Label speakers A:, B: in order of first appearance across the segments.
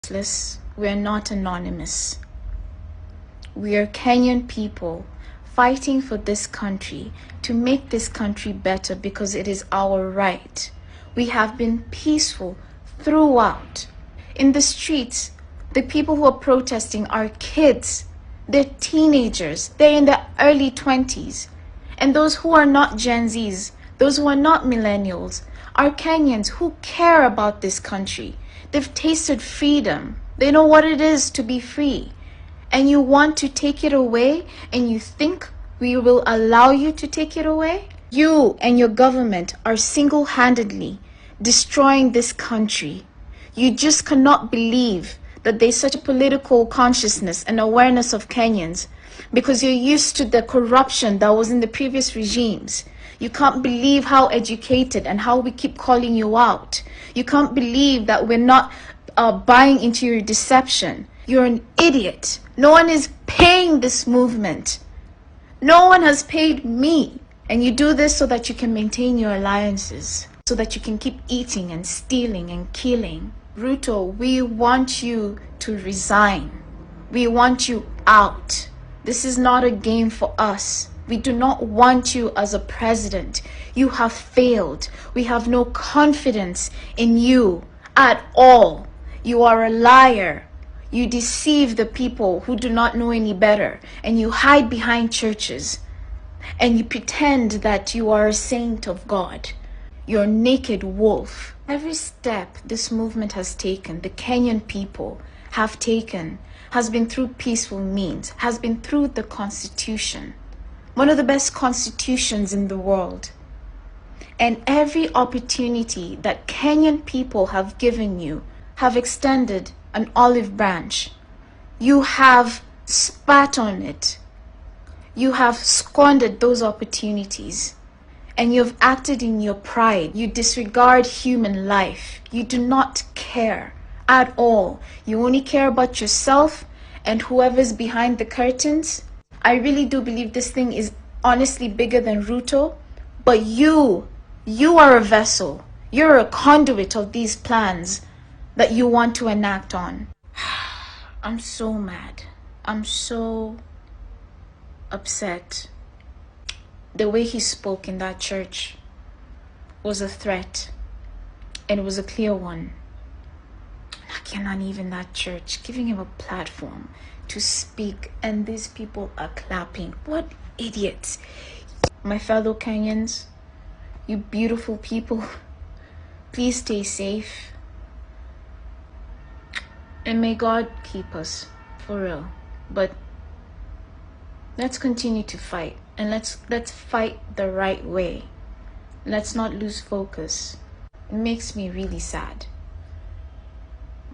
A: We're not anonymous. We are Kenyan people fighting for this country, to make this country better, because it is our right. We have been peaceful throughout. In the streets, the people who are protesting are kids. They're teenagers. They're in their early 20s. And those who are not Gen Zs, those who are not millennials, are Kenyans who care about this country. They've tasted freedom. They know what it is to be free. And you want to take it away, and you think we will allow you to take it away? You and your government are single-handedly destroying this country. You just cannot believe that there's such a political consciousness and awareness of Kenyans, because you're used to the corruption that was in the previous regimes. You can't believe how educated and how we keep calling you out. You can't believe that we're not buying into your deception. You're an idiot. No one is paying this movement. No one has paid me. And you do this so that you can maintain your alliances, so that you can keep eating and stealing and killing. Ruto, we want you to resign. We want you out. This is not a game for us. We do not want you as a president. You have failed. We have no confidence in you at all. You are a liar. You deceive the people who do not know any better, and you hide behind churches, and you pretend that you are a saint of God. You're a naked wolf. Every step this movement has taken, the Kenyan people have taken, has been through peaceful means, has been through the Constitution, one of the best constitutions in the world. And every opportunity that Kenyan people have given you, have extended an olive branch, you have spat on it. You have squandered those opportunities, and you have acted in your pride. You disregard human life. You do not care at all. You only care about yourself and whoever's behind the curtains. I really do believe this thing is honestly bigger than Ruto, but you are a vessel. You're a conduit of these plans that you want to enact on. I'm so mad. I'm so upset. The way he spoke in that church was a threat, and it was a clear one. I cannot even that church giving him a platform to speak, and these people are clapping. What idiots. My fellow Kenyans, you beautiful people, please stay safe. And may God keep us, for real. But let's continue to fight, and let's fight the right way. Let's not lose focus. It makes me really sad.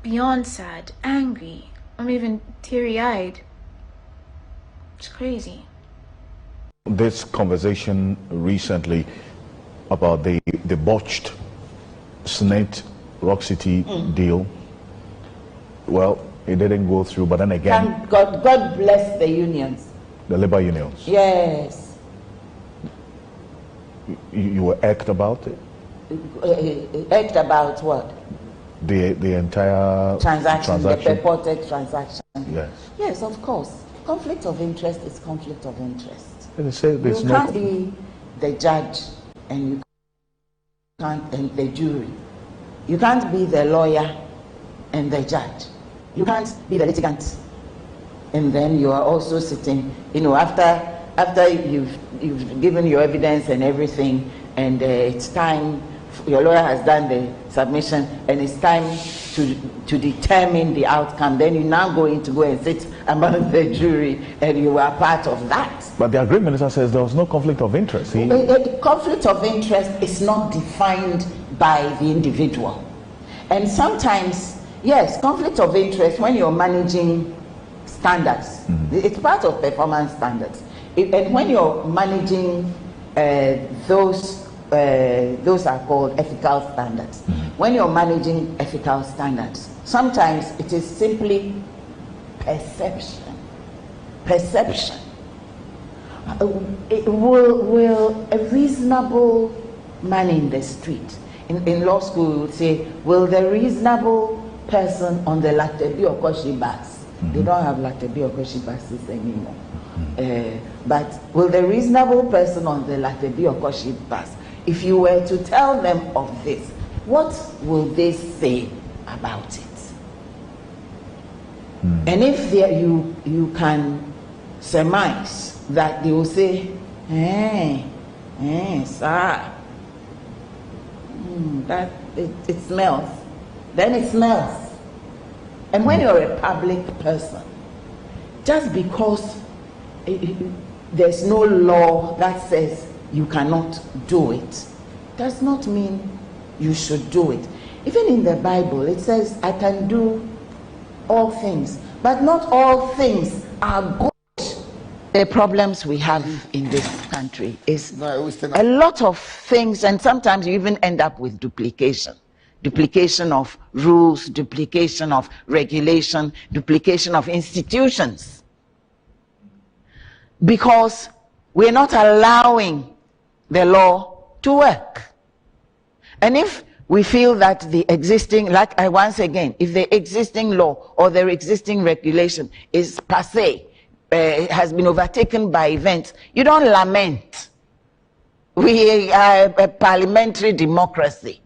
A: Beyond sad, angry. I'm even teary-eyed. It's crazy.
B: This conversation recently about the botched Senate Rock City deal, well, it didn't go through, but then again...
C: Thank God. God bless the unions.
B: The labor unions.
C: Yes.
B: You were irked about it?
C: Irked about what?
B: The entire
C: transaction, the purported transaction.
B: Yes.
C: Yes, of course. Conflict of interest is conflict of interest.
B: They say
C: you can't be the judge and you can't, and the jury. You can't be the lawyer and the judge. You can't be the litigant, and then you are also sitting, after you've given your evidence and everything, and it's time, your lawyer has done the submission, and it's time to determine the outcome. Then you're now going to go and sit among the jury, and you are part of that.
B: But the agreement minister says there was no conflict of interest.
C: The conflict of interest is not defined by the individual, and sometimes, yes, conflict of interest when you're managing standards. It's part of performance standards. And when you're managing those are called ethical standards. When you're managing ethical standards, sometimes it is simply perception. Perception. Will a reasonable man in the street, in law school, we would say, will the reasonable person on the Latebi Okoshi bus. They don't have Latebi Okoshi buses anymore. But will the reasonable person on the Latebi Okoshi bus, if you were to tell them of this, what will they say about it? And if you can surmise that they will say, sir, that it smells, then it smells. And when you're a public person, just because there's no law that says you cannot do it, does not mean you should do it. Even in the Bible, it says, I can do all things, but not all things are good. The problems we have in this country is a lot of things, and sometimes you even end up with duplication. Duplication of rules, duplication of regulation, duplication of institutions. Because we're not allowing the law to work. And if we feel that the existing, like I once again, if the existing law or the existing regulation is passé, has been overtaken by events, you don't lament. We are a parliamentary democracy.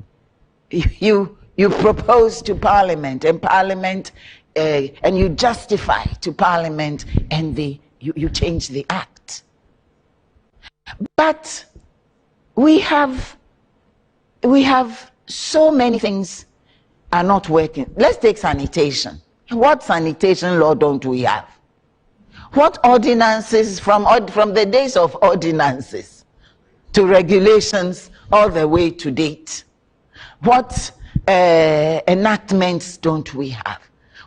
C: You propose to Parliament, and Parliament, and you justify to Parliament, and you change the act. But we have so many things are not working. Let's take sanitation. What sanitation law don't we have? What ordinances from the days of ordinances to regulations all the way to date? What enactments don't we have?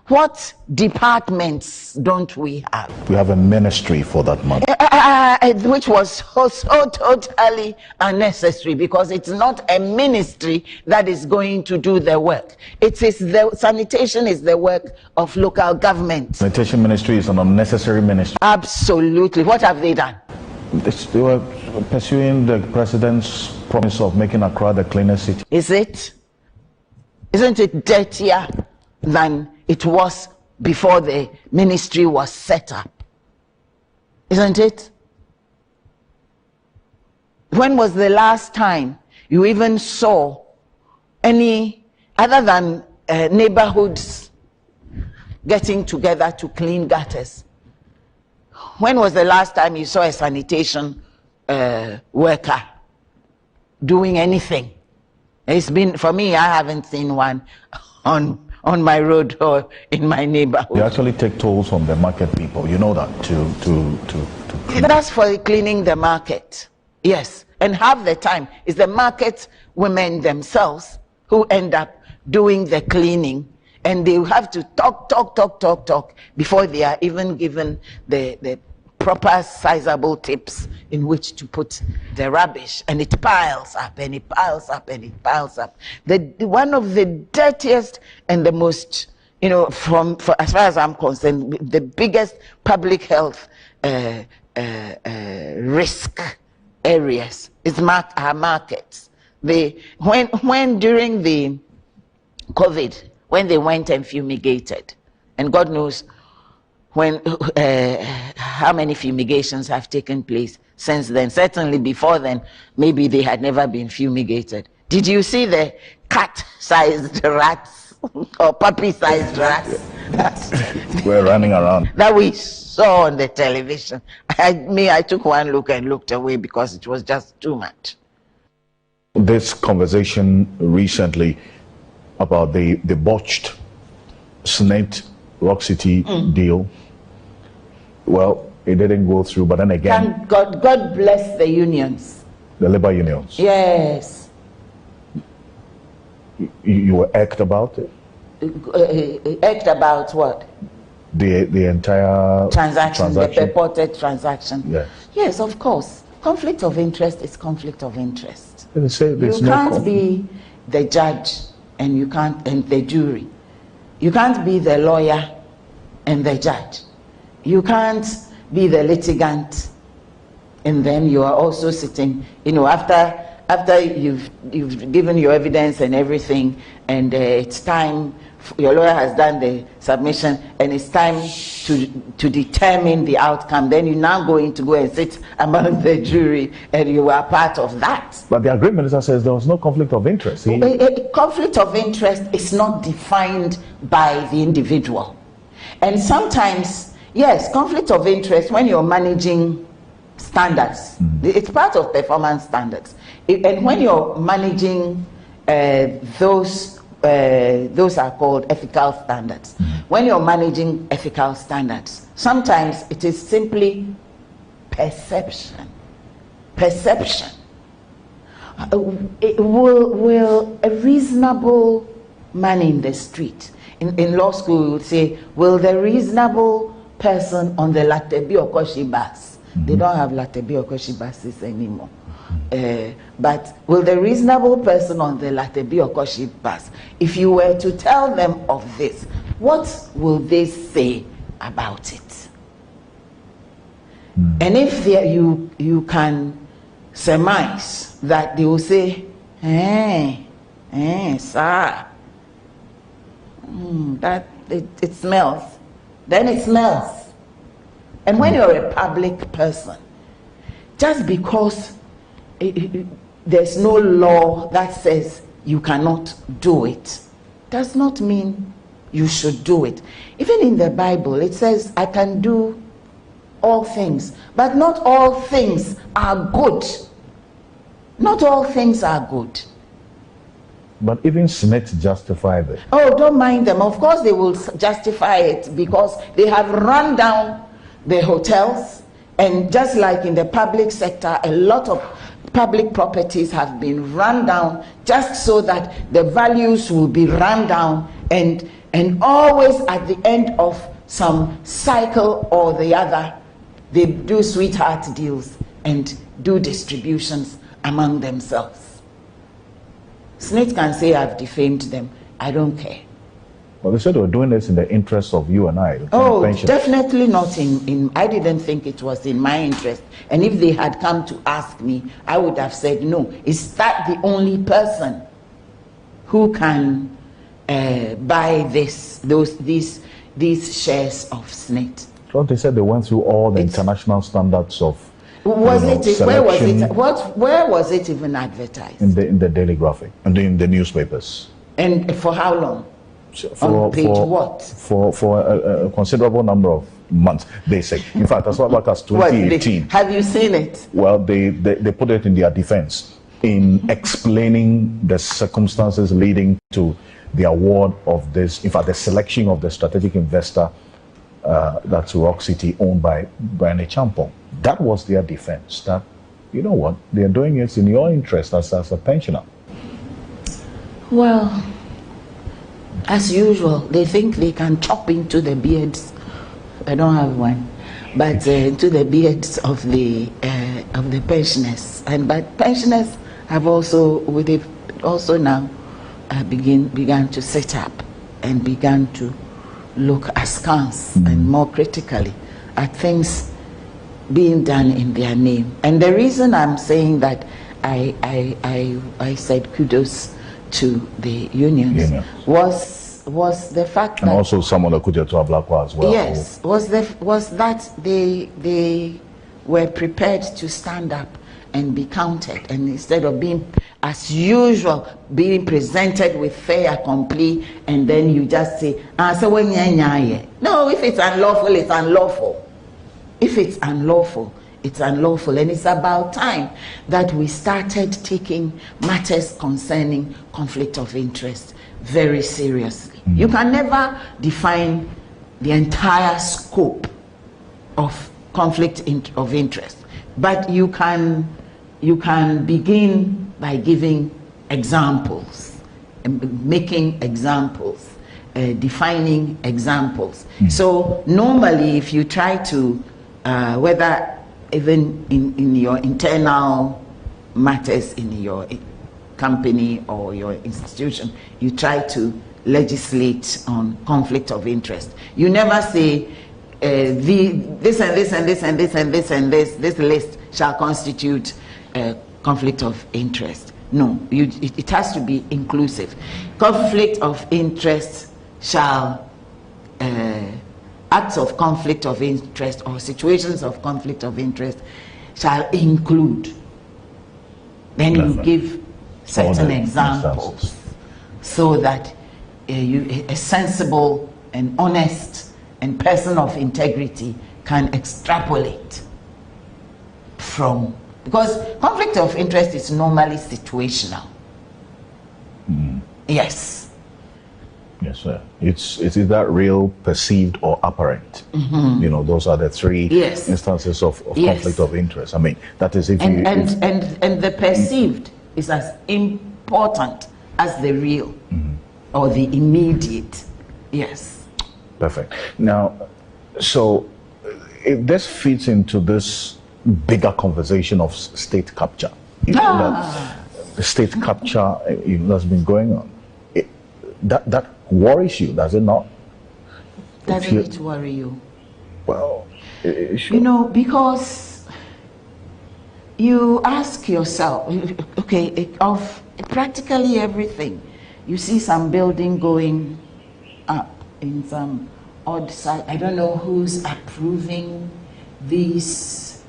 C: What departments don't we have?
B: We have a ministry for that matter.
C: Which was so totally unnecessary, because it's not a ministry that is going to do the work. Sanitation is the work of local government.
B: Sanitation ministry is an unnecessary ministry.
C: Absolutely. What have they done?
B: They were pursuing the president's promise of making Accra the cleanest city.
C: Is it? Isn't it dirtier than it was before the ministry was set up? Isn't it? When was the last time you even saw any, other than neighborhoods getting together to clean gutters? When was the last time you saw a sanitation worker doing anything? It's been, for me, I haven't seen one on my road or in my neighborhood.
B: They actually take tolls from the market people, you know that, to clean.
C: That's for cleaning the market, yes. And half the time it's the market women themselves who end up doing the cleaning, and they have to talk before they are even given the proper sizable tips in which to put the rubbish, and it piles up and it piles up and it piles up. One of the dirtiest and the most, for as far as I'm concerned, the biggest public health risk areas is our markets. When during the COVID, when they went and fumigated, and God knows how many fumigations have taken place since then. Certainly before then, maybe they had never been fumigated. Did you see the cat-sized rats or puppy-sized rats
B: We're running around
C: that we saw on the television? I took one look and looked away because it was just too much.
B: this conversation recently about the botched Senate Rock City deal. Well, it didn't go through, but then again,
C: Thank God. God bless the unions.
B: the labor unions.
C: Yes.
B: You were act about it?
C: Act about what?
B: The entire
C: Transaction, the purported transaction.
B: Yes.
C: Yes, of course. Conflict of interest is conflict of interest.
B: They say there's
C: You
B: no
C: can't be the judge and the jury. You can't be the lawyer and the judge. You can't be the litigant and then you are also sitting, after you've given your evidence and everything, and it's time your lawyer has done the submission, and it's time to determine the outcome. Then you're now going to go and sit among the jury, and you are part of that.
B: But the agreed minister says there was no conflict of interest.
C: A conflict of interest is not defined by the individual. And sometimes, yes, conflict of interest when you're managing standards, it's part of performance standards. And when you're managing those are called ethical standards. When you're managing ethical standards, sometimes it is simply perception. Will a reasonable man in the street, in law school we would say, will the reasonable person on the Latebi Okoshi bus, they don't have Latebi Okoshi buses anymore, but will the reasonable person on the Latebi Okoshi bus, if you were to tell them of this, what will they say about it? And if you can surmise that they will say, sir, that it smells, then it smells. And when you're a public person, just because there's no law that says you cannot do it, does not mean you should do it. Even in the Bible, it says, I can do all things, but not all things are good. Not all things are good.
B: But even Smith justified it.
C: Oh, don't mind them. Of course they will justify it because they have run down the hotels, and just like in the public sector, a lot of public properties have been run down just so that the values will be run down, and always at the end of some cycle or the other, they do sweetheart deals and do distributions among themselves. Smith can say I've defamed them. I don't care.
B: Well, they said they were doing this in the interest of you and I.
C: Oh, definitely not in I didn't think it was in my interest. And if they had come to ask me, I would have said no. Is that the only person who can buy these shares of Smith?
B: Well, they said they went through all the international standards of
C: where was it? Where was it even advertised?
B: In the Daily Graphic and in the newspapers.
C: And for how long? On page what?
B: For a considerable number of months, they say. In fact, as far back as 2018.
C: Have you seen it?
B: Well, they put it in their defense in explaining the circumstances leading to the award of this, in fact, the selection of the strategic investor that's Rock City, owned by Brian Champong. That was their defense, that, you know what, they're doing it in your interest as a pensioner.
C: Well, as usual, they think they can chop into the beards. I don't have one, but into the beards of the pensioners. But pensioners have also now began to set up and began to look askance and more critically at things being done in their name. And the reason I'm saying that I said kudos to the unions was the fact that,
B: and also some of the Kujatua Blackwell as well.
C: Yes, was that they were prepared to stand up and be counted, and instead of being as usual being presented with fait accompli, and then you just say, no, if it's unlawful, it's unlawful. If it's unlawful, it's unlawful. And it's about time that we started taking matters concerning conflict of interest very seriously. You can never define the entire scope of conflict of interest, but you can begin by giving examples, making examples, defining examples. So normally, if you try to whether even in your internal matters in your company or your institution, you try to legislate on conflict of interest. You never say this and this and this and this and this and this list shall constitute conflict of interest. No, it has to be inclusive. Conflict of interest shall acts of conflict of interest or situations of conflict of interest shall include. Then you give certain examples so that a sensible and honest and person of integrity can extrapolate from, because conflict of interest is normally situational. Yes.
B: Yes, sir. It's either real, perceived, or apparent. You know, those are the three instances of conflict of interest. I mean, that is if
C: and the perceived is as important as the real or the immediate. Yes.
B: Perfect. Now, so if this fits into this bigger conversation of state capture. The state capture that's been going on. That worries you, does it not?
C: Doesn't it worry you?
B: Well, sure.
C: You know, because you ask yourself, okay, of practically everything, you see some building going up in some odd site. I don't know who's approving these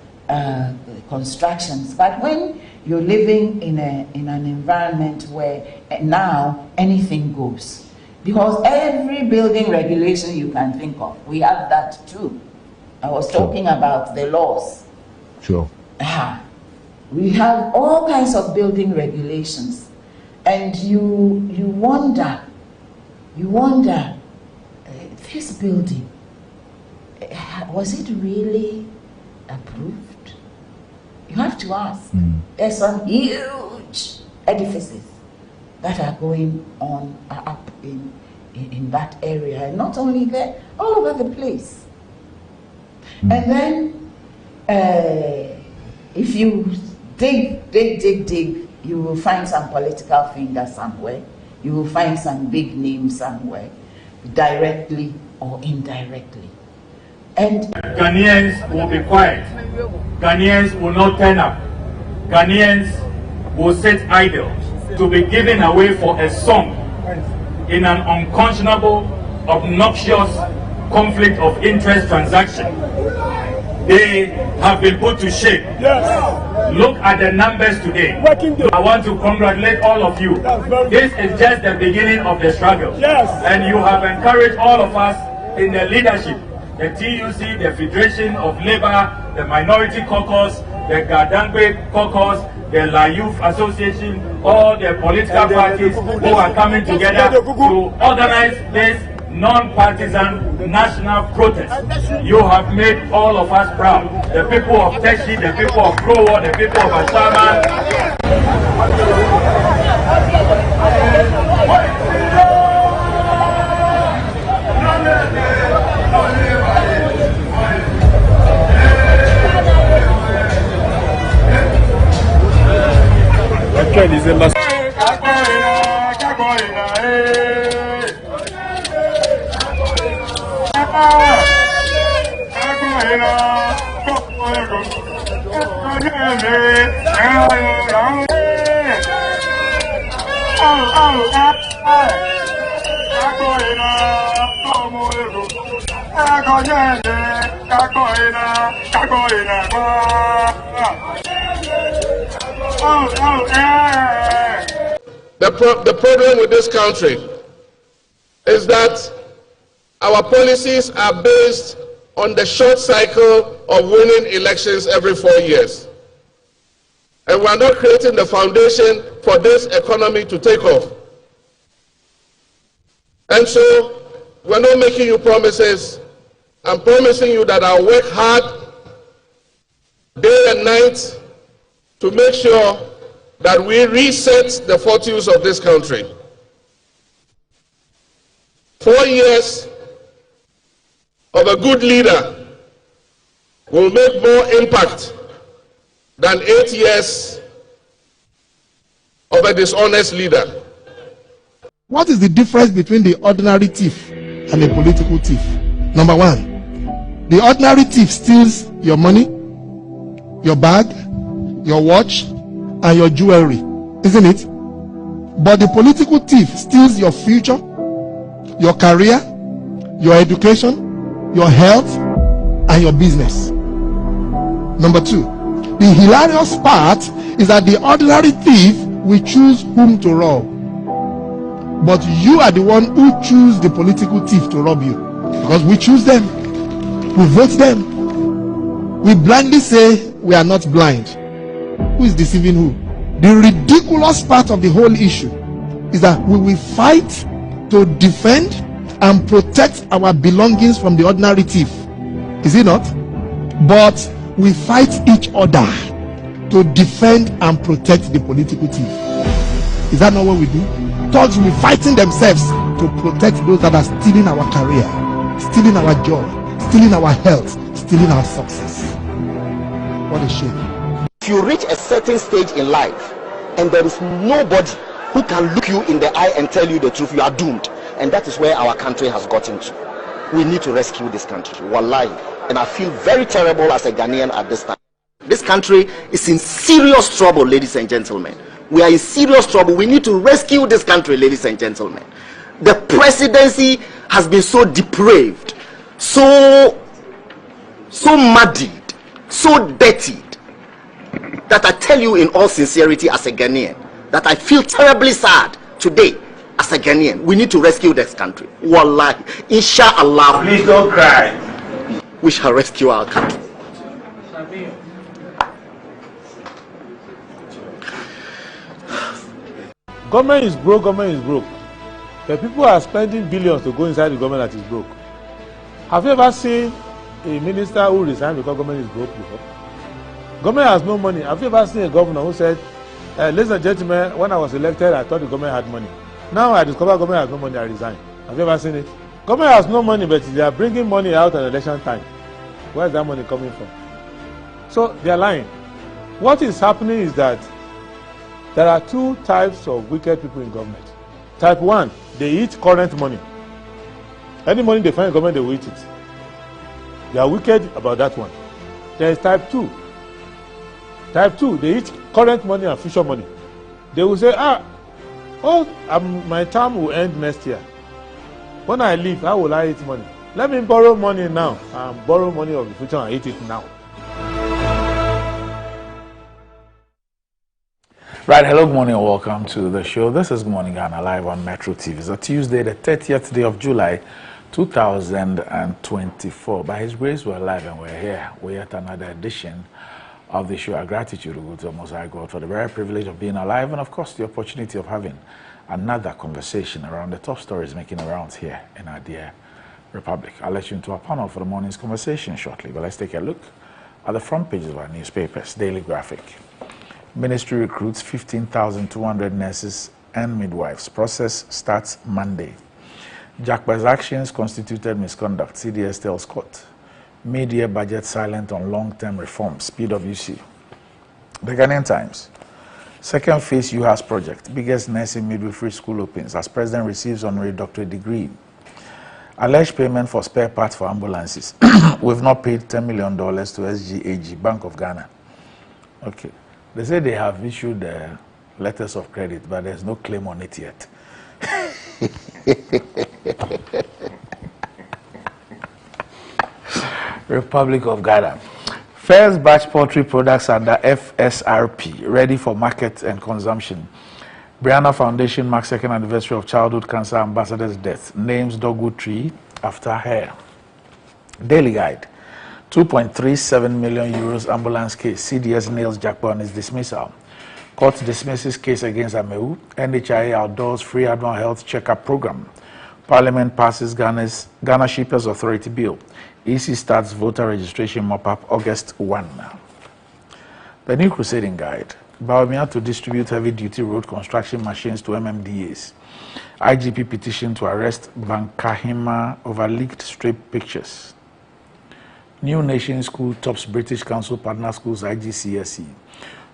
C: constructions, but when you're living in an environment where now anything goes, because every building regulation you can think of, we have that too. I was talking about the laws.
B: Sure.
C: We have all kinds of building regulations, and you wonder, this building, was it really approved? You have to ask. There's some huge edifices that are going on up in that area, and not only there, all over the place. And then if you dig, you will find some political finger somewhere. You will find some big name somewhere, directly or indirectly. And
D: Ghanaians will be quiet. Ghanaians will not turn up. Ghanaians will sit idle to be given away for a song in an unconscionable, obnoxious conflict of interest transaction. They have been put to shame. Yes. Look at the numbers today. I want to congratulate all of you. This is just the beginning of the struggle. Yes. And you have encouraged all of us in the leadership, the TUC, the Federation of Labour, the Minority Caucus, the Gadangwe Caucus, the La Youth Association, all the political parties who are coming together to organize this non-partisan national protest. You have made all of us proud. The people of Teshi, the people of Krowo, the people of Ashama.
E: The problem with this country is that our policies are based on the short cycle of winning elections every 4 years. And we are not creating the foundation for this economy to take off. And so we're not making you promises. I'm promising you that I'll work hard day and night to make sure that we reset the fortunes of this country. 4 years of a good leader will make more impact than 8 years of a dishonest leader.
F: What is the difference between the ordinary thief and a political thief? Number one, the ordinary thief steals your money, your bag, your watch, and your jewelry, isn't it? But the political thief steals your future, your career, your education, your health, and your business. Number 2, the hilarious part is that the ordinary thief will choose whom to rob, but you are the one who choose the political thief to rob you, because we choose them, we vote them, we blindly say we are not blind. Who is deceiving who? The ridiculous part of the whole issue is that we will fight to defend and protect our belongings from the ordinary thief. Is it not? But we fight each other to defend and protect the political thief. Is that not what we do? Thugs will be fighting themselves to protect those that are stealing our career, stealing our joy, stealing our health, stealing our success. What a shame.
G: If you reach a certain stage in life and there is nobody who can look you in the eye and tell you the truth, you are doomed. And that is where our country has gotten to. We need to rescue this country. Wallahi. And I feel very terrible as a Ghanaian at this time. This country is in serious trouble, ladies and gentlemen. We are in serious trouble. We need to rescue this country, ladies and gentlemen. The presidency has been so depraved, so muddied, so dirtied, that I tell you in all sincerity as a Ghanaian, that I feel terribly sad today as a Ghanaian. We need to rescue this country. Wallahi, inshallah.
D: Please don't cry.
G: We shall rescue our country.
H: Government is broke, government is broke. The people are spending billions to go inside the government that is broke. Have you ever seen a minister who resigned because government is broke before? Government has no money. Have you ever seen a governor who said, ladies and gentlemen, when I was elected, I thought the government had money. Now I discover government has no money, I resign. Have you ever seen it? Government has no money, but they are bringing money out at election time. Where is that money coming from? So they are lying. What is happening is that there are two types of wicked people in government. Type 1, they eat current money. Any money they find in government, they will eat it. They are wicked about that one. There is type 2. Type 2, they eat current money and future money. They will say, my term will end next year. When I leave, how will I eat money? Let me borrow money now and borrow money of the future and eat it now.
I: Right, hello, good morning and welcome to the show. This is Good Morning Ghana live on Metro TV. It's a Tuesday, the 30th day of July, 2024. By His grace, we're alive and we're here. We're yet another edition of the show. Our gratitude will go to the Most High God for the very privilege of being alive and, of course, the opportunity of having another conversation around the top stories making rounds here in our dear Republic. I'll let you into our panel for the morning's conversation shortly, but let's take a look at the front pages of our newspapers. Daily Graphic. Ministry recruits 15,200 nurses and midwives. Process starts Monday. Jakba's actions constituted misconduct. CDS tells court. Mid-year budget silent on long-term reforms. PwC. The Ghanaian Times. Second phase UHAS project. Biggest nursing midwifery school opens as president receives honorary doctorate degree. Alleged payment for spare parts for ambulances. We've not paid $10 million to SGAG, Bank of Ghana. Okay. They say they have issued letters of credit, but there's no claim on it yet. Republic of Ghana. First batch poultry products under FSRP, ready for market and consumption. Brianna Foundation marks second anniversary of childhood cancer ambassador's death. Names dogwood tree after her. Daily Guide. 2.37 million euros ambulance case. CDS nails Jakba on his dismissal. Court dismisses case against Amewu. NHIA outdoors free annual health checkup program. Parliament passes Ghana Shippers Authority bill. EC starts voter registration mop-up August 1. The New Crusading Guide. Bawumia to distribute heavy-duty road construction machines to MMDAs. IGP petition to arrest Bankahima over leaked strip pictures. New Nation School tops British Council Partner Schools IGCSE.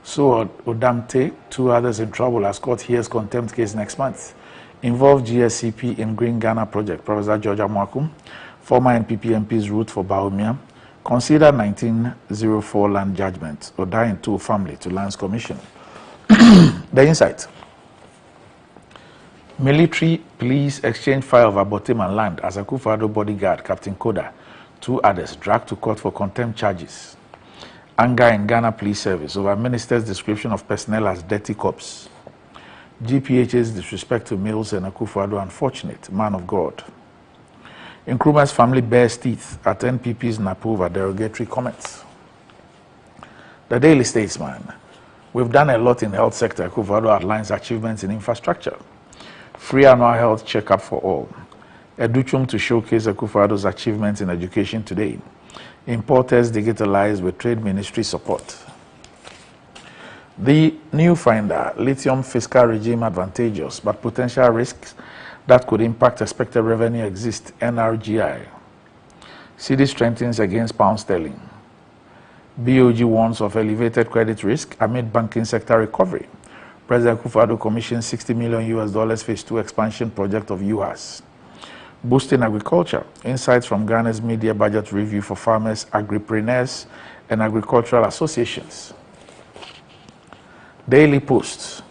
I: So Odamte, two others in trouble as court hears contempt case next month. Involved GSCP in Green Ghana project. Professor George Amwakum, former NPP MP's route for Bawumia. Consider 1904 land judgment. Oda into family to Lands Commission. The Insight. Military police exchange fire of Aboteman land as Akufo-Addo bodyguard, Captain Koda, 2 others dragged to court for contempt charges. Anger in Ghana Police Service over minister's description of personnel as dirty cops. GPH's disrespect to males and Akufo-Addo unfortunate, man of God. Nkrumah's family bears teeth at NPP's NAPO over derogatory comments. The Daily Statesman. We've done a lot in the health sector. Akufo-Addo outlines achievements in infrastructure. Free annual health checkup for all. Educhum to showcase Akufo-Addo's achievements in education today. Importers digitalized with Trade Ministry support. The new finder, lithium fiscal regime advantageous, but potential risks that could impact expected revenue exist, NRGI. Cedi strengthens against pound sterling. BOG warns of elevated credit risk amid banking sector recovery. President Akufo-Addo commissioned $60 million phase 2 expansion project of UHAS. Boosting agriculture, insights from Ghana's media budget review for farmers, agripreneurs, and agricultural associations. Daily Post.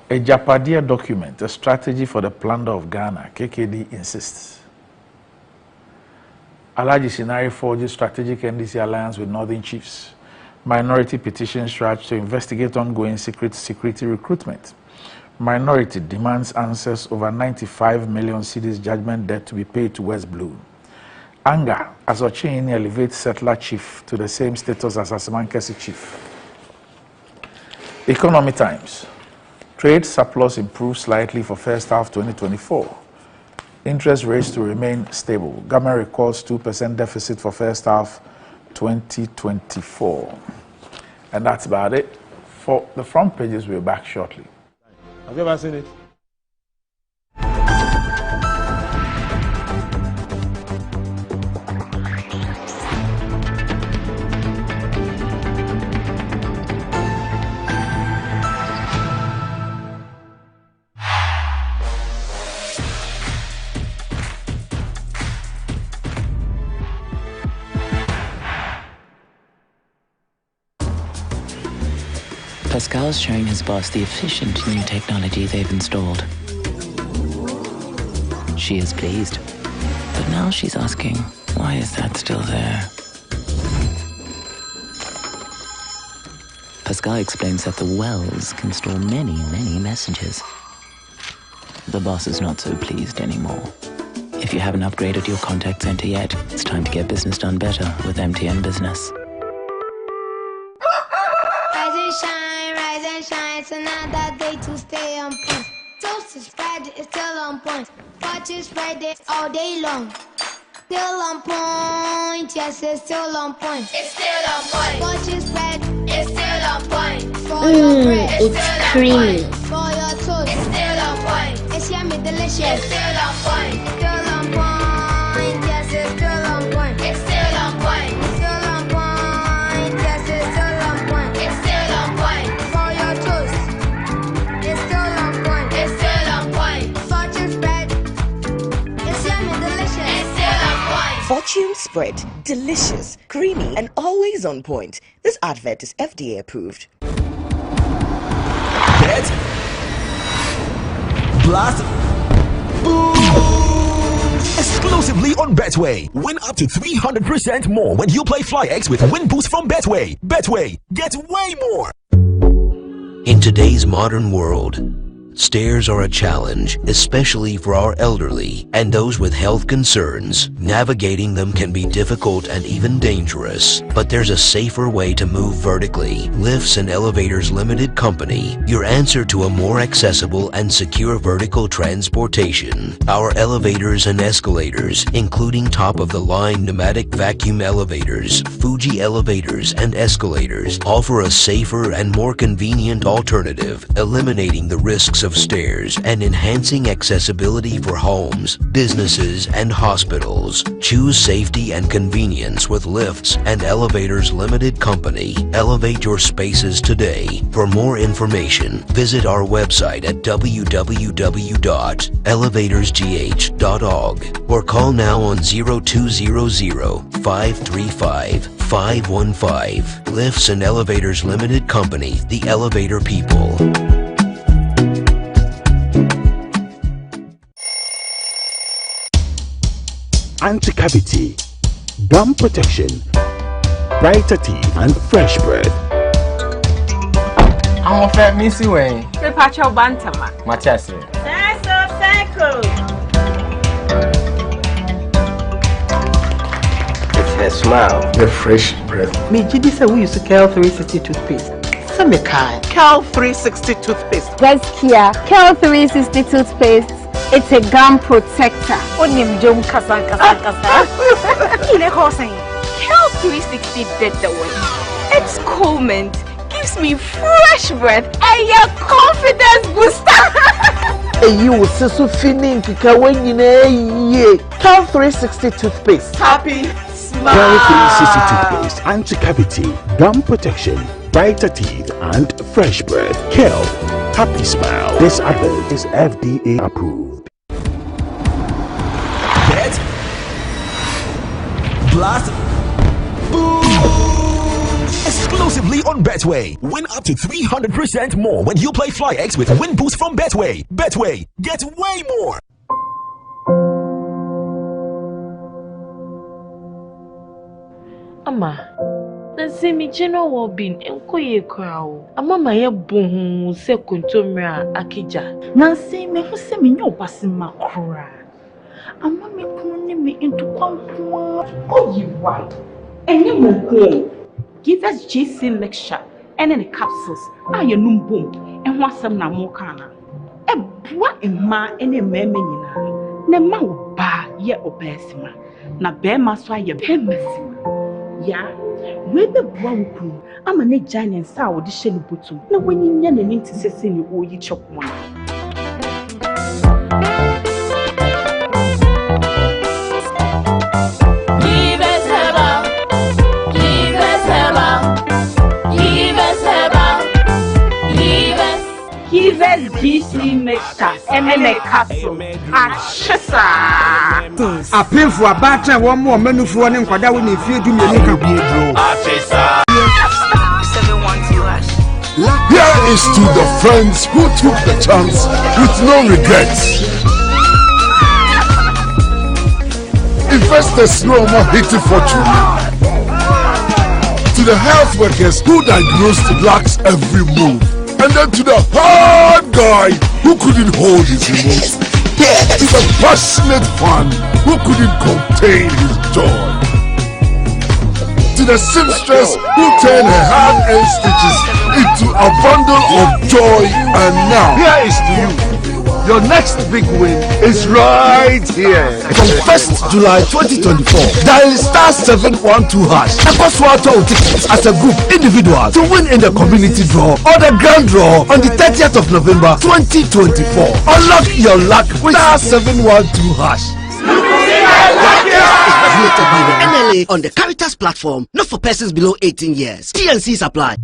I: A Japadia document, a strategy for the plunder of Ghana, KKD insists. Alhaji Sinari forges strategic NDC alliance with Northern Chiefs. Minority petitions charged to investigate ongoing security recruitment. Minority demands answers over 95 million cedis judgment debt to be paid to West Blue. Anger as Ocheni elevates settler chief to the same status as Asimankesi chief. Economy Times. Trade surplus improves slightly for first half 2024. Interest rates to remain stable. Government records 2% deficit for first half 2024. And that's about it. For the front pages, we're back shortly.
H: Have you ever seen it?
J: Pascal's showing his boss the efficient new technology they've installed. She is pleased, but now she's asking, why is that still there? Pascal explains that the wells can store many, many messages. The boss is not so pleased anymore. If you haven't upgraded your contact center yet, it's time to get business done better with MTN Business.
K: It's another day to stay on point. Toast is Friday, it's still on point. Fortune's Friday all day long. Still on point, yes, it's still on point. It's still on point. Fortune's Friday, it's still on point. For your bread,
A: it's creamy.
K: For your toast, it's still on point. It's yummy, delicious. It's still on point. Still on point, yes, it's still on point. It's still on point. Still on point, yes, it's still on point. It's still on point. For your toast, it's still on point. It's still on point. Fortune spread, it's yummy, delicious. It's still on point.
L: Fortune spread, delicious, creamy, and always on point. This advert is FDA approved.
M: Bet, blast, boom! Exclusively on Betway. Win up to 300% more when you play FlyX with Win Boost from Betway. Betway, get way more.
N: In today's modern world, stairs are a challenge, especially for our elderly and those with health concerns. Navigating them can be difficult and even dangerous, but there's a safer way to move vertically. Lifts and Elevators Limited Company, your answer to a more accessible and secure vertical transportation. Our elevators and escalators, including top-of-the-line pneumatic vacuum elevators, Fuji elevators and escalators, offer a safer and more convenient alternative, eliminating the risks of stairs and enhancing accessibility for homes, businesses, and hospitals. Choose safety and convenience with Lifts and Elevators Limited Company. Elevate your spaces today. For more information, visit our website at www.elevatorsgh.org or call now on 0200-535-515. Lifts and Elevators Limited Company, the elevator people.
M: anti-cavity, gum protection, brighter teeth, and fresh breath.
O: I'm a fat missy way.
P: The patch of bantama.
O: Machasi.
Q: It's her smile, the fresh breath.
R: Me, Jidi said we use Cal 360 toothpaste. Some kind. Cal 360 toothpaste.
S: Guys, Kia, Cal 360 toothpaste. It's a gum protector.
P: Onim jom kasa. Ile hosing. Cal 360 did the way. It's cool mint. Gives me fresh breath and your confidence booster.
R: You will see so feeling when you know Cal 360 toothpaste.
Q: Happy smile.
M: Cal 360 toothpaste, anti-cavity, gum protection, brighter teeth, and fresh breath. Cal, happy smile. This advert is FDA approved. Get blast. Exclusively on Betway. Win up to 300% more when you play FlyX with Win Boost from Betway. Betway, get way more.
T: Ama, nansi mi cheno wo bin enkoye kwao. Ama ma ye bohu se kontomra akija.
U: Nansi me hu se me nyo basima kura. Ama me kunu ni me into kwankwa. Oh, you right. Enye mo ko. Give us JC lecture and any capsules. Ah, you num boom and want some na more kana. E bua emma ene meme nyina. Ne ma wo ba ye obesima. Na be ma so aye pemesima. Ya, we be bua wo kunu. Ama ne giant sa wo de hye ne botum. Na wanyinya na ninti sese ni oyi chop mo. GC mixers and capsule.
V: A pin for a batter, one more menu for an inquiry when you feel to me.
W: Here is to the friends who took the chance with no regrets. Investors no more hitting fortune. To the health workers who diagnosed blacks every move. And then to the hard guy who couldn't hold his remote. To the passionate fan who couldn't contain his joy. To the seamstress who turned her hand-earned stitches into a bundle of joy. And now, here is to you. Your next big win is right here.
X: From 1st July 2024, dial *712# and Passwater tickets as a group individual to win in the community draw or the grand draw on the 30th of November 2024. Unlock your luck with *712#.
Y: Created by the NLA on the Caritas platform, not for persons below 18 years. TNCs apply.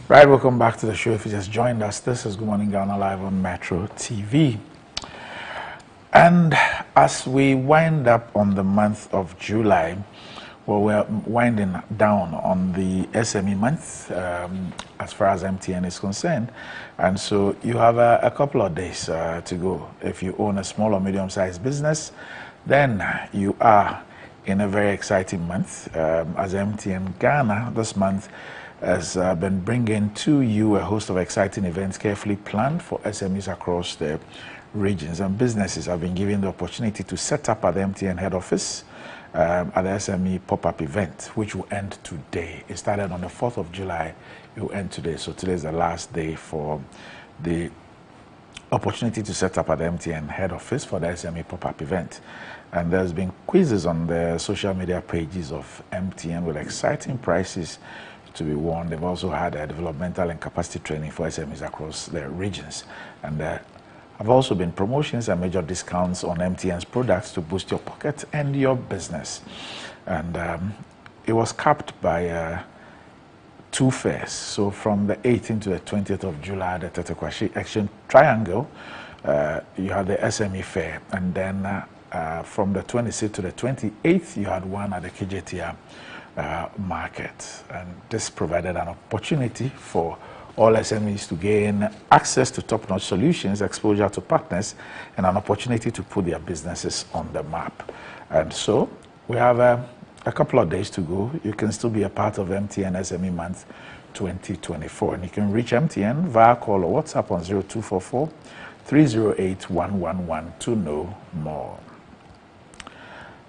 I: Right, welcome back to the show. If you just joined us, this is Good Morning Ghana live on Metro TV. And as we wind up on the month of July, well, we're winding down on the SME month as far as MTN is concerned. And so you have a couple of days to go. If you own a small or medium-sized business, then you are in a very exciting month. As MTN Ghana, this month has been bringing to you a host of exciting events carefully planned for SMEs across the regions, and businesses have been given the opportunity to set up at the MTN head office at the SME pop-up event, which will end today. It started on the 4th of July, it will end today. So today is the last day for the opportunity to set up at the MTN head office for the SME pop-up event. And there's been quizzes on the social media pages of MTN with exciting prizes to be won. They've also had a developmental and capacity training for SMEs across the regions. And have also been promotions and major discounts on MTN's products to boost your pocket and your business. And it was capped by 2 fairs. So from the 18th to the 20th of July, the Tetekwashi Action Triangle, you had the SME fair. And then from the 26th to the 28th, you had one at the KJTR market. And this provided an opportunity for all SMEs to gain access to top-notch solutions, exposure to partners, and an opportunity to put their businesses on the map. And so we have a couple of days to go. You can still be a part of MTN SME Month 2024. And you can reach MTN via call or WhatsApp on 0244 308 111 to know more.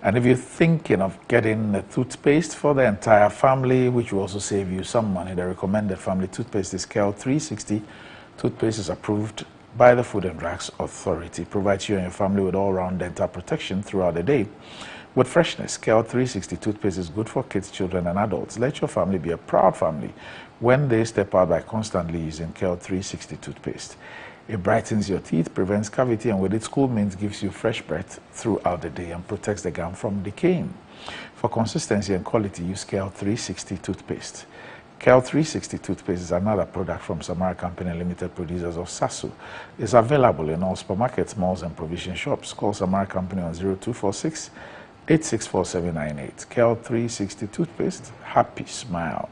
I: And if you're thinking of getting a toothpaste for the entire family, which will also save you some money, the recommended family toothpaste is KEL 360. Toothpaste is approved by the Food and Drugs Authority. Provides you and your family with all-round dental protection throughout the day. With freshness, KEL 360 toothpaste is good for kids, children, and adults. Let your family be a proud family when they step out by constantly using KEL 360 toothpaste. It brightens your teeth, prevents cavity, and with its cool mint gives you fresh breath throughout the day and protects the gum from decaying. For consistency and quality, use KEL 360 toothpaste. KEL 360 toothpaste is another product from Samara Company Limited, producers of Sasu. It's available in all supermarkets, malls, and provision shops. Call Samara Company on 0246 864798. KEL 360 toothpaste, happy smile.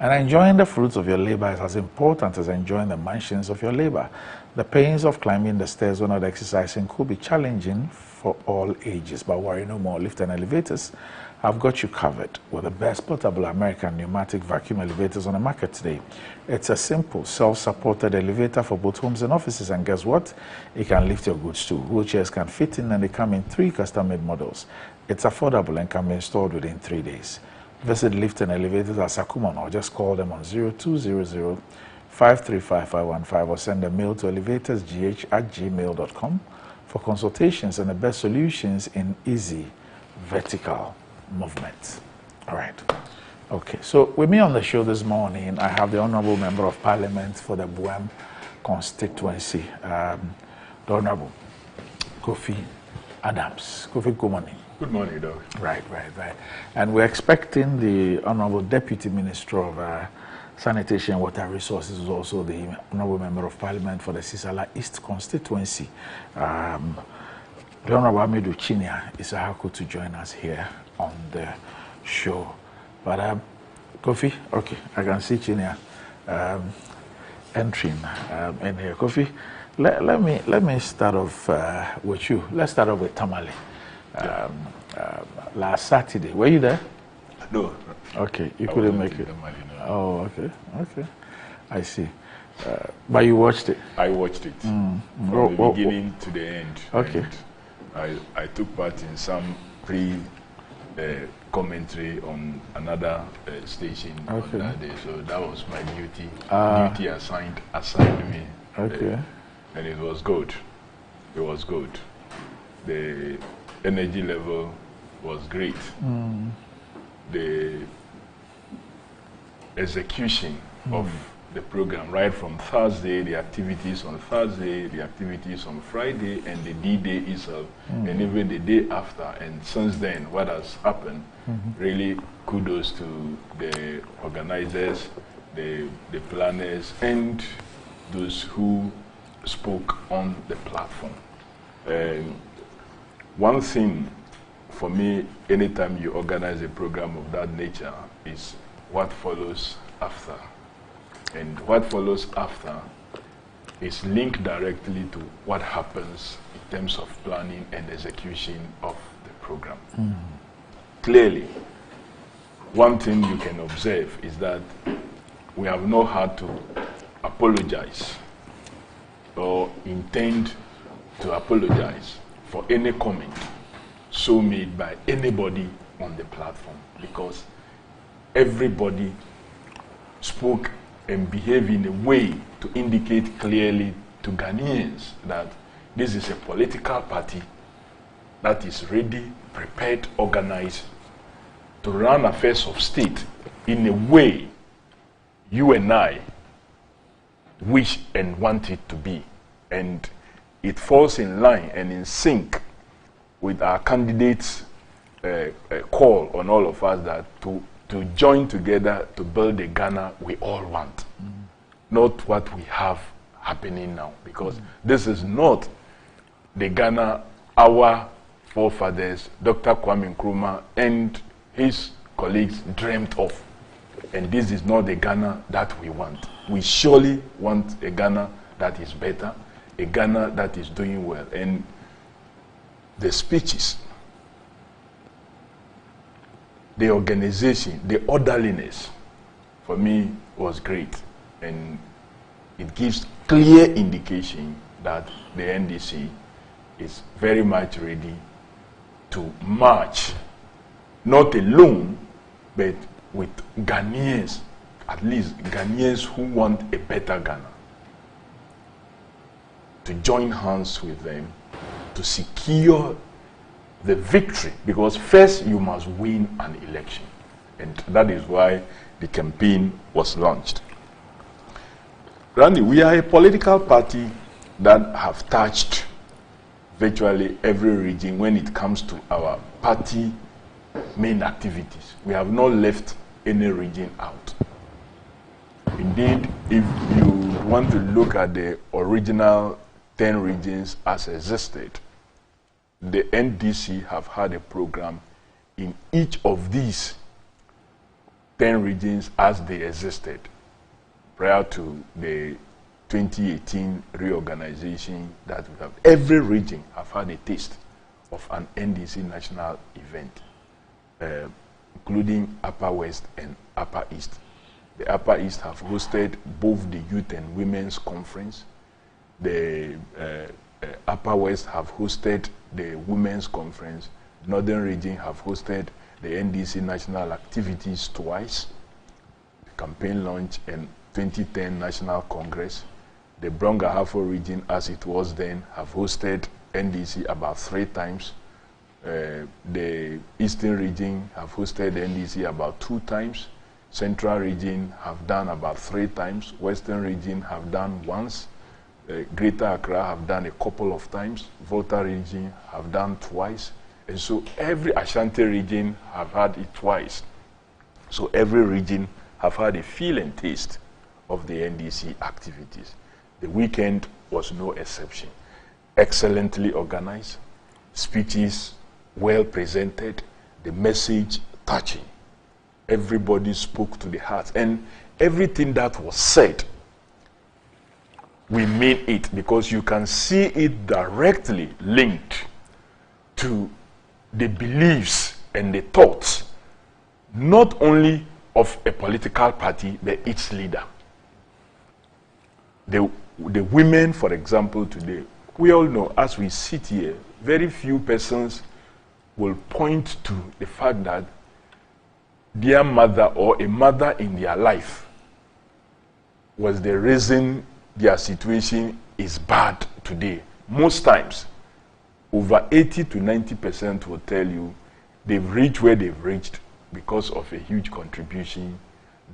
I: And enjoying the fruits of your labor is as important as enjoying the mansions of your labor. The pains of climbing the stairs when not exercising could be challenging for all ages, but worry no more. Lift and elevators have got you covered with the best portable American pneumatic vacuum elevators on the market today. It's a simple, self-supported elevator for both homes and offices, and guess what? It can lift your goods too. Wheelchairs can fit in, and they come in 3 custom-made models. It's affordable and can be installed within 3 days. Visit Lift and Elevators at Sakuman or just call them on 0200 535 515 or send a mail to elevatorsgh@gmail.com for consultations and the best solutions in easy vertical movement. All right. Okay, so with me on the show this morning, I have the Honorable Member of Parliament for the Buem constituency, the Honorable Kofi Adams. Kofi, good morning.
B: Good morning, Doc.
I: Right. And we're expecting the Honorable Deputy Minister of Sanitation and Water Resources, who's also the Honorable Member of Parliament for the Sisala East constituency. The Honorable Amidu Chinia is a haku to join us here on the show. But Kofi, okay, I can see Chinia entering in here. Kofi, let me start off with you. Let's start off with Tamale. Last Saturday, were you there?
B: No.
I: Okay, you couldn't make it. Oh, okay. I see. But you watched it?
B: I watched it from the beginning to the end.
I: Okay.
B: I took part in some commentary on another station on that day, so that was my duty. Duty assigned me.
I: Okay.
B: And it was good. The energy level was great. The execution of the program, right from Thursday, the activities on Thursday, the activities on Friday, and the D-Day itself, and even the day after. And since then, what has happened, really kudos to the organizers, the planners, and those who spoke on the platform. One thing for me, anytime you organize a program of that nature, is what follows after. And what follows after is linked directly to what happens in terms of planning and execution of the program. Clearly, one thing you can observe is that we have not had to apologize or intend to apologize for any comment so made by anybody on the platform, because everybody spoke and behaved in a way to indicate clearly to Ghanaians that this is a political party that is ready, prepared, organized to run affairs of state in a way you and I wish and want it to be. And it falls in line and in sync with our candidates' call on all of us that to join together to build the Ghana we all want, not what we have happening now, because this is not the Ghana our forefathers, Dr. Kwame Nkrumah and his colleagues dreamt of. And this is not the Ghana that we want. We surely want a Ghana that is better, a Ghana that is doing well. And the speeches, the organization, the orderliness, for me, was great. And it gives clear indication that the NDC is very much ready to march, not alone, but with Ghanaians, at least Ghanaians who want a better Ghana, to join hands with them to secure the victory, because first you must win an election, and that is why the campaign was launched. Randy, we are a political party that have touched virtually every region when it comes to our party main activities. We have not left any region out. Indeed, if you want to look at the original 10 regions as existed, the NDC have had a program in each of these 10 regions as they existed prior to the 2018 reorganization that we have. Every region have had a taste of an NDC national event, including Upper West and Upper East. The Upper East have hosted both the Youth and Women's Conference. The Upper West have hosted the Women's Conference. Northern Region have hosted the NDC national activities twice, the campaign launch and 2010 National Congress. The Brong-Ahafo region, as it was then, have hosted NDC about 3 times. The Eastern region have hosted NDC about 2 times. Central region have done about 3 times. Western region have done once. Greater Accra have done a couple of times. Volta region have done twice. And so every Ashanti region have had it twice. So every region have had a feel and taste of the NDC activities. The weekend was no exception. Excellently organized, speeches well presented, the message touching. Everybody spoke to the heart. And everything that was said, we mean it, because you can see it directly linked to the beliefs and the thoughts, not only of a political party, but its leader. The women, for example, today, we all know, as we sit here, very few persons will point to the fact that their mother or a mother in their life was the reason their situation is bad today. Most times, over 80 to 90% will tell you they've reached where they've reached because of a huge contribution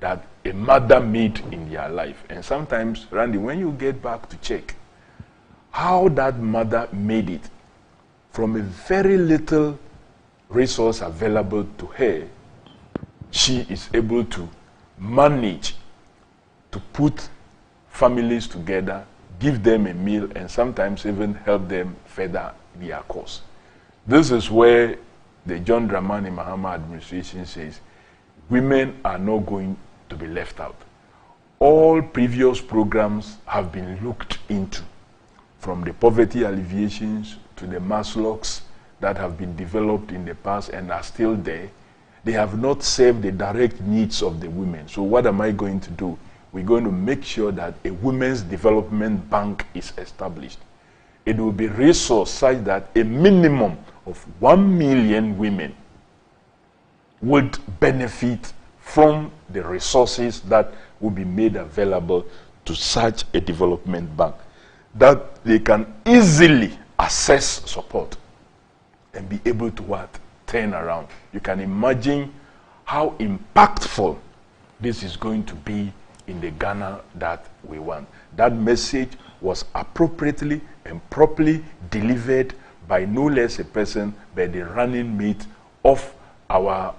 B: that a mother made in their life. And sometimes, Randy, when you get back to check how that mother made it from a very little resource available to her, she is able to manage to put families together, give them a meal, and sometimes even help them further their course. This is where the John Dramani Mahama administration says women are not going to be left out. All previous programs have been looked into, from the poverty alleviations to the maslocks that have been developed in the past and are still there. They have not served the direct needs of the women. So what am I going to do? We're going to make sure that a women's development bank is established. It will be resourced such that a minimum of 1 million women would benefit from the resources that will be made available to such a development bank, that they can easily access support and be able to what? Turn around. You can imagine how impactful this is going to be in the Ghana that we want. That message was appropriately and properly delivered by no less a person but the running mate of our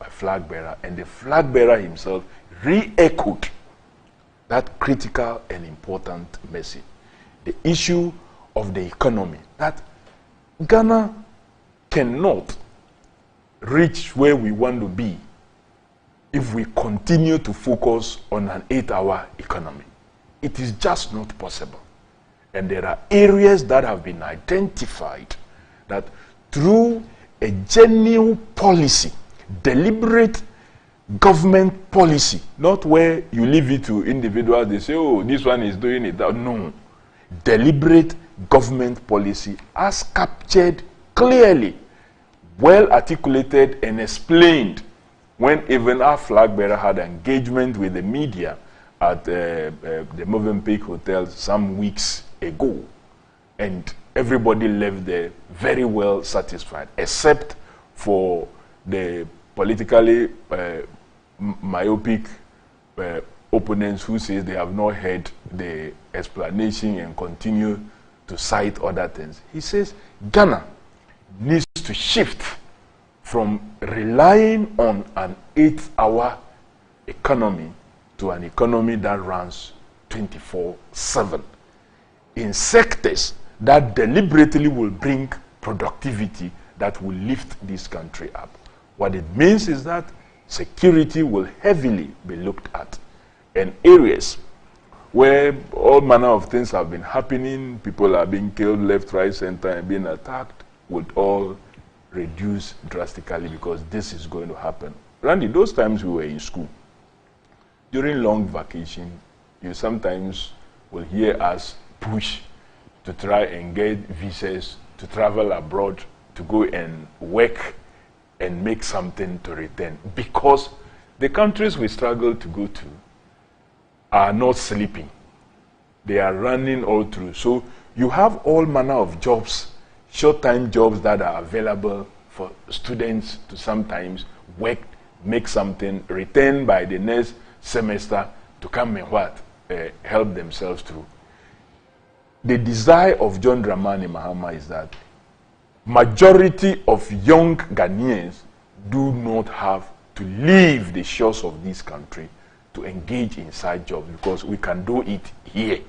B: flag bearer, and the flag bearer himself re-echoed that critical and important message. The issue of the economy, that Ghana cannot reach where we want to be if we continue to focus on an 8-hour economy. It is just not possible. And there are areas that have been identified that through a genuine policy, deliberate government policy, not where you leave it to individuals, they say, oh, this one is doing it. No. Deliberate government policy as captured clearly, well articulated and explained when even our flag bearer had engagement with the media at the Movenpick Hotel some weeks ago. And everybody left there very well satisfied, except for the politically myopic opponents who say they have not heard the explanation and continue to cite other things. He says Ghana needs to shift from relying on an 8-hour economy to an economy that runs 24/7 in sectors that deliberately will bring productivity that will lift this country up. What it means is that security will heavily be looked at, and areas where all manner of things have been happening, people are being killed left, right, center, and being attacked, would all reduce drastically, because this is going to happen. Randy, those times we were in school, during long vacation, you sometimes will hear us push to try and get visas to travel abroad, to go and work and make something to return, because the countries we struggle to go to are not sleeping. They are running all through. So you have all manner of jobs, short-time jobs that are available for students to sometimes work, make something, return by the next semester to come and help themselves through. The desire of John Dramani Mahama is that majority of young Ghanaians do not have to leave the shores of this country to engage in side jobs, because we can do it here.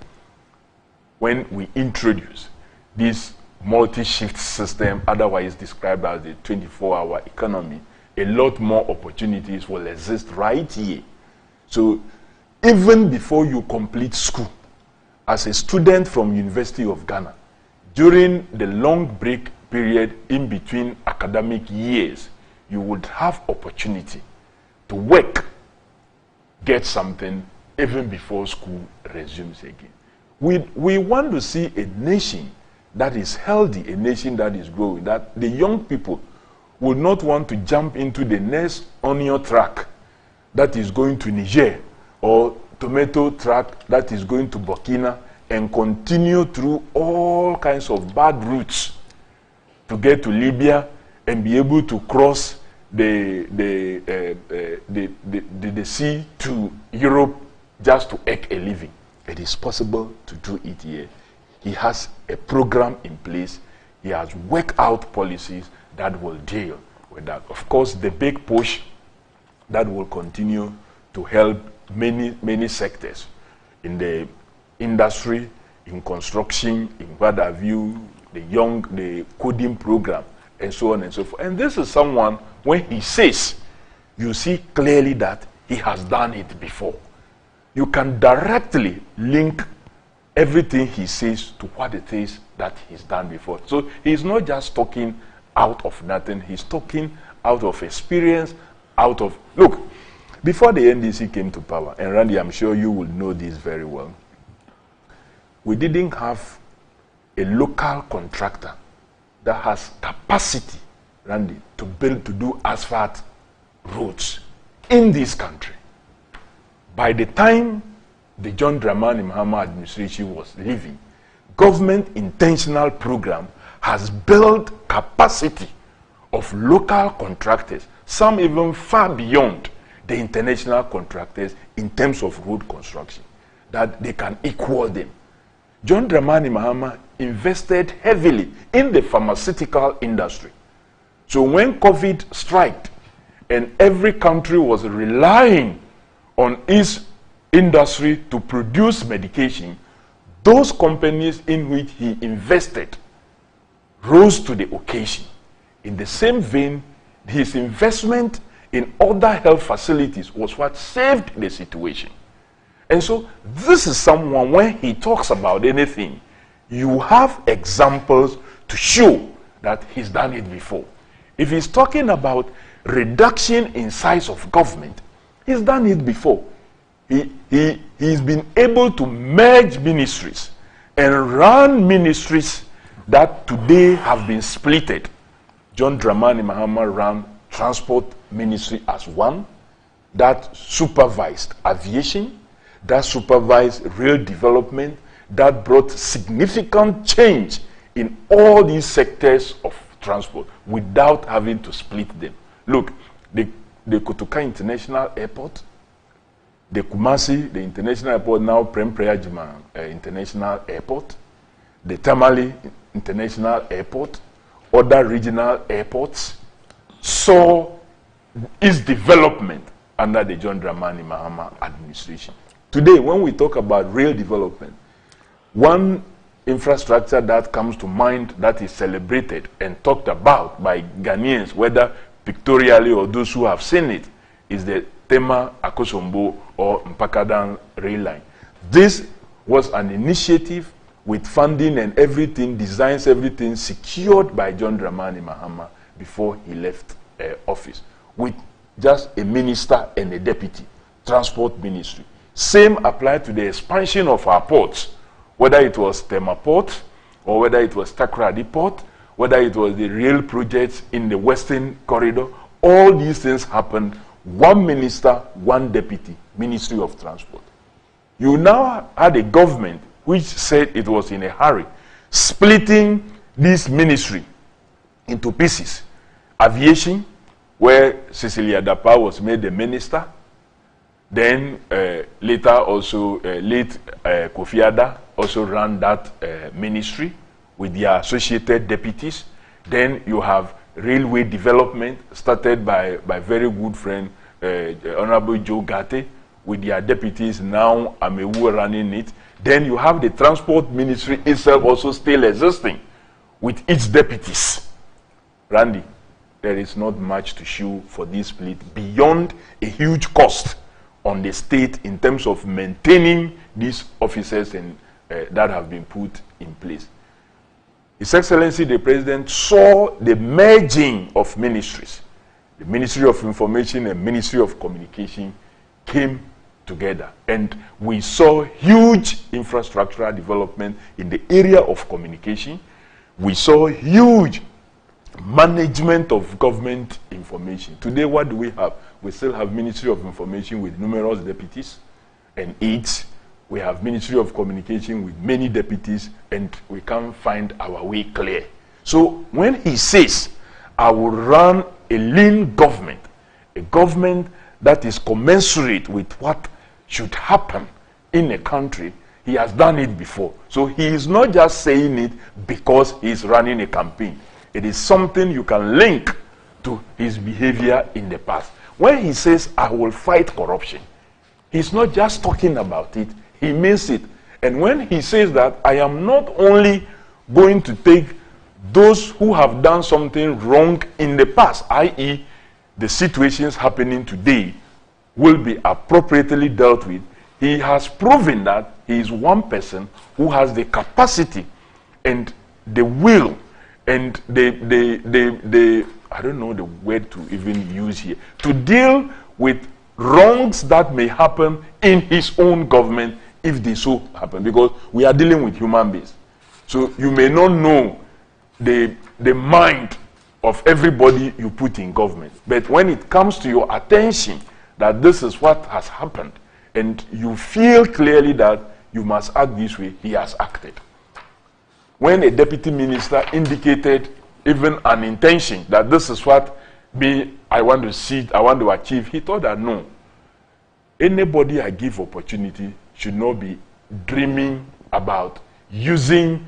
B: When we introduce this multi-shift system, otherwise described as the 24-hour economy, a lot more opportunities will exist right here. So even before you complete school, as a student from University of Ghana, during the long break period in between academic years, you would have opportunity to work, get something even before school resumes again. We want to see a nation that is healthy, a nation that is growing, that the young people will not want to jump into the next onion track that is going to Niger, or tomato track that is going to Burkina, and continue through all kinds of bad routes to get to Libya and be able to cross the sea to Europe just to make a living. It is possible to do it here. He has a program in place. He has worked out policies that will deal with that. Of course, the big push that will continue to help many sectors in the industry, in construction, in what have you, the coding program, and so on and so forth. And this is someone, when he says, you see clearly that he has done it before. You can directly link everything he says to what it is that he's done before. So he's not just talking out of nothing, he's talking out of experience, look, before the NDC came to power, and Randy, I'm sure you will know this very well, we didn't have a local contractor that has capacity, Randy, to do asphalt roads in this country. By the time the John Dramani Mahama administration was leaving, government intentional program has built capacity of local contractors, some even far beyond the international contractors in terms of road construction, that they can equal them. John Dramani Mahama invested heavily in the pharmaceutical industry. So when COVID struck and every country was relying on its industry to produce medication, those companies in which he invested rose to the occasion. In the same vein, his investment in other health facilities was what saved the situation. And so this is someone, when he talks about anything, you have examples to show that he's done it before. If he's talking about reduction in size of government, he's done it before. He's been able to merge ministries and run ministries that today have been splitted. John Dramani Mahama ran transport ministry as one, that supervised aviation, that supervised rail development, that brought significant change in all these sectors of transport without having to split them. Look, the Kotoka International Airport, the Kumasi, the international airport, now Prem Prayajima International Airport, the Tamale International Airport, other regional airports, saw its development under the John Dramani Mahama administration. Today, when we talk about rail development, one infrastructure that comes to mind that is celebrated and talked about by Ghanaians, whether pictorially or those who have seen it, is the Tema Akosombo or Mpakadan rail line. This was an initiative with funding and everything, designs, everything secured by John Dramani Mahama before he left office, with just a minister and a deputy, transport ministry. Same applied to the expansion of our ports, whether it was Tema Port or whether it was Takoradi Port, whether it was the rail projects in the Western Corridor. All these things happened. One minister, one deputy, Ministry of Transport. You now had a government which said it was in a hurry, splitting this ministry into pieces. Aviation, where Cecilia Dapa was made the minister. Then later also, late Kofi Ada also ran that ministry with their associated deputies. Then you have railway development, started by very good friend Honorable Joe Gate, with their deputies, now Amewu running it. Then you have the transport ministry itself also still existing with its deputies. Randy, there is not much to show for this split beyond a huge cost on the state in terms of maintaining these officers and that have been put in place. His Excellency the President saw the merging of ministries. The Ministry of Information and Ministry of Communication came together, and we saw huge infrastructural development in the area of communication. We saw huge management of government information. Today, what do we have? We still have Ministry of Information with numerous deputies and aides. We have Ministry of Communication with many deputies, and we can't find our way clear. So when he says, I will run a lean government, a government that is commensurate with what should happen in a country, he has done it before. So he is not just saying it because he is running a campaign. It is something you can link to his behavior in the past. When he says, I will fight corruption, he's not just talking about it, he means it. And when he says that, I am not only going to take those who have done something wrong in the past, i.e., the situations happening today, will be appropriately dealt with. He has proven that he is one person who has the capacity and the will and the I don't know the word to even use here, to deal with wrongs that may happen in his own government if they so happen, because we are dealing with human beings. So you may not know the mind of everybody you put in government, but when it comes to your attention that this is what has happened, and you feel clearly that you must act this way, he has acted. When a deputy minister indicated even an intention that this is what I want to see, I want to achieve, he thought that no, anybody I give opportunity should not be dreaming about using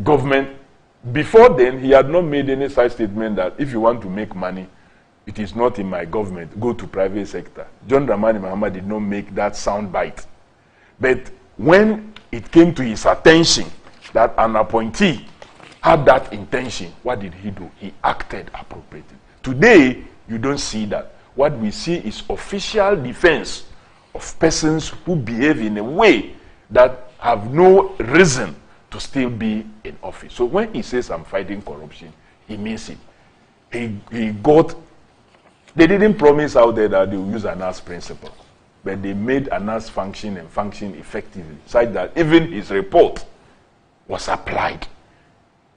B: government. Before then, he had not made any such statement that if you want to make money, it is not in my government, go to private sector. John Dramani Mahama did not make that sound bite. But when it came to his attention that an appointee had that intention, what did he do? He acted appropriately. Today, you don't see that. What we see is official defense of persons who behave in a way that have no reason to still be in office. So when he says I'm fighting corruption, he means it. They didn't promise out there that they will use ANAS principle, but they made ANAS function and function effectively, such that even his report was applied.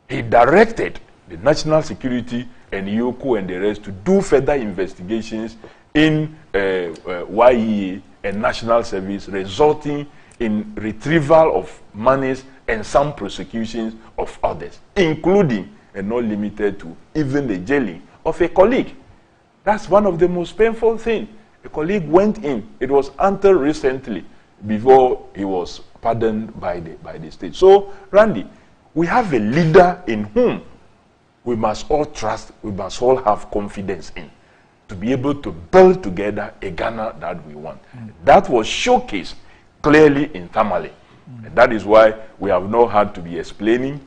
B: He directed the National Security and IOCO and the rest to do further investigations in YEA and National Service, resulting in retrieval of monies and some prosecutions of others, including and not limited to even the jailing of a colleague. That's one of the most painful things. A colleague went in. It was until recently before he was pardoned by the state. So, Randy, we have a leader in whom we must all trust, we must all have confidence in, to be able to build together a Ghana that we want. That was showcased clearly in Tamale. And that is why we have not had to be explaining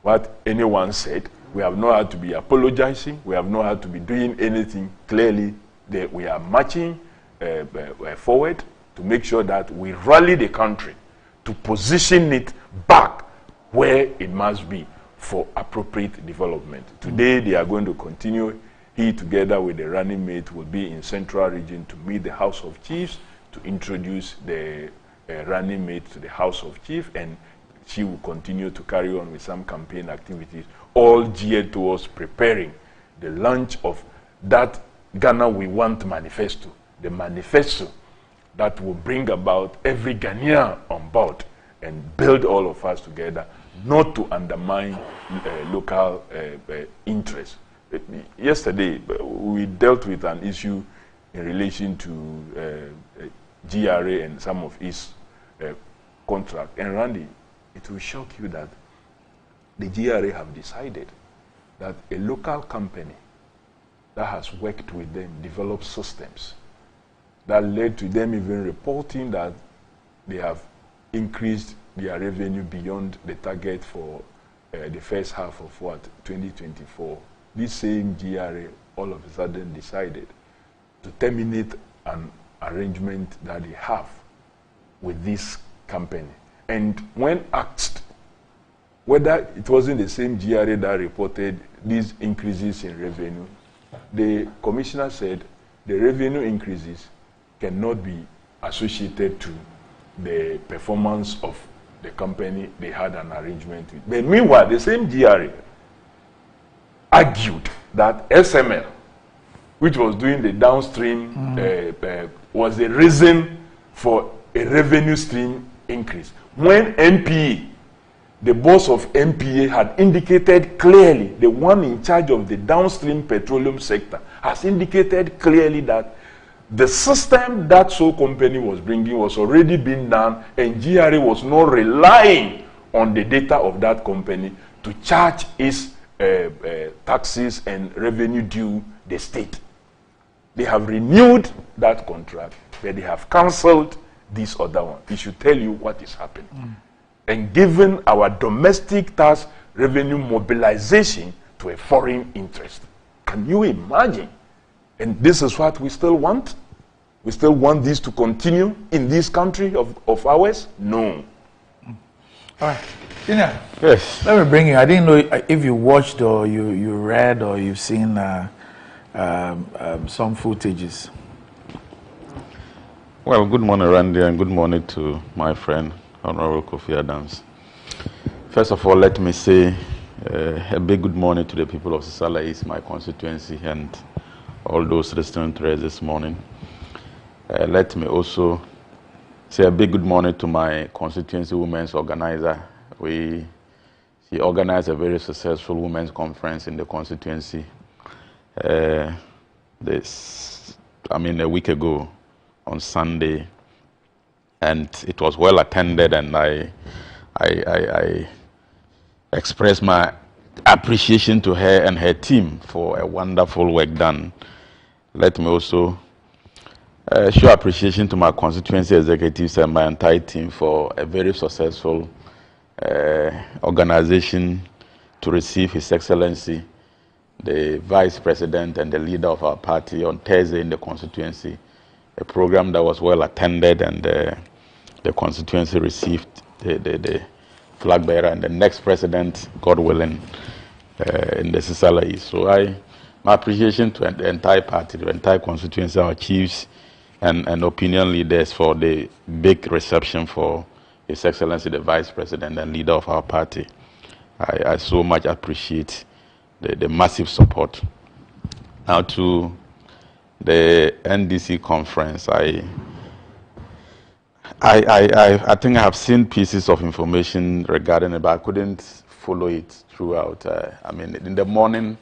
B: what anyone said. We have not had to be apologizing. We have not had to be doing anything. Clearly, we are marching forward to make sure that we rally the country to position it back where it must be for appropriate development. Today, they are going to continue. He, together with the running mate, will be in Central Region to meet the House of Chiefs to introduce the running mate to the House of Chiefs, and she will continue to carry on with some campaign activities, all geared towards preparing the launch of that Ghana We Want manifesto, the manifesto that will bring about every Ghanaian on board and build all of us together, not to undermine local interests. Yesterday, we dealt with an issue in relation to GRA and some of its contract. And Randy, it will shock you that the GRA have decided that a local company that has worked with them developed systems that led to them even reporting that they have increased their revenue beyond the target for the first half of 2024. This same GRA all of a sudden decided to terminate an arrangement that they have with this company. And when asked whether it wasn't the same GRA that reported these increases in revenue, the commissioner said the revenue increases cannot be associated to the performance of the company they had an arrangement with. But meanwhile, the same GRA argued that SML, which was doing the downstream, was the reason for a revenue stream increase. When MPA, the boss of MPA, had indicated clearly, the one in charge of the downstream petroleum sector, has indicated clearly that the system that so company was bringing was already being done, and GRA was not relying on the data of that company to charge its taxes and revenue due the state. They have renewed that contract, but they have cancelled this or that one. It should tell you what is happening. And given our domestic tax revenue mobilization to a foreign interest. Can you imagine? And this is what we still want? We still want this to continue in this country of ours? No.
I: All right. Yes. Let me bring you. I didn't know if you watched or you read or you've seen some footages.
C: Well, good morning, Randy, and good morning to my friend, Honorable Kofi Adams. First of all, let me say a big good morning to the people of Sisala East, my constituency, and all those listening to us this morning. Let me also say a big good morning to my constituency women's organizer. She organized a very successful women's conference in the constituency a week ago on Sunday, and it was well attended, and I express my appreciation to her and her team for a wonderful work done. Let me also show appreciation to my constituency executives and my entire team for a very successful organization to receive His Excellency, the Vice President and the leader of our party on Thursday in the constituency. A program that was well attended, and the constituency received the flag bearer and the next president, God willing, in the Sisala East. So my appreciation to the entire party, the entire constituency, our chiefs and opinion leaders for the big reception for His Excellency, the Vice President and leader of our party. I so much appreciate the massive support. Now to the NDC conference, I think I have seen pieces of information regarding it, but I couldn't follow it throughout. In the morning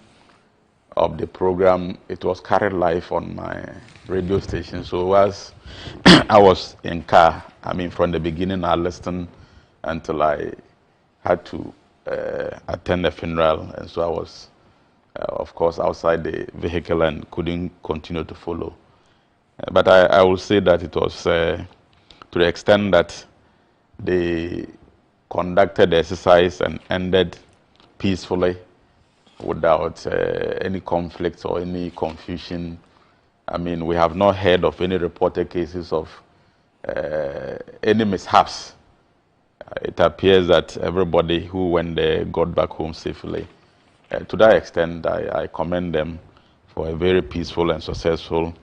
C: of the program, it was carried live on my radio station. So as I was in car, from the beginning, I listened until I had to attend the funeral, and so I was, of course, outside the vehicle and couldn't continue to follow. But I will say that it was to the extent that they conducted the exercise and ended peacefully without any conflicts or any confusion. We have not heard of any reported cases of any mishaps. It appears that everybody who went there got back home safely. To that extent, I commend them for a very peaceful and successful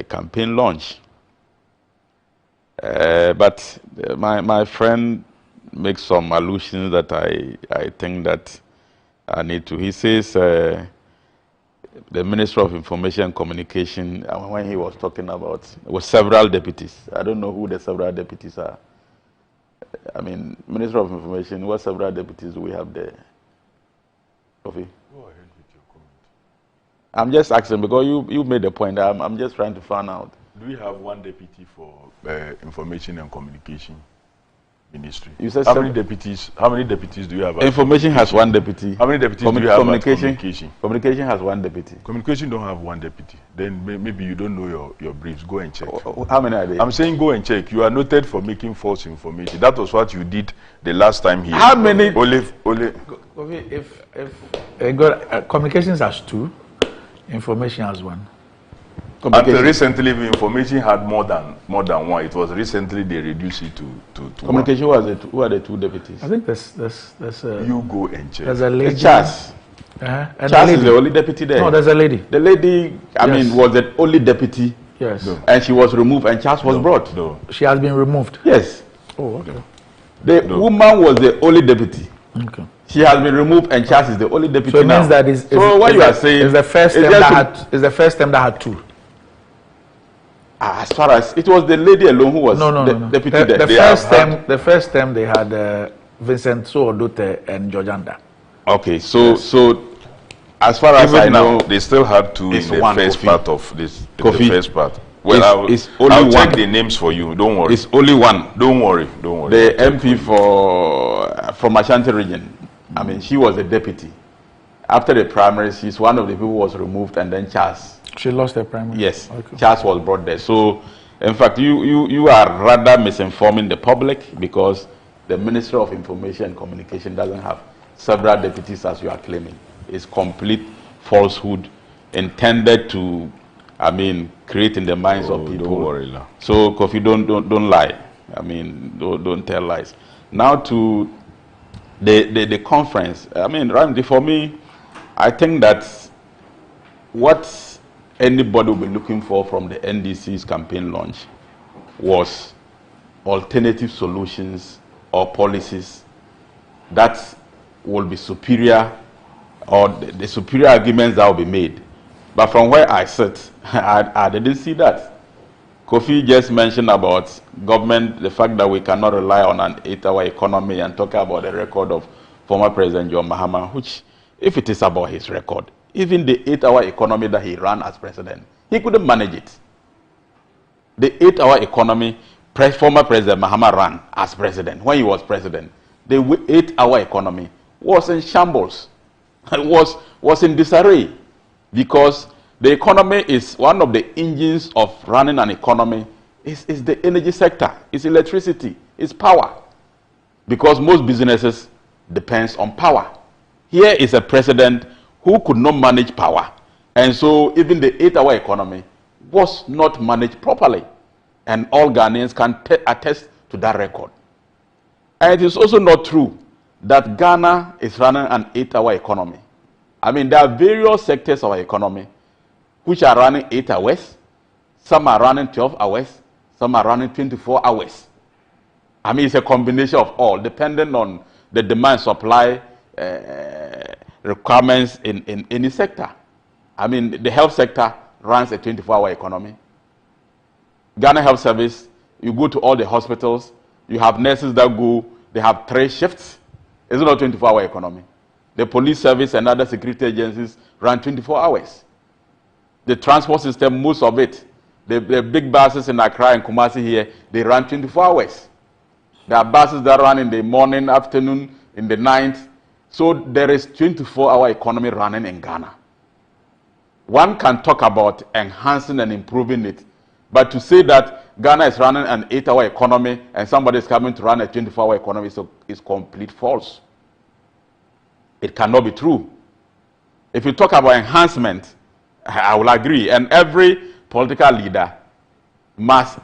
C: campaign launch. But my friend makes some allusions that I think that I need to. He says the Minister of Information and Communication, when he was talking about, it was several deputies. I don't know who the several deputies are. Minister of Information, what several deputies do we have there? Kofi?
B: Go ahead with your comment.
C: I'm just asking because you made the point. I'm just trying to find out.
B: Do we have one deputy for Information and Communication Ministry?
C: You said
B: how many deputies do you have?
C: Information has one deputy.
B: How many deputies do you have? Communication
C: has one deputy.
B: Communication don't have one deputy. Then maybe you don't know your briefs. Go and check.
C: How many are they?
B: I'm saying go and check. You are noted for making false information. That was what you did the last time here.
C: How many?
B: Only.
I: If communications has two, information has one.
B: Until recently, the information had more than one. It was recently they reduced it to
C: communication
B: one.
C: Who are the two deputies?
I: I think there's
B: you go and check.
I: There's a lady.
C: Charles. Charles is the only deputy there.
I: No, there's a lady.
C: The lady, was the only deputy.
I: Yes.
C: No. And she was removed, and Charles was brought.
B: No.
I: She has been removed.
C: Yes.
I: Oh, okay.
C: The woman was the only deputy.
I: Okay.
C: She has been removed, and Charles is the only deputy.
I: So it means that is
C: what you are saying
I: is the first term that had two.
C: As far as it was the lady alone who was deputy there.
I: The first term they had Vincent Odote and Georgianda.
C: Okay, so as far as I know,
B: they still had two in the first part of this. The first part. Well, I'll check the names for you. Don't worry.
C: It's only one.
B: Don't worry.
C: The MP from Ashanti region. She was a deputy. After the primaries, she's one of the people who was removed, and then Charles.
I: She lost her primary.
C: Yes, okay. Charles was brought there. So In fact, you are rather misinforming the public, because the Ministry of Information and Communication doesn't have several deputies as you are claiming. It's complete falsehood intended to, I mean, create in the minds of people.
B: Don't worry, la.
C: So, Kofi, don't lie. I mean, don't tell lies. Now to the conference. I mean, Ramdi, for me, I think that what anybody will be looking for from the NDC's campaign launch was alternative solutions or policies that will be superior, or the superior arguments that will be made. But from where I sit, I didn't see that. Kofi just mentioned about government, the fact that we cannot rely on an 8-hour economy, and talk about the record of former President John Mahama, which, if it is about his record, even the 8-hour economy that he ran as president, he couldn't manage it. The 8-hour economy former President Mahama ran as president, when he was president, the 8-hour economy was in shambles. It was in disarray, because the economy is one of the engines of running an economy. Is the energy sector, it's electricity, it's power, because most businesses depends on power. Here is a president who could not manage power, and so even the 8-hour economy was not managed properly, and all Ghanaians can attest to that record. And it is also not true that Ghana is running an 8-hour economy. I mean, there are various sectors of our economy which are running 8 hours, some are running 12 hours, some are running 24 hours. I mean, it's a combination of all, depending on the demand supply requirements in any sector. I mean, the health sector runs a 24-hour economy. Ghana Health Service, you go to all the hospitals, you have nurses that go, they have 3 shifts. It's not a 24-hour economy. The police service and other security agencies run 24 hours. The transport system, most of it, the big buses in Accra and Kumasi here, they run 24 hours. There are buses that run in the morning, afternoon, in the night. So there is 24-hour economy running in Ghana. One can talk about enhancing and improving it, but to say that Ghana is running an 8-hour economy and somebody is coming to run a 24-hour economy is complete false. It cannot be true. If you talk about enhancement, I will agree, and every political leader must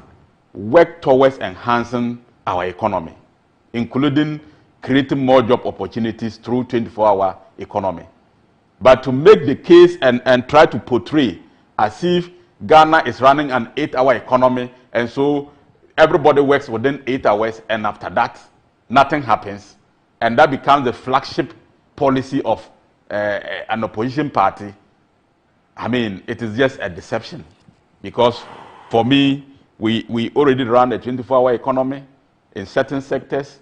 C: work towards enhancing our economy, including creating more job opportunities through 24-hour economy. But to make the case and try to portray as if Ghana is running an 8-hour economy, and so everybody works within 8 hours, and after that, nothing happens, and that becomes the flagship policy of an opposition party, I mean, it is just a deception. Because for me, we already run a 24-hour economy in certain sectors.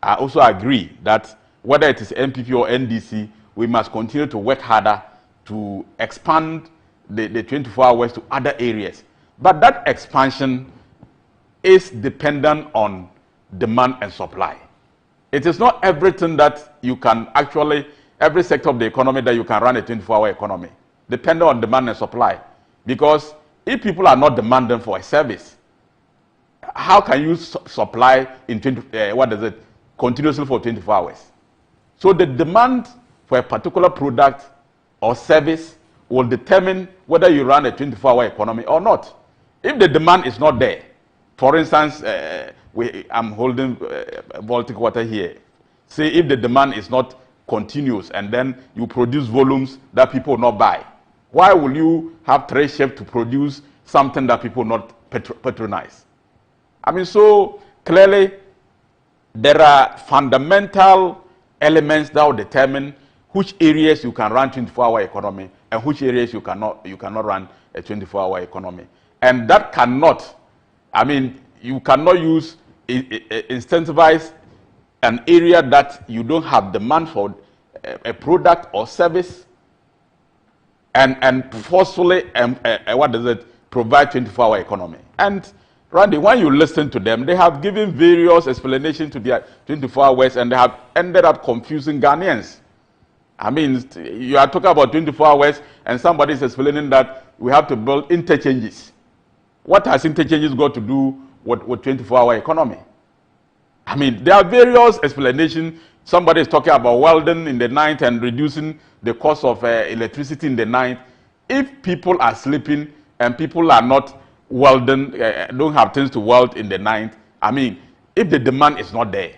C: I also agree that whether it is MPP or NDC, we must continue to work harder to expand the 24 hours to other areas. But that expansion is dependent on demand and supply. It is not everything that you can actually, every sector of the economy that you can run a 24-hour economy, depending on demand and supply. Because if people are not demanding for a service, how can you supply in continuously for 24 hours? So the demand for a particular product or service will determine whether you run a 24-hour economy or not. If the demand is not there, for instance, I'm holding Baltic water here. Say if the demand is not continuous and then you produce volumes that people will not buy, why will you have 3 shifts to produce something that people will not patronize? I mean, so clearly there are fundamental elements that will determine which areas you can run 24-hour economy and which areas you cannot run a 24-hour economy. And that cannot, I mean, you cannot use incentivize an area that you don't have demand for a product or service and forcefully provide 24-hour economy. And Randy, when you listen to them, they have given various explanations to their 24 hours and they have ended up confusing Ghanaians. I mean, you are talking about 24 hours and somebody is explaining that we have to build interchanges. What has interchanges got to do with 24-hour economy? I mean, there are various explanations. Somebody is talking about welding in the night and reducing the cost of electricity in the night. If people are sleeping and people are not welding, don't have things to weld in the night, I mean, if the demand is not there,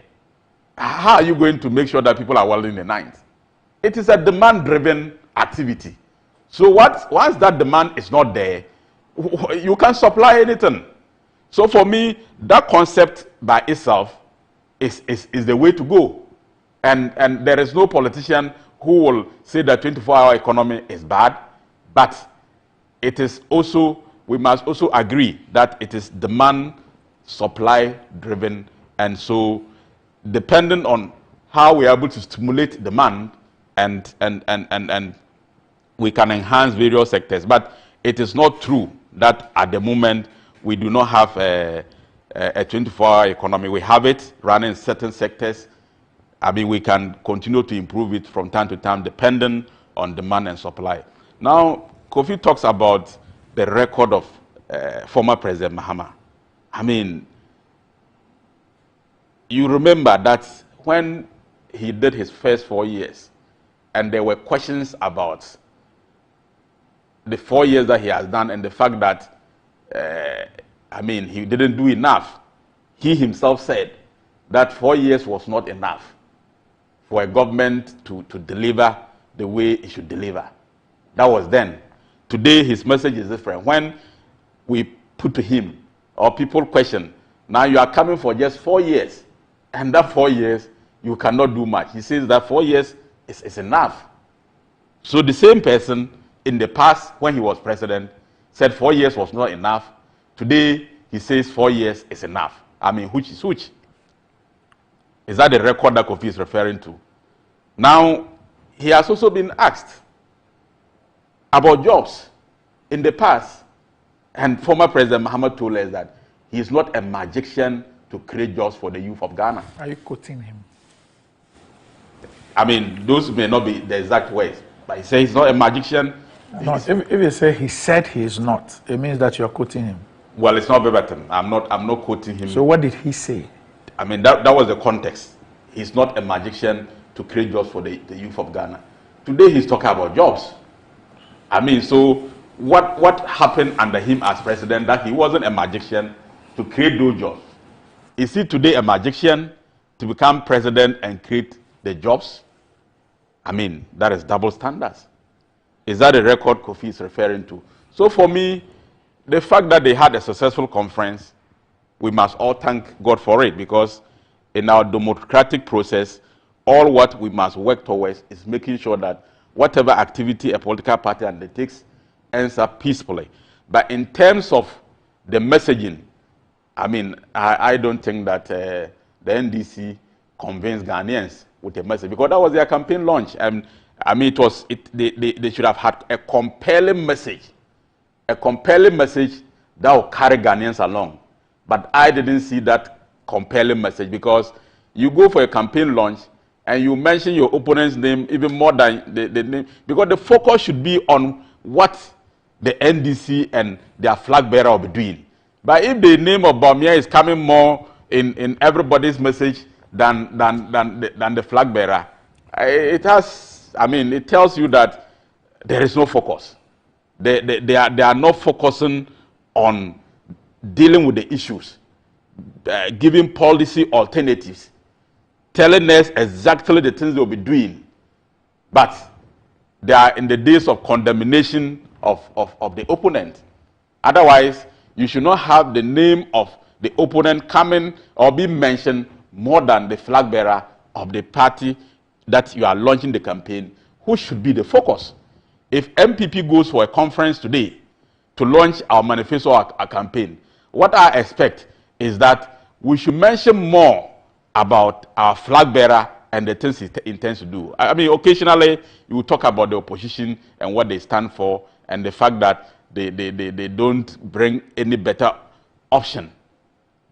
C: how are you going to make sure that people are welding in the night? It is a demand-driven activity. So once that demand is not there, you can't supply anything. So for me, that concept by itself is the way to go. And there is no politician who will say that 24-hour economy is bad, but it is also, we must also agree that it is demand, supply driven, and so depending on how we are able to stimulate demand and we can enhance various sectors. But it is not true that at the moment we do not have a 24-hour economy. We have it running in certain sectors. I mean, we can continue to improve it from time to time, depending on demand and supply. Now, Kofi talks about the record of former President Mahama. I mean, you remember that when he did his first 4 years, and there were questions about the 4 years that he has done and the fact that, I mean, he didn't do enough. He himself said that 4 years was not enough for a government to deliver the way it should deliver. That was then. Today, his message is different. When we put to him, or people question, now you are coming for just 4 years, and that 4 years, you cannot do much. He says that 4 years is enough. So the same person in the past, when he was president, said 4 years was not enough. Today, he says 4 years is enough. I mean, which is which? Is that the record that Kofi is referring to? Now, he has also been asked about jobs in the past. And former President Mahama told us that he is not a magician to create jobs for the youth of Ghana.
I: Are you quoting him?
C: I mean, those may not be the exact words, but he says he's not a magician.
I: No, if you say he said he is not, it means that you're quoting him.
C: Well, it's not verbatim. I'm not quoting him.
I: So what did he say?
C: I mean, that was the context. He's not a magician to create jobs for the youth of Ghana. Today, he's talking about jobs. I mean, so what happened under him as president that he wasn't a magician to create those jobs? Is he today a magician to become president and create the jobs? I mean, that is double standards. Is that the record Kofi is referring to? So for me, the fact that they had a successful conference, we must all thank God for it, because in our democratic process, all what we must work towards is making sure that whatever activity a political party undertakes ends up peacefully. But in terms of the messaging, I mean, I don't think that the NDC convinced Ghanaians with a message, because that was their campaign launch. And I mean, they should have had a compelling message that will carry Ghanaians along. But I didn't see that compelling message, because you go for a campaign launch and you mention your opponent's name even more than the name, because the focus should be on what the NDC and their flag bearer will be doing. But if the name of Bawumia is coming more in everybody's message than the flag bearer, it tells you that there is no focus. They are not focusing on dealing with the issues, giving policy alternatives, telling us exactly the things they'll be doing. But they are in the days of condemnation of the opponent. Otherwise, you should not have the name of the opponent coming or being mentioned more than the flag bearer of the party that you are launching the campaign, who should be the focus. If MPP goes for a conference today to launch our manifesto or our campaign, what I expect is that we should mention more about our flag bearer and the things he intends to do. I mean, occasionally you will talk about the opposition and what they stand for and the fact that they don't bring any better option.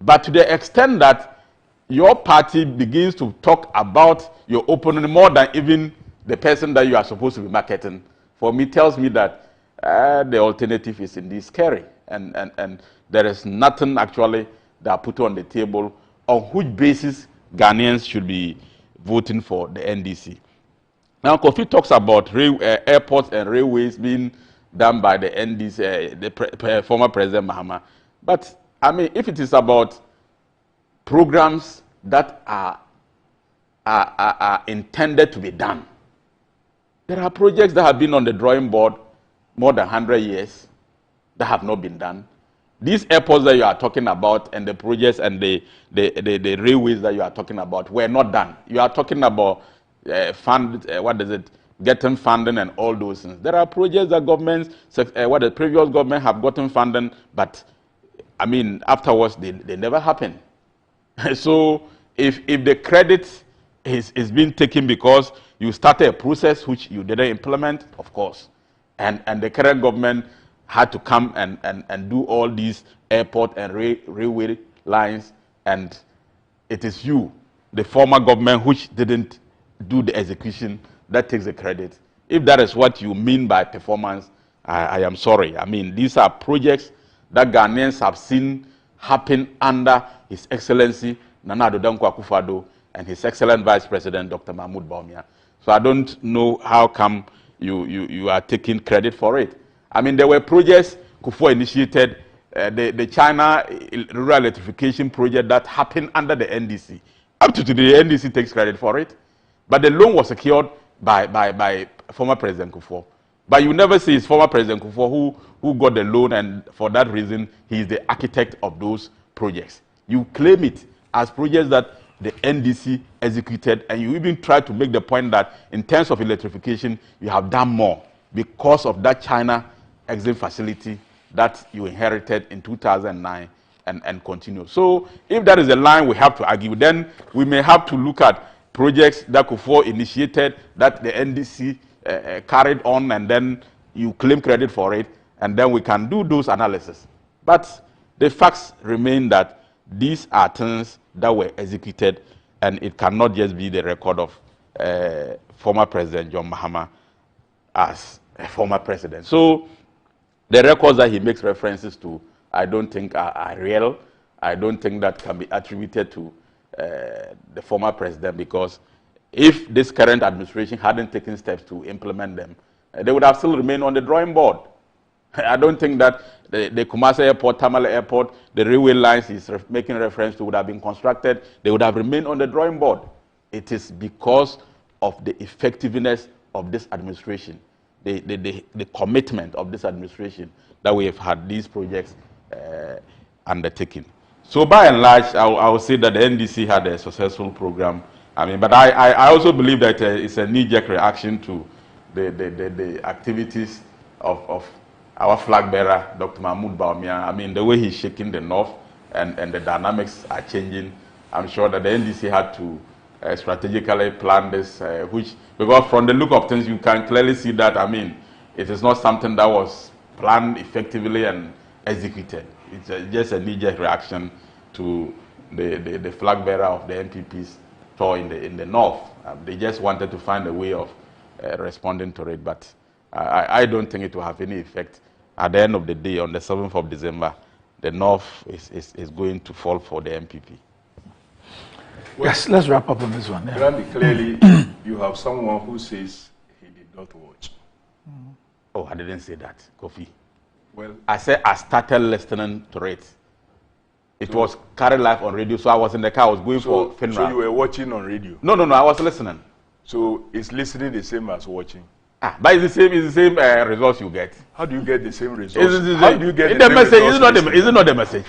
C: But to the extent that your party begins to talk about your opponent more than even the person that you are supposed to be marketing, for me tells me that the alternative is indeed scary. And there is nothing actually that put on the table on which basis Ghanaians should be voting for the NDC. Now, Kofi talks about airports and railways being done by the NDC, the former President Mahama. But, I mean, if it is about programs that are intended to be done, there are projects that have been on the drawing board more than 100 years that have not been done. These airports that you are talking about and the projects and the railways that you are talking about were not done. You are talking about getting funding and all those things. There are projects that governments, the previous government have gotten funding, but I mean, afterwards they never happen. So if the credit is being taken because you started a process which you didn't implement, of course, and the current government had to come and do all these airport and railway lines, and it is you, the former government, which didn't do the execution, that takes the credit. If that is what you mean by performance, I am sorry. I mean, these are projects that Ghanaians have seen happen under His Excellency Nana Addo Dankwa Akufo-Addo and His Excellent Vice President Dr. Mahmoud Bawumia. So I don't know how come you are taking credit for it. I mean, there were projects Kufuor initiated, the China Rural Electrification Project that happened under the NDC. Up to today, the NDC takes credit for it. But the loan was secured by former President Kufuor. But you never see it's former President Kufuor who got the loan, and for that reason, he is the architect of those projects. You claim it as projects that the NDC executed, and you even try to make the point that in terms of electrification, you have done more because of that China exim facility that you inherited in 2009 and continue. So if that is the line we have to argue, then we may have to look at projects that Kufuor initiated, that the NDC carried on, and then you claim credit for it, and then we can do those analysis. But the facts remain that these are things that were executed, and it cannot just be the record of former President John Mahama as a former president. So the records that he makes references to, I don't think are real. I don't think that can be attributed to the former president, because if this current administration hadn't taken steps to implement them, they would have still remained on the drawing board. I don't think that the Kumasi Airport, Tamale Airport, the railway lines he's making reference to would have been constructed. They would have remained on the drawing board. It is because of the effectiveness of this administration, the commitment of this administration, that we have had these projects undertaken. So by and large, I would say that the NDC had a successful program. I mean, but I also believe that it's a knee-jerk reaction to the activities of our flag bearer, Dr. Mahmoud Bawumia. I mean, the way he's shaking the north and the dynamics are changing. I'm sure that the NDC had to strategically plan this, because from the look of things, you can clearly see that, I mean, it is not something that was planned effectively and executed. It's just a knee-jerk reaction to the flag bearer of the NPP's tour in the north. They just wanted to find a way of responding to it, but I don't think it will have any effect. At the end of the day, on the 7th of December, the north is going to fall for the NPP.
I: Well, yes, let's wrap up on this one. Yeah.
B: Randy, clearly, you have someone who says he did not watch.
C: Oh, I didn't say that, Kofi.
B: Well,
C: I said I started listening to it. It was carried live on radio, so I was in the car. I was going for FINRA.
B: So you were watching on radio?
C: No, I was listening.
B: So is listening the same as watching?
C: But it's the same results you get.
B: How do you get the same results? How do you get the
C: message? Is it not the message?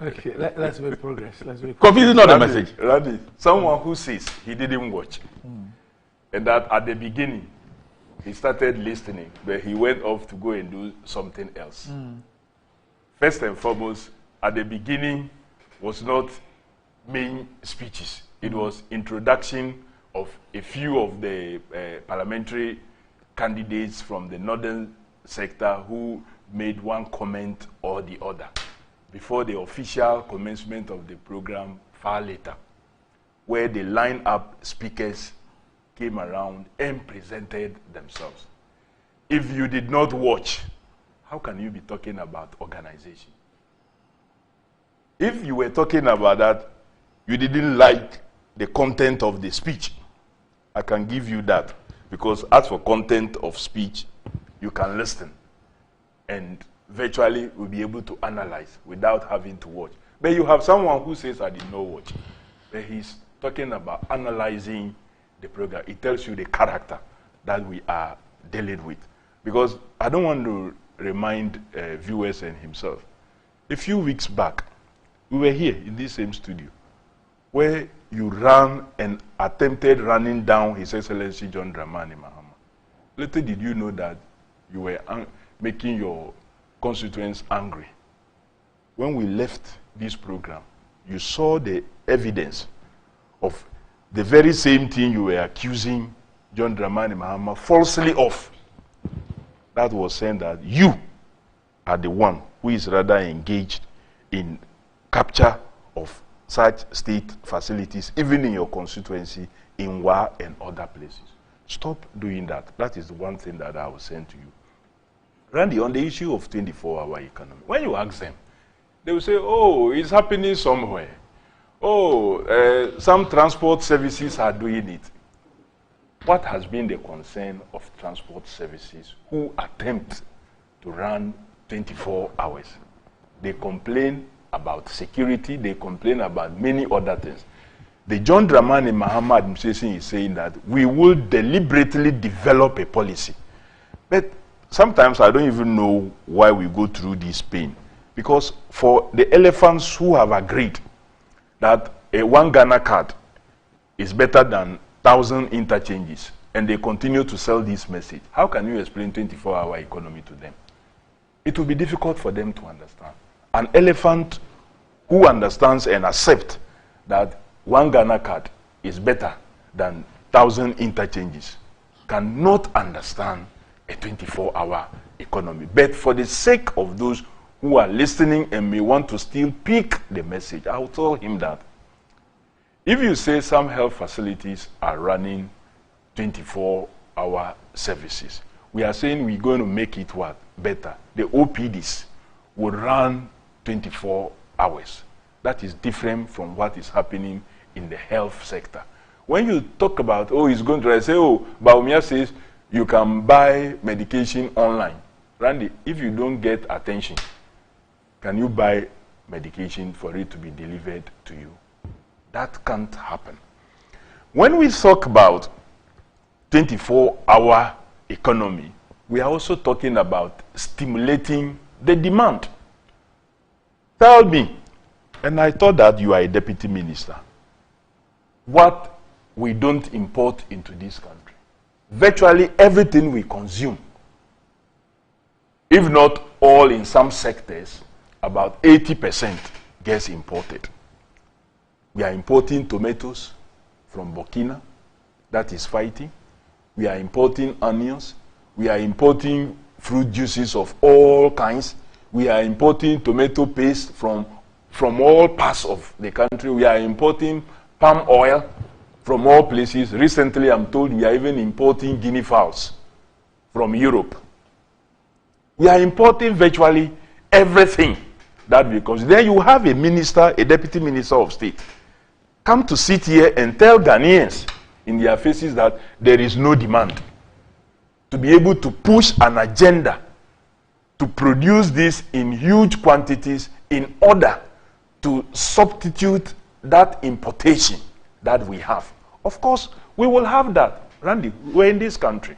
I: Okay, let's make progress.
C: Kofi, is it not the message?
B: Randy, someone who says he didn't watch, and that at the beginning he started listening, but he went off to go and do something else. First and foremost, at the beginning was not main speeches. It was introduction of a few of the parliamentary candidates from the northern sector who made one comment or the other before the official commencement of the program far later, where the line-up speakers came around and presented themselves. If you did not watch, how can you be talking about organization? If you were talking about that, you didn't like the content of the speech, I can give you that. Because as for content of speech, you can listen and virtually will be able to analyze without having to watch. But you have someone who says, I did not watch. But he's talking about analyzing the program. It tells you the character that we are dealing with. Because I don't want to remind viewers and himself. A few weeks back, we were here in this same studio where you ran and attempted running down His Excellency John Dramani Mahama. Little did you know that you were making your constituents angry. When we left this program, you saw the evidence of the very same thing you were accusing John Dramani Mahama falsely of. That was saying that you are the one who is rather engaged in capture of such state facilities, even in your constituency, in Wa and other places. Stop doing that. That is the one thing that I was saying to you. Randy, on the issue of 24-hour economy, when you ask them, they will say, oh, it's happening somewhere. Oh, some transport services are doing it. What has been the concern of transport services who attempt to run 24 hours? They complain about security, they complain about many other things. The John Dramani Mahama administration is saying that we will deliberately develop a policy. But sometimes I don't even know why we go through this pain. Because for the elephants who have agreed that a 1 Ghana card is better than 1,000 interchanges, and they continue to sell this message, how can you explain 24-hour economy to them? It will be difficult for them to understand. An elephant who understands and accepts that 1 Ghana card is better than 1,000 interchanges cannot understand a 24-hour economy. But for the sake of those who are listening and may want to still pick the message, I will tell him that if you say some health facilities are running 24-hour services, we are saying we're going to make it what? Better. The OPDs will run 24 hours. That is different from what is happening in the health sector. When you talk about, oh, it's going to say, oh, Baumia says you can buy medication online. Randy, if you don't get attention, can you buy medication for it to be delivered to you? That can't happen. When we talk about 24-hour economy, we are also talking about stimulating the demand. Tell me, and I thought that you are a deputy minister, what we don't import into this country. Virtually everything we consume, if not all in some sectors, about 80% gets imported. We are importing tomatoes from Burkina, that is fighting. We are importing onions. We are importing fruit juices of all kinds. We are importing tomato paste from all parts of the country. We are importing palm oil from all places. Recently, I'm told we are even importing guinea fowls from Europe. We are importing virtually everything that becomes. Then you have a minister, a deputy minister of state, come to sit here and tell Ghanaians in their faces that there is no demand. To be able to push an agenda to produce this in huge quantities in order to substitute that importation that we have. Of course, we will have that. Randy, we're in this country.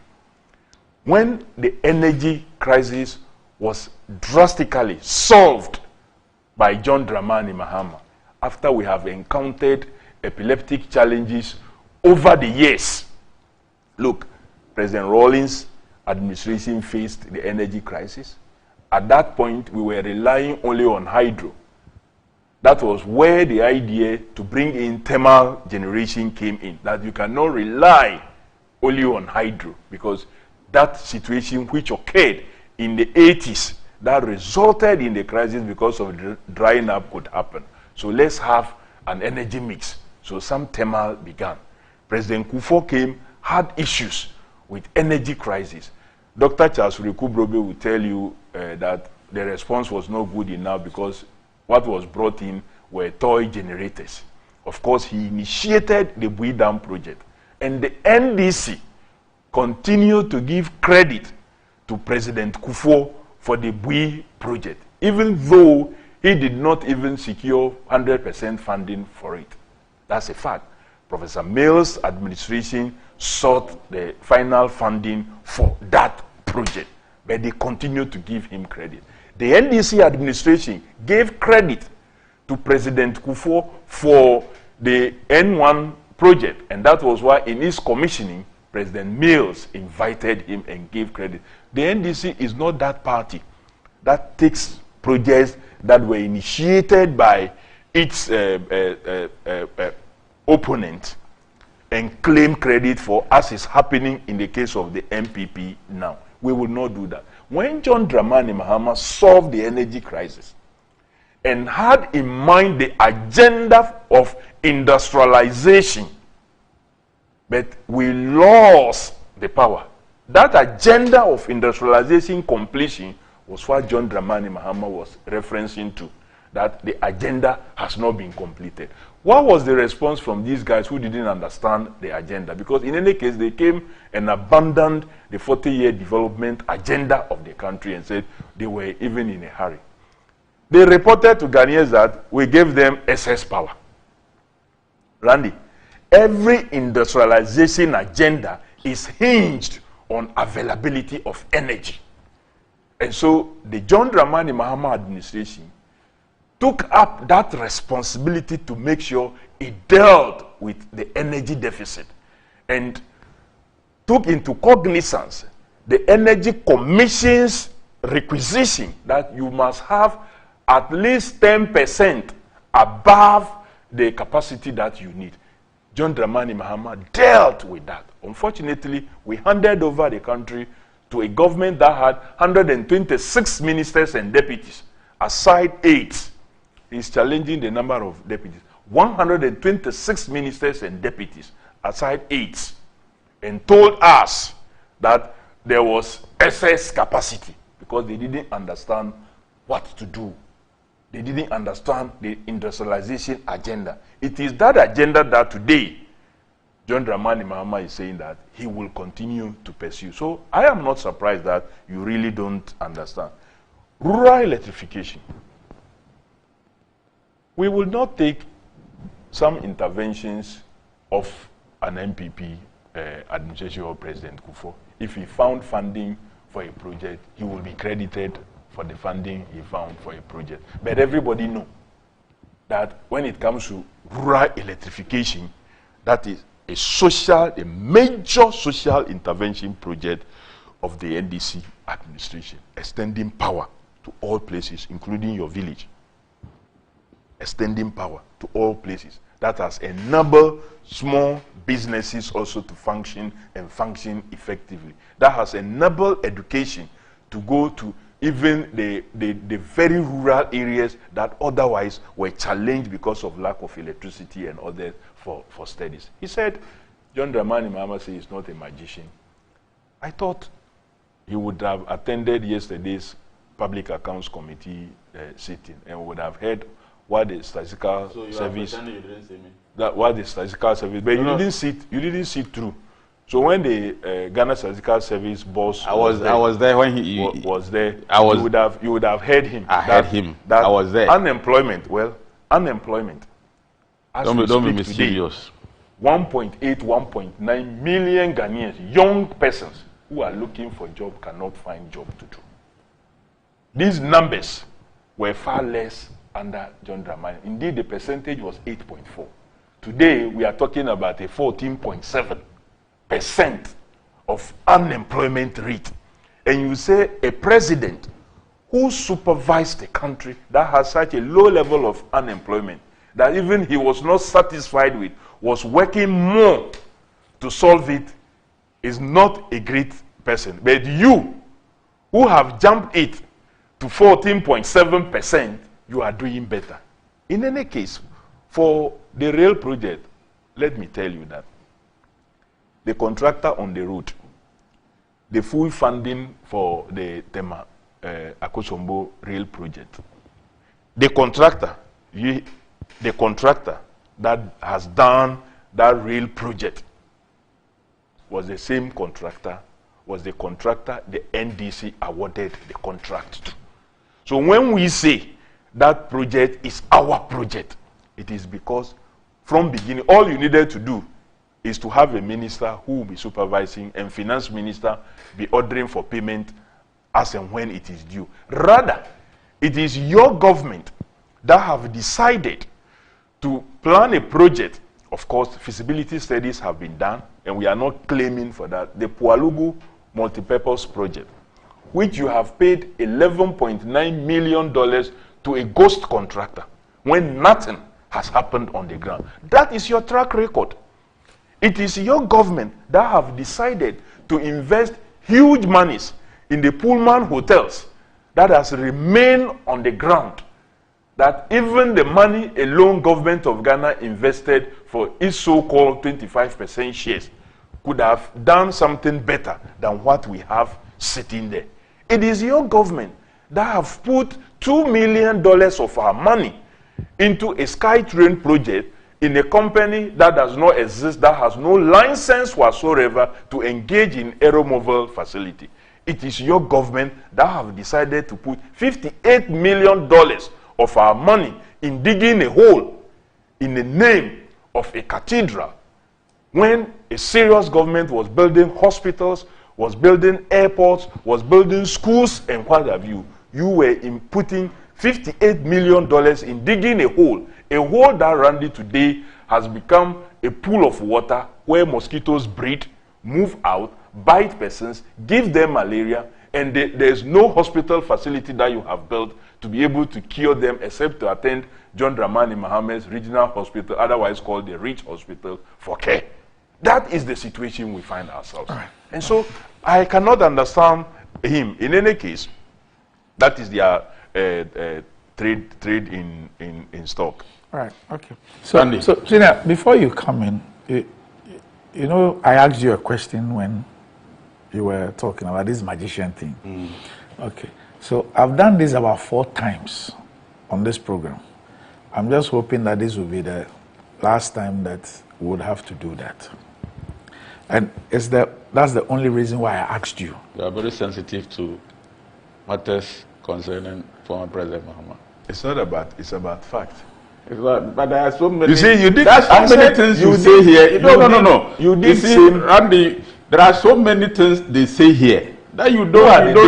B: When the energy crisis was drastically solved by John Dramani Mahama, after we have encountered epileptic challenges over the years. Look, President Rawlings' administration faced the energy crisis. At that point, we were relying only on hydro. That was where the idea to bring in thermal generation came in, that you cannot rely only on hydro, because that situation which occurred in the 80s, that resulted in the crisis because of the drying up could happen. So let's have an energy mix. So some thermal began. President Kufuor came, had issues with energy crisis. Dr. Charles Rekubrobe will tell you that the response was not good enough because what was brought in were toy generators. Of course, he initiated the Bui Dam project. And the NDC continued to give credit to President Kufuor for the Bui project, even though he did not even secure 100% funding for it. That's a fact. Professor Mills' administration sought the final funding for that project, but they continued to give him credit. The NDC administration gave credit to President Kufuor for the N1 project, and that was why in his commissioning, President Mills invited him and gave credit. The NDC is not that party that takes projects that were initiated by its opponent and claim credit for, as is happening in the case of the MPP now. We will not do that. When John Dramani Mahama solved the energy crisis and had in mind the agenda of industrialization, but we lost the power. That agenda of industrialization completion was what John Dramani Mahama was referencing to, that the agenda has not been completed. What was the response from these guys who didn't understand the agenda? Because in any case, they came and abandoned the 40-year development agenda of the country and said they were even in a hurry. They reported to Ghanaians that we gave them excess power. Randy, every industrialization agenda is hinged on availability of energy. And so the John Dramani Mahama administration took up that responsibility to make sure it dealt with the energy deficit and took into cognizance the Energy Commission's requisition that you must have at least 10% above the capacity that you need. John Dramani Mahama dealt with that. Unfortunately, we handed over the country to a government that had 126 ministers and deputies, aside 8. He's challenging the number of deputies. 126 ministers and deputies, aside 8, and told us that there was excess capacity because they didn't understand what to do. They didn't understand the industrialization agenda. It is that agenda that today John Dramani Mahama is saying that he will continue to pursue. So I am not surprised that you really don't understand. Rural electrification. We will not take some interventions of an MPP administration or President Kufuor. If he found funding for a project, he will be credited for the funding he found for a project. But everybody knows that when it comes to rural electrification, that is a major social intervention project of the NDC administration, extending power to all places, including your village. Extending power to all places. That has enabled small businesses also to function and function effectively. That has enabled education to go to even the very rural areas that otherwise were challenged because of lack of electricity and others for studies. He said, John Dramani Mahama said he's not a magician. I thought he would have attended yesterday's Public Accounts Committee sitting and would have heard what the statistical service.
C: You didn't see me.
B: That what the statistical service, but
C: no,
B: you didn't sit through. So when the Ghana Statistical Service boss
C: I was there when he
B: was there. You would have heard him.
C: I heard him.
B: That
C: I was there.
B: Unemployment.
C: Don't be mysterious.
B: 1.8, 1.9 million Ghanaians, young persons who are looking for a job cannot find job to do. These numbers were far less under John Dramani. Indeed, the percentage was 8.4. Today, we are talking about a 14.7% of unemployment rate. And you say a president who supervised the country that has such a low level of unemployment that even he was not satisfied with, was working more to solve it, is not a great person. But you, who have jumped it to 14.7%, you are doing better. In any case, for the rail project, let me tell you that the contractor on the road, the full funding for the Tema Akosombo rail project, the contractor, the contractor that has done that rail project was the same contractor, was the contractor the NDC awarded the contract to. So when we say that project is our project, it is because from beginning, all you needed to do is to have a minister who will be supervising and finance minister be ordering for payment as and when it is due. Rather, it is your government that have decided to plan a project. Of course, feasibility studies have been done, and we are not claiming for that. The Pualugu multipurpose project, which you have paid $11.9 million to a ghost contractor when nothing has happened on the ground. That is your track record. It is your government that have decided to invest huge monies in the Pullman hotels that has remained on the ground. That even the money alone government of Ghana invested for its so-called 25% shares could have done something better than what we have sitting there. It is your government that have put $2 million of our money into a SkyTrain project in a company that does not exist, that has no license whatsoever to engage in aeromoval facility. It is your government that have decided to put $58 million of our money in digging a hole in the name of a cathedral, when a serious government was building hospitals, was building airports, was building schools, and what have you. You were putting $58 million in digging a hole that Randy today has become a pool of water where mosquitoes breed, move out, bite persons, give them malaria, and there's no hospital facility that you have built to be able to cure them except to attend John Dramani Mahamad's regional hospital, otherwise called the Rich Hospital, for care. That is the situation we find ourselves. Right. And so I cannot understand him. In any case, that is their trade in stock.
I: Right. Okay. So Senior, before you come in, you know, I asked you a question when you were talking about this magician thing. Okay. So I've done this about 4 times on this program. I'm just hoping that this will be the last time that we would have to do that. And that's the only reason why I asked you.
C: You are very sensitive to matters concerning former President Mahama.
B: It's not about, it's about fact.
C: But there are so many.
B: You see, you did.
C: There are so many things you say here. No.
B: You did.
C: You see, Randy, there are so many things they say here that you don't.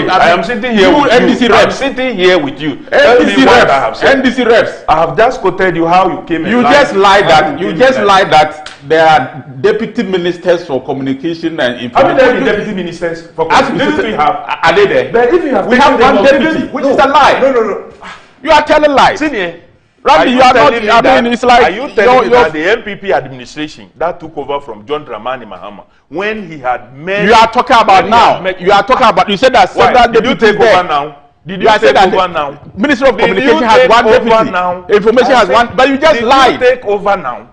B: I am sitting here with
C: NDC
B: you.
C: reps.
B: I'm sitting here with you.
C: NDC reps.
B: I have just quoted you how you came.
C: You just lied that. You just lied that there are deputy ministers for communication and information.
B: How many deputy ministers for communication? Didn't we have?
C: Are they there?
B: But if you have,
C: we have one deputy, which is a lie.
B: No.
C: You are telling lies.
B: Senior.
C: Randy, you are not. I mean, it's like.
B: Are you telling me that the MPP administration that took over from John Dramani Mahama, when he had made?
C: You are talking about now. You are talking about. You said that several deputies
B: did you take over now? Did you take over now?
C: Ministry of Communication has one deputy.
B: Now?
C: Information has one. But you just lied.
B: Did you take over now?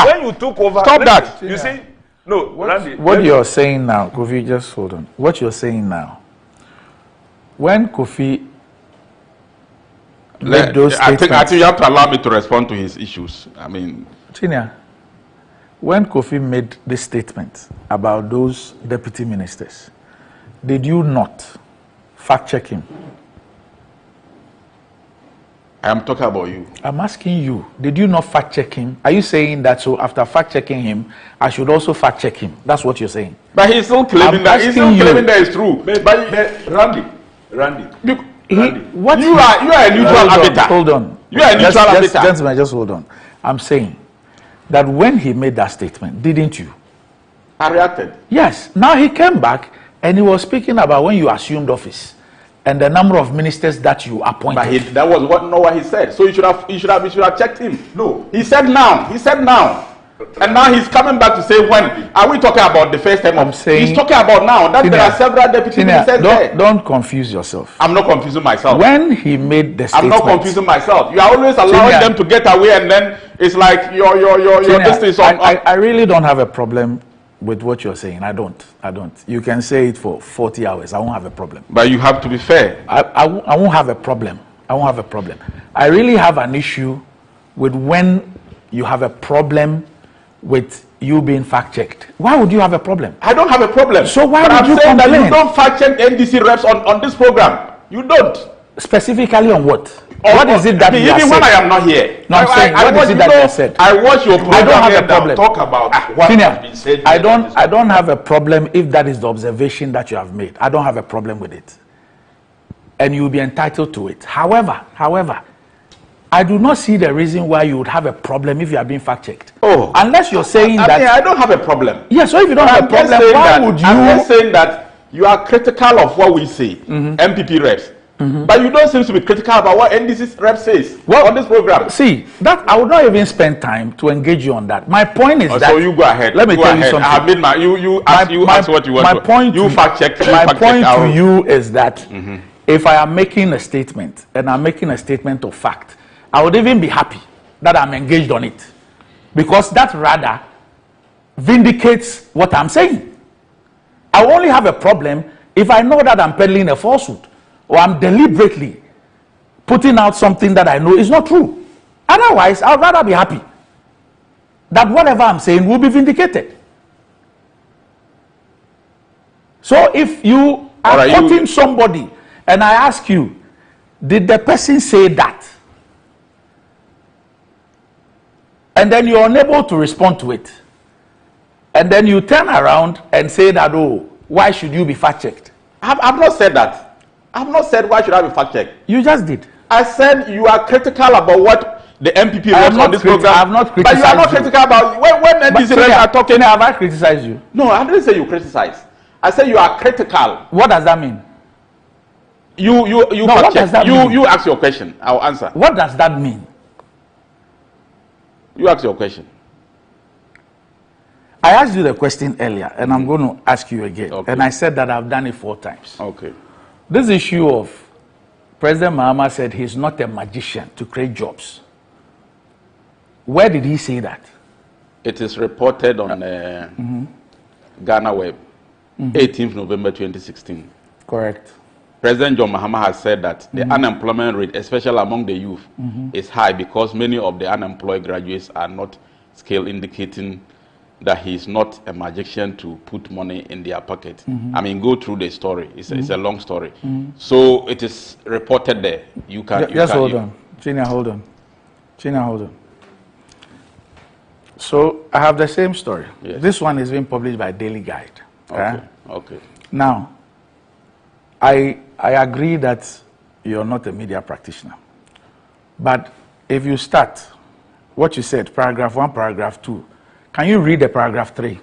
B: When you took over.
C: Stop that.
B: You see. No, Randy.
I: What you're saying now, Kofi, just hold on. What you're saying now, when Kofi made those statements,
C: I think you have to allow me to respond to his issues. I mean,
I: Chinia, when Kofi made this statement about those deputy ministers, did you not fact check him?
C: I am talking about you.
I: I'm asking you, did you not fact check him? Are you saying that so after fact checking him, I should also fact check him? That's what you're saying.
C: But he's still claiming that. He's still claiming that it's true.
B: But Randy.
I: You
C: are a neutral arbiter.
I: Hold on.
C: You are a neutral arbiter.
I: Gentlemen, just hold on. I'm saying that when he made that statement, didn't you?
C: I reacted.
I: Yes. Now he came back and he was speaking about when you assumed office and the number of ministers that you appointed.
C: But that was not what he said. So you should have checked him. No. He said now. And now he's coming back to say when. Are we talking about the first time?
I: I'm saying
C: he's talking about now. That there are several deputy ministers there.
I: Don't confuse yourself.
C: I'm not confusing myself.
I: When he made the statement,
C: I'm not confusing myself. You are always allowing them to get away, and then it's like your distance on.
I: I really don't have a problem with what you're saying. I don't. You can say it for 40 hours. I won't have a problem.
C: But you have to be fair.
I: I won't have a problem. I really have an issue with when you have a problem with you being fact-checked. Why would you have a problem?
C: I don't have a problem.
I: So why
C: but
I: would you
C: saying
I: complain?
C: that you don't fact-check NDC reps on this program? You don't.
I: Specifically on what? What is it that you
C: even
I: said?
C: when I am not here.
I: No, I'm saying, what is it that you said?
C: I watch your program.
I: I don't have a problem.
C: Talk about what has been said.
I: I don't have a problem if that is the observation that you have made. I don't have a problem with it. And you'll be entitled to it. However, I do not see the reason why you would have a problem if you are being fact-checked.
C: Oh.
I: Unless you're saying that...
C: I don't have a problem.
I: Yeah, so if you don't have a problem, why would you...
C: I'm just saying that you are critical of what we say, MPP reps. But you don't seem to be critical about what NDC rep says on this program.
I: See, that I would not even spend time to engage you on that. My point is that...
C: So you go ahead.
I: Let me tell you something.
C: I have made my... You ask what you want.
I: My point
C: you fact-check.
I: My point to you is that if I am making a statement, and I'm making a statement of fact, I would even be happy that I'm engaged on it. Because that rather vindicates what I'm saying. I only have a problem if I know that I'm peddling a falsehood, or I'm deliberately putting out something that I know is not true. Otherwise, I'd rather be happy that whatever I'm saying will be vindicated. So if you are quoting somebody and I ask you, did the person say that? And then you're unable to respond to it. And then you turn around and say that, oh, why should you be fact-checked?
C: I've not said that. I've not said why should I be fact-checked.
I: You just did.
C: I said you are critical about what the MPP reps on this program.
I: I have not criticized
C: But you are not critical about when NDC reps are talking.
I: Have I criticized you?
C: No, I didn't say you criticize. I said you are critical.
I: What does that mean?
C: You
I: what does that mean?
C: You ask your question. I'll answer.
I: What does that mean?
C: You ask your question.
I: I asked you the question earlier, and I'm going to ask you again. Okay. And I said that I've done it 4 times.
C: Okay.
I: This issue of President Mahama said he's not a magician to create jobs. Where did he say that?
C: It is reported on Ghana Web, 18th November 2016.
I: Correct.
C: President John Mahama has said that the unemployment rate, especially among the youth, is high because many of the unemployed graduates are not skilled, indicating that he is not a magician to put money in their pocket. I mean, go through the story. It's a long story. So it is reported there. You can...
I: hold on. Gina, hold on. Gina, hold on. So I have the same story. Yes. This one is being published by Daily Guide.
C: Okay. Okay.
I: Now, I agree that you're not a media practitioner. But if you start what you said, paragraph 1, paragraph 2, can you read the paragraph 3,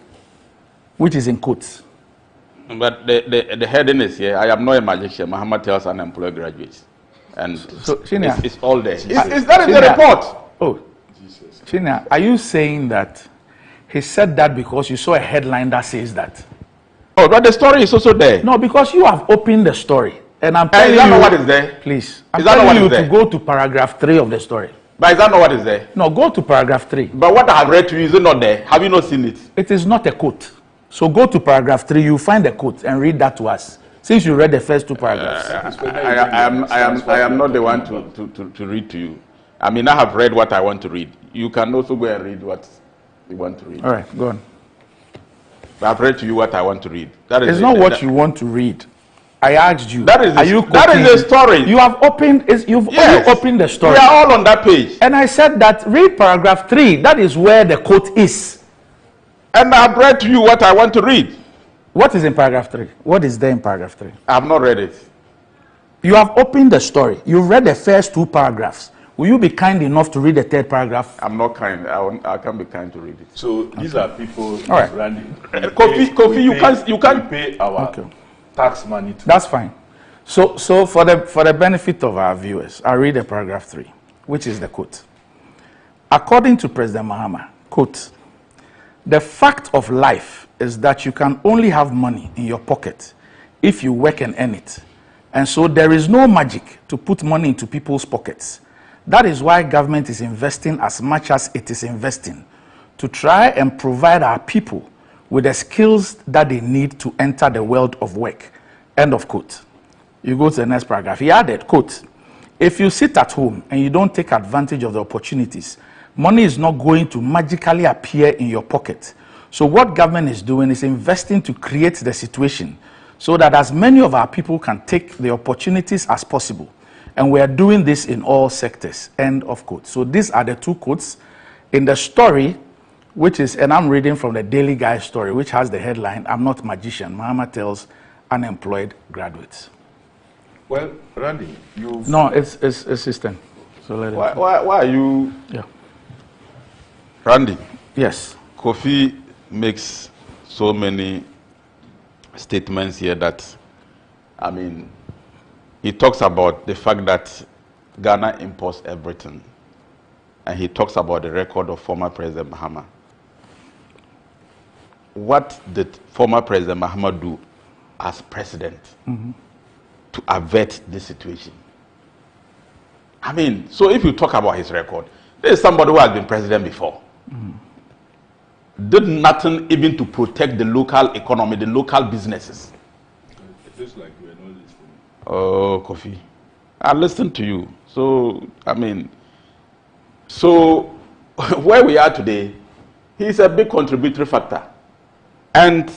I: which is in quotes?
C: But the heading is here, I am not a magician. Mahama tells unemployed graduates. And so, it's all there. Is that in the report?
I: Oh, Chinya, are you saying that he said that because you saw a headline that says that?
C: Oh, but the story is also there.
I: No, because you have opened the story. And I'm telling you...
C: Is that not what is there?
I: Please. I'm telling you to go to paragraph 3 of the story.
C: But is that not what is there?
I: No, go to paragraph 3.
C: But what I have read to you, is it not there? Have you not seen it?
I: It is not a quote. So go to paragraph 3, you find the quote and read that to us. Since you read the first 2 paragraphs.
C: I am not the one to read to you. I mean, I have read what I want to read. You can also go and read what you want to read.
I: All right, go on.
C: But I've read to you what I want to read. That is
I: it's not what you want to read. I asked you.
C: That is the story.
I: You have opened. You've only opened the story.
C: We are all on that page.
I: And I said that read paragraph 3. That is where the quote is.
C: And I've read to you what I want to read.
I: What is in paragraph 3? What is there in paragraph 3?
C: I have not read it.
I: You have opened the story. You've read the first 2 paragraphs. Will you be kind enough to read the 3rd paragraph?
C: I'm not kind. I can't be kind to read it.
B: So these are people running.
C: Kofi, you can't
B: pay our tax money to.
I: That's fine. So for the benefit of our viewers, I'll read the paragraph 3, which is the quote. According to President Mahama, quote, the fact of life is that you can only have money in your pocket if you work and earn it. And so there is no magic to put money into people's pockets. That is why government is investing as much as it is investing to try and provide our people with the skills that they need to enter the world of work. End of quote. You go to the next paragraph. He added, quote, If you sit at home and you don't take advantage of the opportunities, money is not going to magically appear in your pocket. So what government is doing is investing to create the situation so that as many of our people can take the opportunities as possible. And we are doing this in all sectors. End of quote. So these are the 2 quotes. In the story, which is, and I'm reading from the Daily Guide story, which has the headline, "I'm not magician, Mahama tells unemployed graduates."
B: Well, Randy, you...
I: No, it's system. So let it...
C: Why are you...
I: Yeah.
C: Randy.
I: Yes.
C: Kofi makes so many statements here that, I mean, he talks about the fact that Ghana imports everything. And he talks about the record of former President Mahama. What did former President Mahama do as president to avert this situation? I mean, so if you talk about his record, there is somebody who has been president before. Did nothing even to protect the local economy, the local businesses.
B: It feels like you are not listening.
C: Oh, Kofi, I listened to you. So, I mean, so where we are today, he's a big contributory factor. And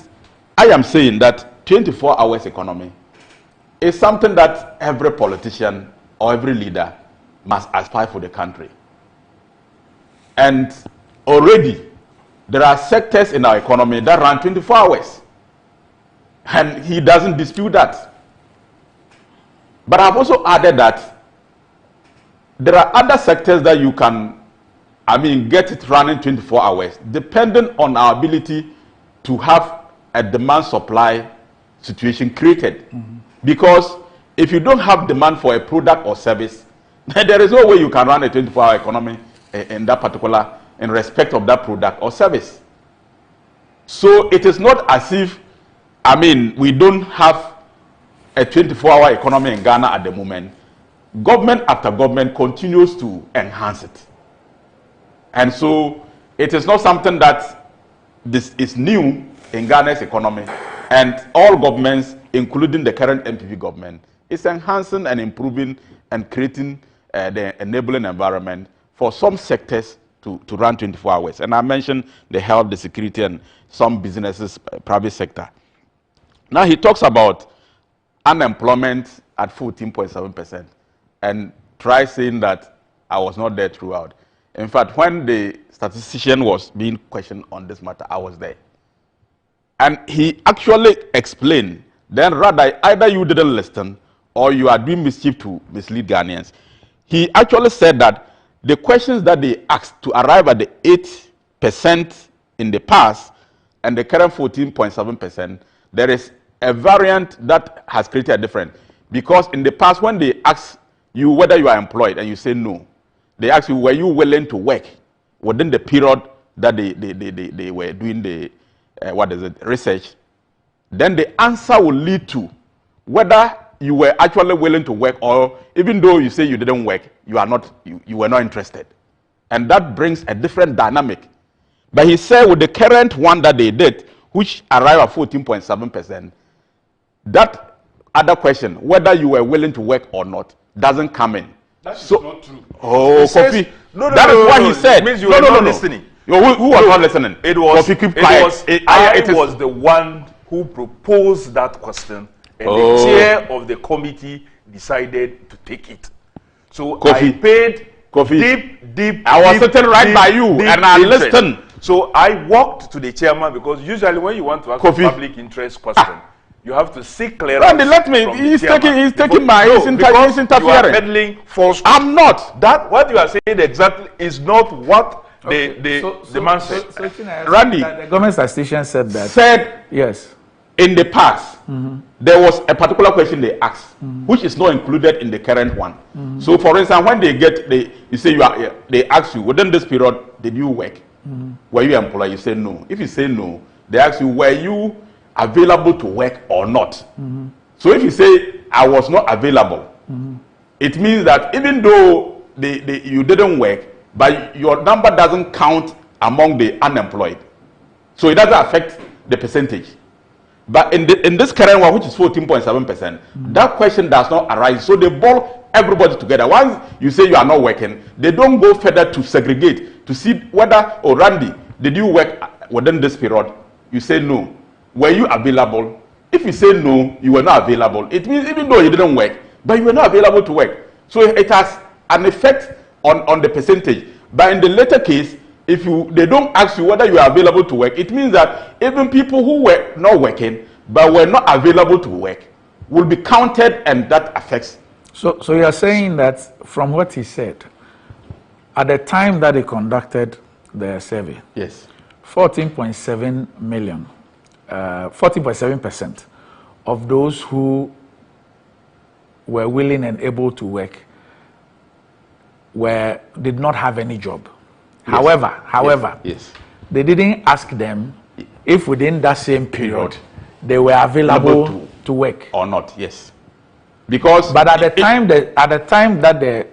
C: I am saying that 24 hours economy is something that every politician or every leader must aspire for the country. And already, there are sectors in our economy that run 24 hours. And he doesn't dispute that. But I've also added that there are other sectors that you can, I mean, get it running 24 hours, depending on our ability to have a demand-supply situation created. Because if you don't have demand for a product or service, then there is no way you can run a 24-hour economy in that particular, in respect of that product or service. So it is not as if, I mean, we don't have a 24-hour economy in Ghana at the moment. Government after government continues to enhance it. And so it is not something that this is new in Ghana's economy. And all governments, including the current MPP government, is enhancing and improving and creating the enabling environment for some sectors to run 24 hours. And I mentioned the health, the security, and some businesses, private sector. Now he talks about unemployment at 14.7%. And try saying that I was not there throughout. In fact, when the statistician was being questioned on this matter, I was there. And he actually explained, then rather either you didn't listen or you are doing mischief to mislead Ghanaians. He actually said that the questions that they asked to arrive at the 8% in the past and the current 14.7%, there is a variant that has created a difference. Because in the past, when they asked you whether you are employed and you say no, they ask you, were you willing to work within the period that they were doing the research? Then the answer will lead to whether you were actually willing to work, or even though you say you didn't work, you were not interested. And that brings a different dynamic. But he said with the current one that they did, which arrived at 14.7%, that other question, whether you were willing to work or not, doesn't come in.
B: That's not true.
C: Oh, Kofi. That is what he said.
B: It means you were not listening.
C: Who was not listening?
B: It was.
C: Kofi, keep quiet.
B: I was the one who proposed that question, and the chair of the committee decided to take it. So
C: Kofi,
B: I paid deep.
C: I was sitting right by you, and I listened.
B: So I walked to the chairman, because usually when you want to ask a public interest question, you have to seek clearance.
C: Randy, let me. He's taking my interference.
B: You are meddling false.
C: I'm not.
B: That what you are saying exactly is not what the man said.
C: Randy,
I: the government statistician said that.
C: Said
I: yes.
C: In the past, there was a particular question they asked, which is not included in the current one. So, for instance, when they get you say they ask you within this period, did you work? Were you employed? You say no. If you say no, they ask you, were you available to work or not? So if you say I was not available, it means that even though you didn't work, but your number doesn't count among the unemployed, so it doesn't affect the percentage. But in this current one, which is 14.7%, that question does not arise. So the ball everybody together. Once you say you are not working, they don't go further to segregate to see whether, oh Randy, did you work within this period? You say no. Were you available? If you say no, you were not available. It means even though you didn't work, but you were not available to work. So it has an effect on the percentage. But in the later case, if they don't ask you whether you are available to work, it means that even people who were not working but were not available to work will be counted, and that affects.
I: So you are saying that from what he said, at the time that he conducted the survey,
C: yes,
I: 14.7 million, 14.7% of those who were willing and able to work did not have any job. Yes. However,
C: yes,
I: they didn't ask them if within that same period they were available to work
C: or not. Yes, because
I: at the time that the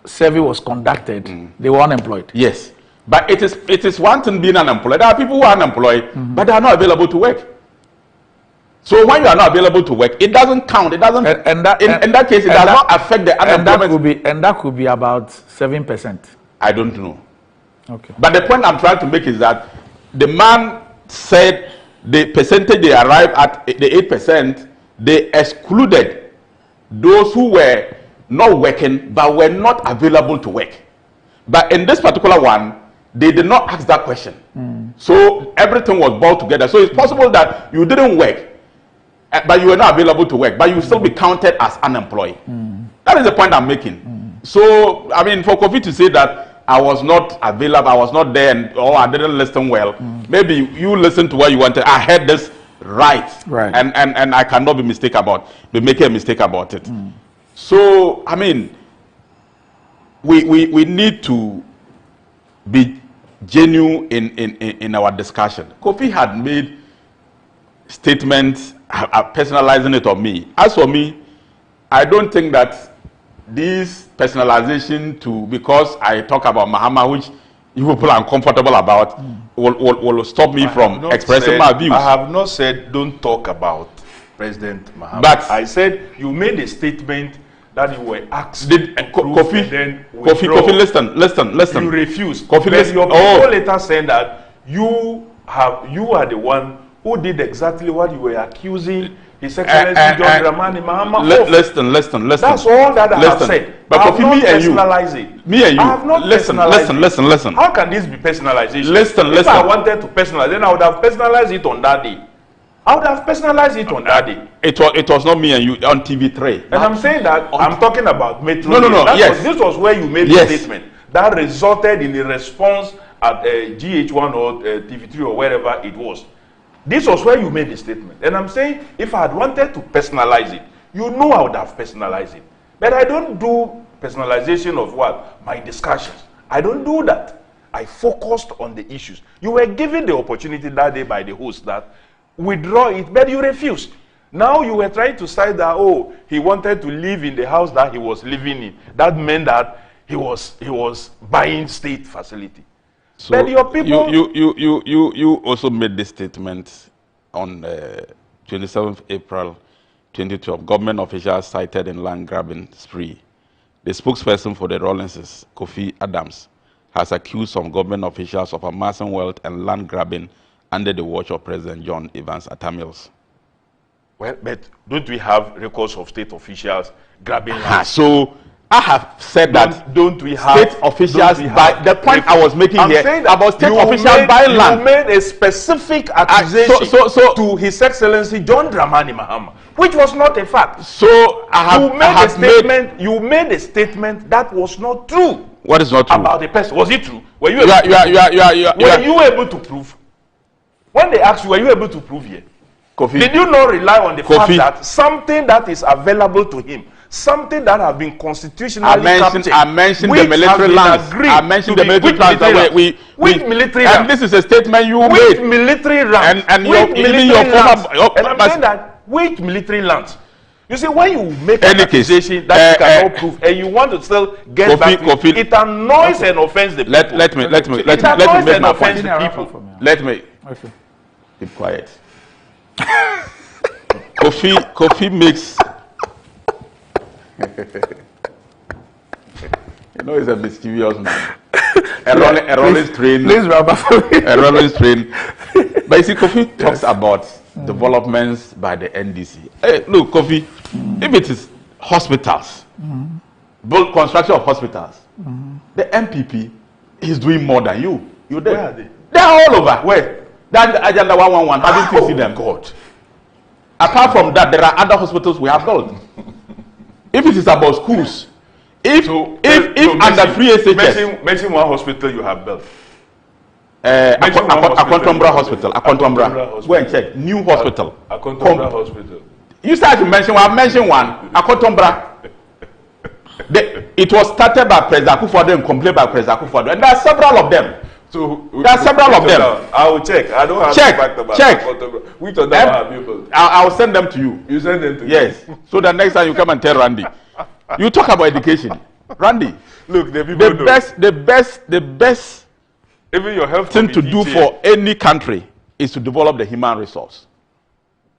I: survey was conducted, they were unemployed.
C: Yes, but it is one thing being unemployed. There are people who are unemployed, but they are not available to work. So when you are not available to work, it doesn't count. It doesn't. In that case, it does not affect the unemployment.
I: And that could be about 7%.
C: I don't know.
I: Okay.
C: But the point I'm trying to make is that the man said the percentage they arrived at, the 8%, they excluded those who were not working but were not available to work. But in this particular one, they did not ask that question. So everything was brought together. So it's possible that you didn't work, but you were not available to work, but you will still be counted as unemployed. That is the point I'm making. So, I mean, for Kofi to say that I was not available, I was not there, or I didn't listen well, maybe you listened to what you wanted. I heard this right. And I cannot be making a mistake about it. So, I mean, we need to be genuine in our discussion. Kofi had made statements personalizing it on me. As for me, I don't think that this personalization because I talk about Mahama, which you people are uncomfortable about, will stop me from expressing my views.
B: I have not said don't talk about President Mahama.
C: But
B: I said you made a statement that you were asked
C: Kofi, listen.
B: You refused.
C: Kofi,
B: but your people later said that you are the one who did exactly what you were accusing His Excellency John Dramani Mahama of.
C: Listen.
B: That's all that I have said.
C: But
B: I have not
C: personalized it. Me and you.
B: I have not
C: Listen.
B: How can this be personalization?
C: Listen.
B: If I wanted to personalize, then I would have personalized it on that day. I would have personalized it on that day.
C: It was not me and you on TV3.
B: And I'm saying that I'm talking about Metro.
C: No. Yes.
B: This was where you made the statement that resulted in a response at GH1 or TV3 or wherever it was. This was where you made the statement. And I'm saying if I had wanted to personalize it, you know I would have personalized it. But I don't do personalization of what? My discussions. I don't do that. I focused on the issues. You were given the opportunity that day by the host that withdraw it, but you refused. Now you were trying to cite that, oh, he wanted to live in the house that he was living in. That meant that he was buying state facility.
C: So
B: but your people,
C: you also made this statement on 27th April 2012. Government officials cited in land grabbing spree. The spokesperson for the Rawlinses, Kofi Adams, has accused some government officials of amassing wealth and land grabbing under the watch of President John Evans Atta Mills.
B: Well, but don't we have records of state officials grabbing land?
C: So I have said
B: don't we have
C: state officials buy the point I was making here about state officials buying land.
B: You made a specific accusation to His Excellency John Dramani Mahama, which was not a fact.
C: So
B: you made a statement that was not true.
C: What is not true
B: about the person? Was it true? Were you able to prove? When they asked you, were you able to prove here?
C: Kofi,
B: did you not rely on the fact that something that is available to him, something that has been constitutionally captured,
C: I mentioned the military lands. I mentioned the military lands.
B: Which military
C: lands?
B: And
C: this is a statement you made.
B: Which military lands?
C: And I'm
B: saying that which military lands? You see, when you make an accusation that you cannot prove, and you want to still get back to it, it annoys and offends the people.
C: Let me make my point. Let me keep quiet. Kofi makes know he's a mischievous man. A rolling train.
I: Please, Rabba.
C: A rolling train. But you see, Kofi talks about developments by the NDC. Hey, look, Kofi, if it is hospitals, build construction of hospitals, the MPP is doing more than you. You there? Where are they? They are all over. Where? That's the Agenda 111. Haven't you seen them? God. Apart from that, there are other hospitals we have built. If it is about schools, if under free SHS,
B: mention one hospital you have built.
C: Akontombra Hospital. Akontombra. Go and check. New hospital.
B: Akontombra Hospital.
C: You start to mention one. I mentioned one. Akontombra. It was started by President Akufo-Addo and completed by President Akufo-Addo, and there are several of them.
B: So
C: there are several of them.
B: I will check. I don't have to fact about Akontombra. Which of them have you built?
C: I will send them to you.
B: You send them to me?
C: Yes. So the next time you come and tell Randy, you talk about education. Randy,
B: look,
C: the best
B: even your health
C: thing to do for any country is to develop the human resource.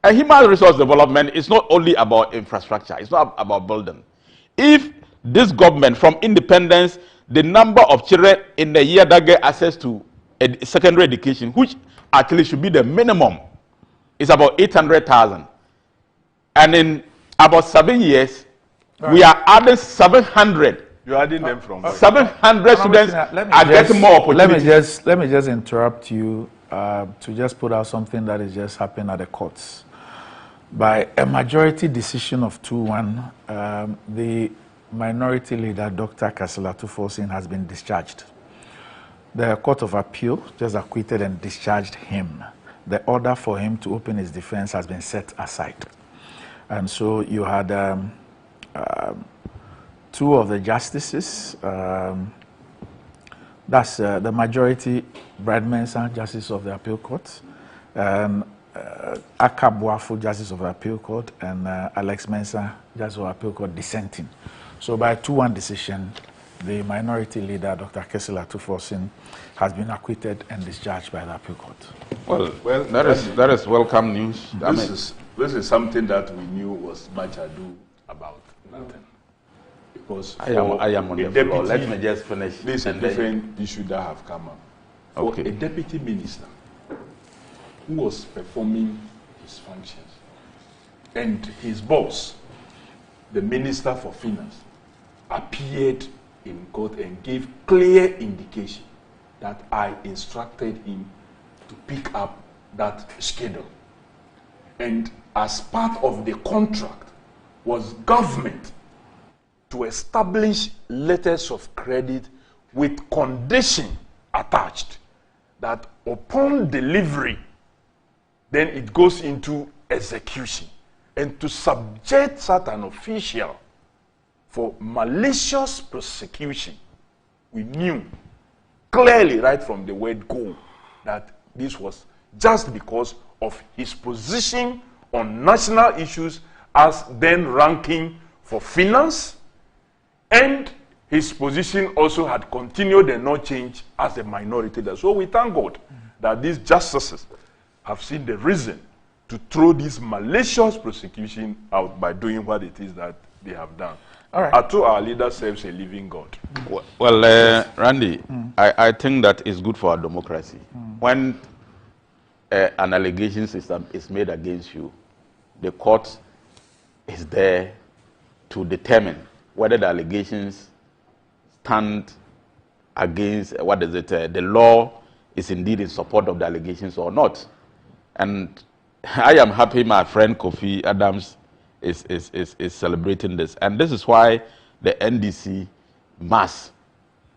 C: And human resource development is not only about infrastructure. It's not about building. If this government, from independence, the number of children in the year that get access to secondary education, which actually should be the minimum, is about 800,000. And in about 7 years, we are adding 700.
B: You're adding them from
C: 700 students are getting more opportunities.
I: Let me just interrupt you to just put out something that is just happening at the courts. By a majority decision of 2-1, the minority leader, Dr. Kasila Tufosin, has been discharged. The Court of Appeal just acquitted and discharged him. The order for him to open his defense has been set aside. And so you had two of the justices, that's the majority, Brad Mensah, Justice of the Appeal Court, and Aka Boafo, Justice of the Appeal Court, and Alex Mensah, Justice of the Appeal Court, dissenting. So by 2-1 decision, the minority leader, Dr. Kesila Tufosin, has been acquitted and discharged by the Appeal Court.
C: Well, that is welcome news.
B: This is something that we knew was much ado about nothing. Because
C: I am on the floor. Let me just finish.
B: This is a different issue that have come up. For a deputy minister who was performing his functions, and his boss, the Minister for Finance, appeared in court and gave clear indication that I instructed him to pick up that schedule. And as part of the contract was government to establish letters of credit with condition attached that upon delivery, then it goes into execution. And to subject such an official for malicious prosecution, we knew clearly right from the word go that this was just because of his position on national issues as then ranking for finance, and his position also had continued and not changed as a minority leader. So we thank God that these justices have seen the reason to throw this malicious prosecution out by doing what it is that they have done.
I: All right.
B: Ato, our leader, serves a living God.
C: Well, Randy, I think that is good for our democracy. When an allegation system is made against you, the court is there to determine whether the allegations stand against, the law is indeed in support of the allegations or not. And I am happy my friend Kofi Adams is celebrating this. And this is why the NDC must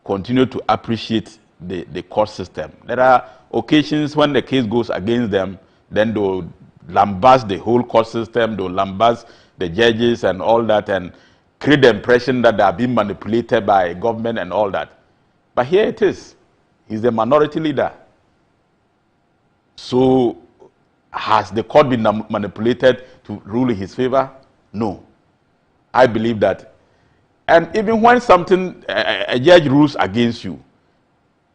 C: continue to appreciate the court system. There are occasions when the case goes against them, then they'll lambast the whole court system, they'll lambast the judges and all that, and create the impression that they are being manipulated by government and all that. But here it is. He's the minority leader. So has the court been manipulated to rule in his favor? No. I believe that. And even when something, a judge rules against you,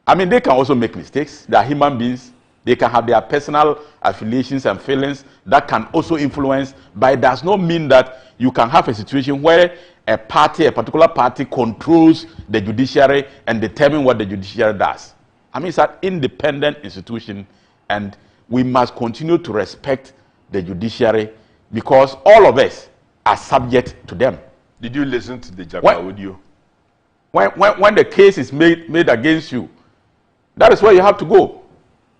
C: I mean, they can also make mistakes. They are human beings. They can have their personal affiliations and feelings that can also influence, but it does not mean that you can have a situation where a particular party controls the judiciary and determine what the judiciary does. I mean, it's an independent institution, and we must continue to respect the judiciary because all of us are subject to them.
B: Did you listen to the Japa audio?
C: When the case is made against you, that is where you have to go.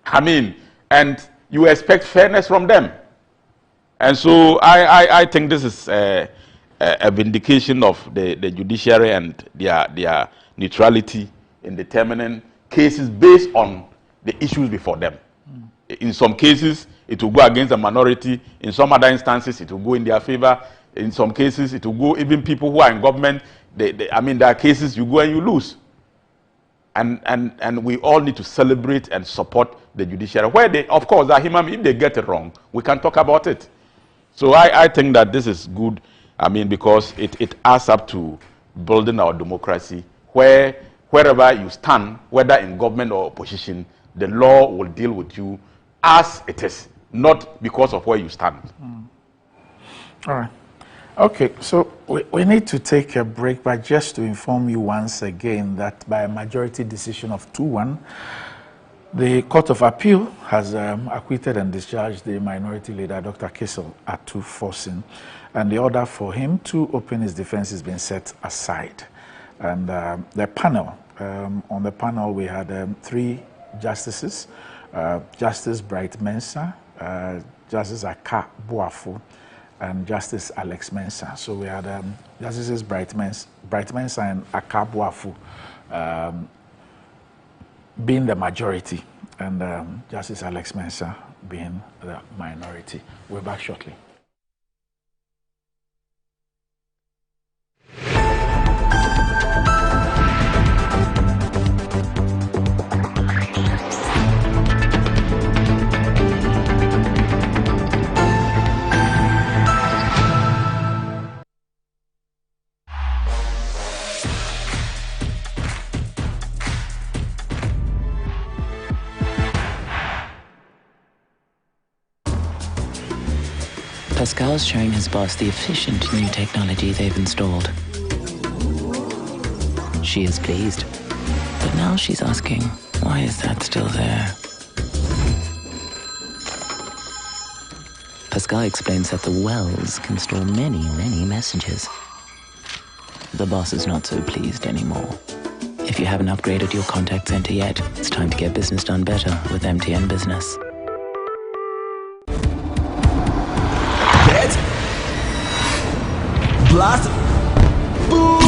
C: I mean, and you expect fairness from them. And so I think this is a vindication of the judiciary and their neutrality in determining cases based on the issues before them. In some cases, it will go against the minority. In some other instances, it will go in their favor. In some cases, it will go even people who are in government. I mean, there are cases you go and you lose. And we all need to celebrate and support the judiciary. Where they, of course, are human. If they get it wrong, we can talk about it. So I think that this is good. I mean, because it adds up to building our democracy, wherever you stand, whether in government or opposition, the law will deal with you as it is, not because of where you stand.
I: All right. Okay, so we need to take a break, but just to inform you once again that by a majority decision of 2-1, the Court of Appeal has acquitted and discharged the minority leader, Dr. Kissel Atu-Forson, and the order for him to open his defense has been set aside. And the panel, on the panel we had 3 justices, Justice Bright Mensah, Justice Aka Boafo, and Justice Alex Mensah. So we had Justices Bright Mensah and Aka Boafo being the majority, and Justice Alex Mensah being the minority. We're back shortly.
J: Pascal's showing his boss the efficient new technology they've installed. She is pleased, but now she's asking, why is that still there? Pascal explains that the wells can store many, many messages. The boss is not so pleased anymore. If you haven't upgraded your contact center yet, it's time to get business done better with MTN Business.
D: Blast. Boom!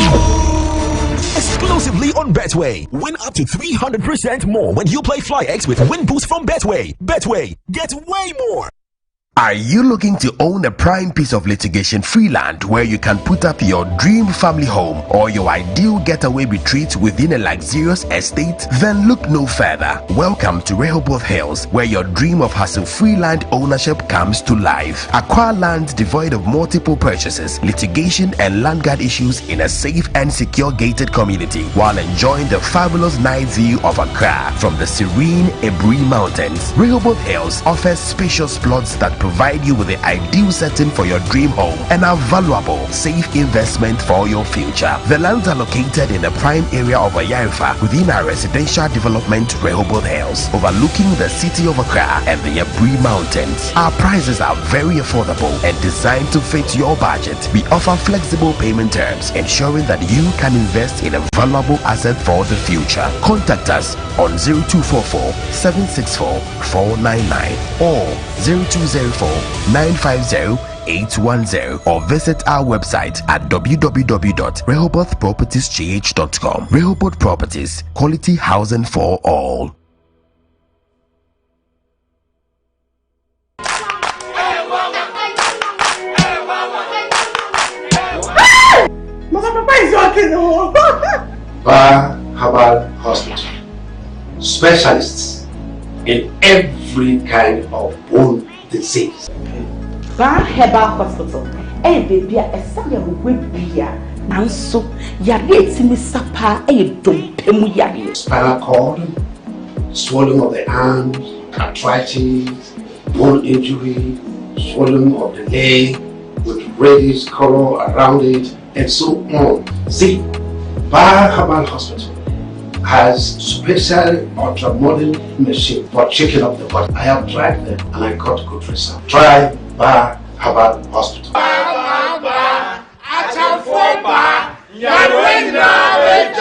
D: Exclusively on Betway. Win up to 300% more when you play FlyX with Win Boost from Betway. Betway, get way more.
X: Are you looking to own a prime piece of litigation-free land where you can put up your dream family home or your ideal getaway retreat within a luxurious estate? Then look no further. Welcome to Rehoboth Hills, where your dream of hassle-free land ownership comes to life. Acquire land devoid of multiple purchases, litigation, and land guard issues in a safe and secure gated community while enjoying the fabulous night view of Accra from the serene Ebri Mountains. Rehoboth Hills offers spacious plots that provide you with the ideal setting for your dream home and a valuable, safe investment for your future. The lands are located in the prime area of Ayarifa within our residential development Rehoboth Hills, overlooking the city of Accra and the Ebri Mountains. Our prices are very affordable and designed to fit your budget. We offer flexible payment terms, ensuring that you can invest in a valuable asset for the future. Contact us on 0244 764 499 or 0204-950-810 or visit our website at www.rehobothpropertiesgh.com. Rehoboth Properties, quality housing for all.
R: Papa is working.
Q: Bar Herbal Hospital. Specialists in every kind of bone disease.
U: Bar Herbal Hospital. Baby, a son with beer. And so, Yari in the sapa, don't pay.
Q: Spinal cord, swelling of the arms, arthritis, bone injury, swelling of the leg with reddish color around it, and so on. See, Bar Herbal Hospital has special ultra-modern machine for checking up the body. I have tried them and I got good results. Try Bar Herbal Hospital.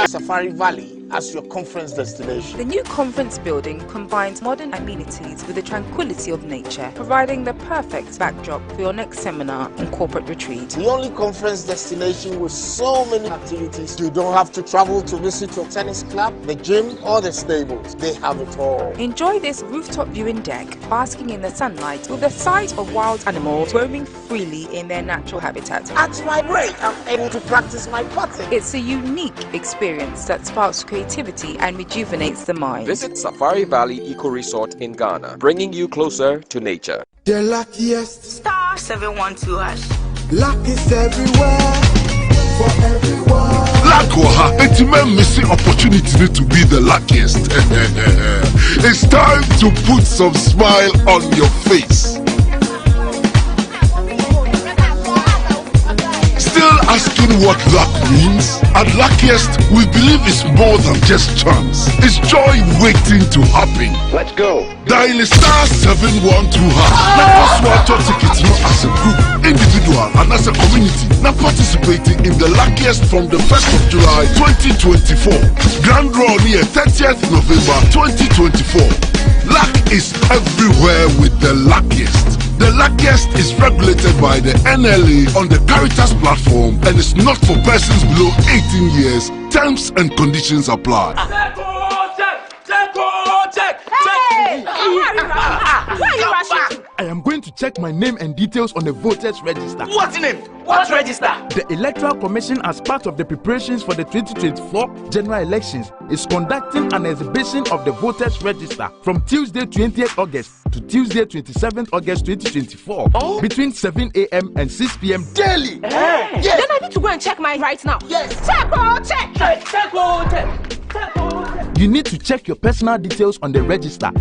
R: Safari Valley as your conference destination.
E: The new conference building combines modern amenities with the tranquility of nature, providing the perfect backdrop for your next seminar and corporate retreat.
R: The only conference destination with so many activities. You don't have to travel to visit your tennis club, the gym, or the stables. They have it all.
E: Enjoy this rooftop viewing deck, basking in the sunlight with the sight of wild animals roaming freely in their natural habitat.
R: At my break, I'm able to practice my putting.
E: It's a unique experience that sparks creativity and rejuvenates the mind.
F: Visit Safari Valley Eco Resort in Ghana, bringing you closer to nature.
G: The luckiest.
L: Star 712 hash.
G: Luck is everywhere. For everyone.
W: Lakwaha, it's a missing opportunity to be the luckiest. It's time to put some smile on your face. Still asking what luck means? At Luckiest, we believe it's more than just chance. It's joy waiting to happen.
G: Let's go.
W: Dial *712 hash. Now password tickets as a group, individual, and as a community. Now participating in the Luckiest from the 1st of July 2024. Grand draw near 30th November 2024. Luck is everywhere with the Luckiest. The Luckiest is regulated by the NLA on the Caritas platform and is not for persons below 18 years. Terms and conditions apply.
L: Hey! Why are you rushing?
H: I am going to check my name and details on the voters register.
L: What name? What register?
H: The Electoral Commission, as part of the preparations for the 2024 general elections, is conducting an exhibition of the voters register from Tuesday 20th August to Tuesday 27th August 2024 between 7 a.m. and 6 p.m. daily.
L: Hey. Yes. Then I need to go and check mine right now. Yes. Check.
H: You need to check your personal details on the register,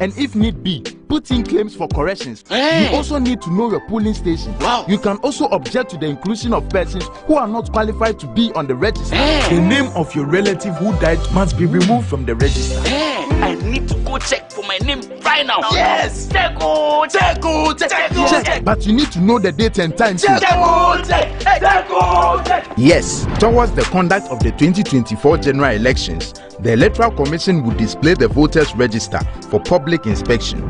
H: and if need be, put in claims for corrections.
L: Hey.
H: You also need to know your polling station.
L: Wow.
H: You can also object to the inclusion of persons who are not qualified to be on the register.
L: Hey.
H: The name of your relative who died must be removed from the register.
L: Hey. I need to go check for my name right now.
H: Yes.
L: Check.
H: But you need to know the date and time too.
L: Check.
H: Yes, towards the conduct of the 2024 general elections, the Electoral Commission will display the voters register for public inspection.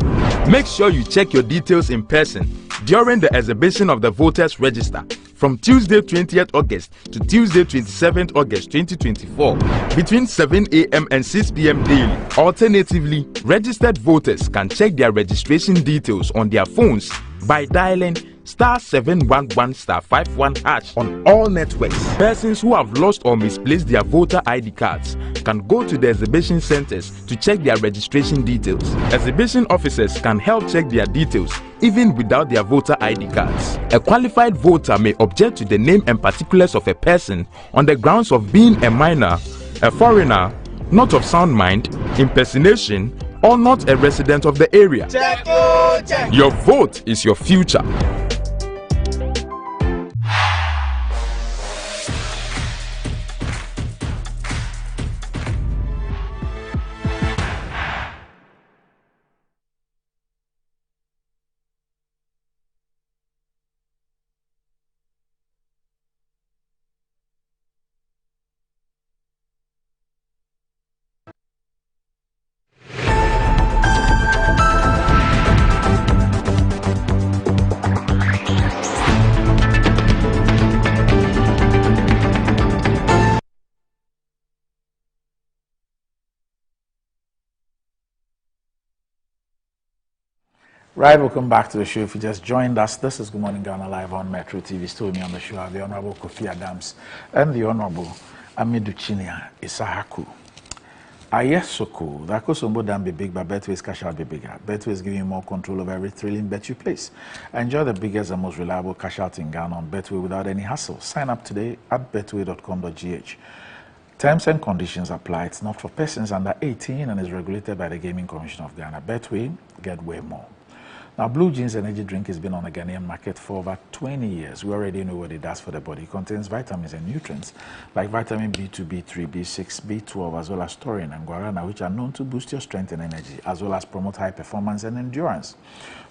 H: Make sure you check your details in person during the exhibition of the voters register from Tuesday 20th August to Tuesday 27th August 2024 between 7 a.m. and 6 p.m. daily. Alternatively, registered voters can check their registration details on their phones by dialing *711*51 hash on all networks. Persons who have lost or misplaced their voter ID cards can go to the exhibition centers to check their registration details. Exhibition officers can help check their details even without their voter ID cards. A qualified voter may object to the name and particulars of a person on the grounds of being a minor, a foreigner, not of sound mind, impersonation, or not a resident of the area.
L: Check.
H: Your vote is your future.
I: Right, welcome back to the show. If you just joined us, this is Good Morning Ghana live on Metro TV. Still with me on the show are the Honorable Kofi Adams and the Honorable Amidu Chinia Isahaku. Ayesoko, that goes on board be big, but Betway's cash out be bigger. Betway is giving you more control over every thrilling bet you place. Enjoy the biggest and most reliable cash out in Ghana on Betway without any hassle. Sign up today at betway.com.gh. Terms and conditions apply. It's not for persons under 18 and is regulated by the Gaming Commission of Ghana. Betway, get way more. Now, Blue Jeans energy drink has been on the Ghanaian market for over 20 years. We already know what it does for the body. It contains vitamins and nutrients like vitamin B2, B3, B6, B12, as well as taurine and guarana, which are known to boost your strength and energy, as well as promote high performance and endurance.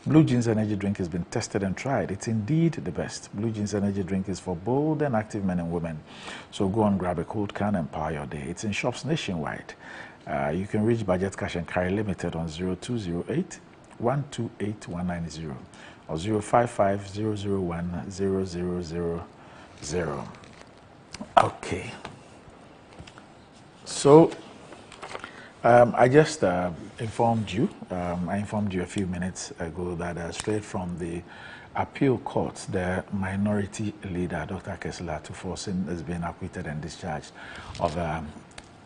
I: Blue Jeans energy drink has been tested and tried. It's indeed the best. Blue Jeans energy drink is for bold and active men and women. So go and grab a cold can and power your day. It's in shops nationwide. You can reach Budget Cash and Carry Limited on 0208 128 190 or 055 001 0000. Okay. So I just informed you. I informed you a few minutes ago that straight from the appeal court, the minority leader, Dr. Kessler Tuforsin, has been acquitted and discharged of